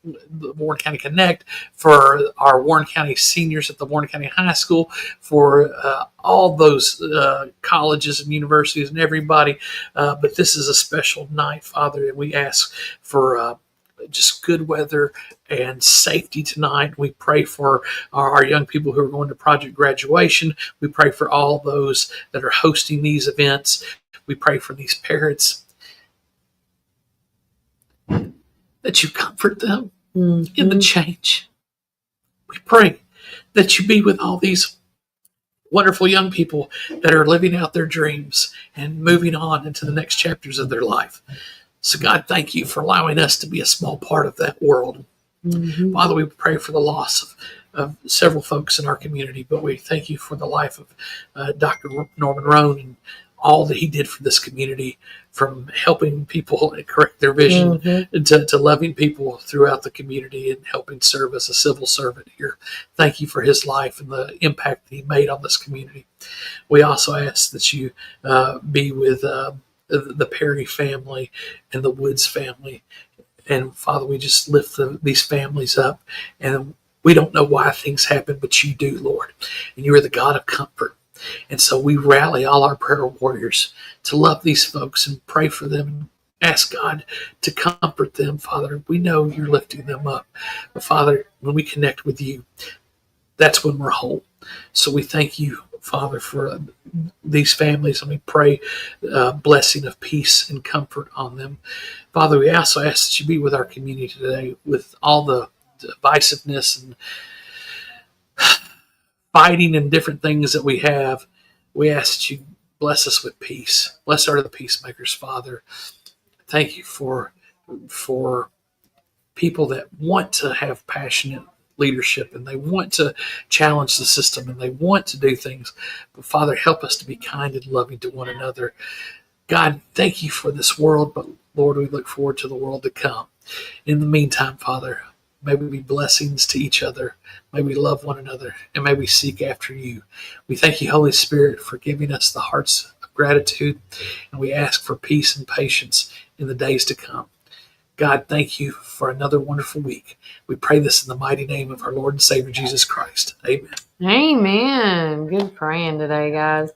Speaker 6: the Warren County Connect, for our Warren County seniors at the Warren County High School, for all those colleges and universities and everybody. But this is a special night, Father, and we ask for just good weather and safety tonight. We pray for our young people who are going to project graduation. We pray for all those that are hosting these events. We pray for these parents, that you comfort them in the change. We pray that you be with all these wonderful young people that are living out their dreams and moving on into the next chapters of their life. So God, thank you for allowing us to be a small part of that world. Father, we pray for the loss of several folks in our community, but we thank you for the life of Dr. Norman Rohn and all that he did for this community, from helping people correct their vision to loving people throughout the community and helping serve as a civil servant here. Thank you for his life and the impact that he made on this community. We also ask that you be with the Perry family and the Woods family. And Father, we just lift these families up, and we don't know why things happen, but you do, Lord. And you are the God of comfort. And so we rally all our prayer warriors to love these folks and pray for them and ask God to comfort them, Father. We know you're lifting them up. But Father, when we connect with you, that's when we're whole. So we thank you, Father, for these families, and we pray blessing of peace and comfort on them. Father, we also ask that you be with our community today with all the divisiveness and fighting and different things that we have. We ask that you bless us with peace. Bless our the peacemakers, Father. Thank you for people that want to have passionate leadership and they want to challenge the system and they want to do things. But Father, help us to be kind and loving to one another. God, thank you for this world, but Lord, we look forward to the world to come. In the meantime, Father, may we be blessings to each other. May we love one another, and may we seek after you. We thank you, Holy Spirit, for giving us the hearts of gratitude, and we ask for peace and patience in the days to come. God, thank you for another wonderful week. We pray this in the mighty name of our Lord and Savior, Jesus Christ. Amen.
Speaker 1: Amen. Good praying today, guys.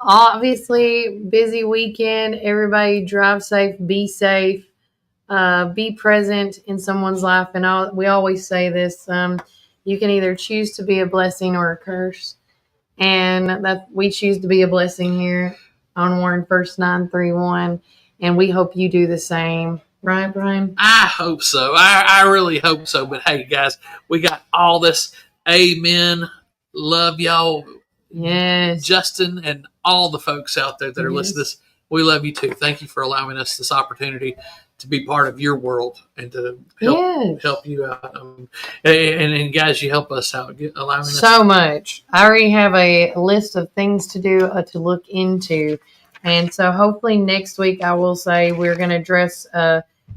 Speaker 1: Obviously, busy weekend. Everybody drive safe, be safe. Be present in someone's life. And we always say this, you can either choose to be a blessing or a curse. and that we choose to be a blessing here on Warren First 931, and we hope you do the same. Right, Brian?
Speaker 6: I hope so. I really hope so. But hey, guys, we got all this. Amen. Love y'all.
Speaker 1: Yes.
Speaker 6: Justin and all the folks out there that are listening to this, we love you too. Thank you for allowing us this opportunity to be part of your world and to help you out. And guys, you help us out, allowing us
Speaker 1: so much. I already have a list of things to do, to look into. And so hopefully next week, I will say we're going to address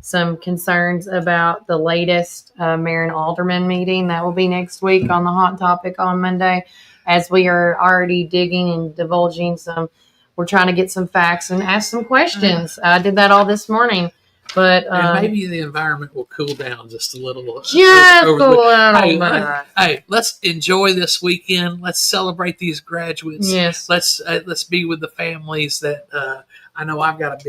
Speaker 1: some concerns about the latest mayor and alderman meeting. That will be next week on the Hot Topic on Monday, as we are already digging and divulging we're trying to get some facts and ask some questions. I did that all this morning. But
Speaker 6: and maybe the environment will cool down just a little. Hey, let's enjoy this weekend. Let's celebrate these graduates.
Speaker 1: Yes.
Speaker 6: Let's be with the families that I know. I've got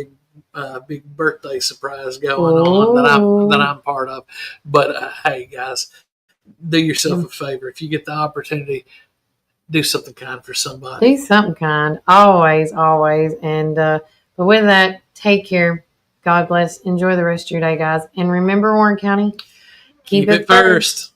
Speaker 6: a big birthday surprise going on that I'm part of. But hey, guys, do yourself a favor. If you get the opportunity, do something kind for somebody.
Speaker 1: Do something kind. Always. And but with that, take care. God bless. Enjoy the rest of your day, guys. And remember, Warren County, keep it first.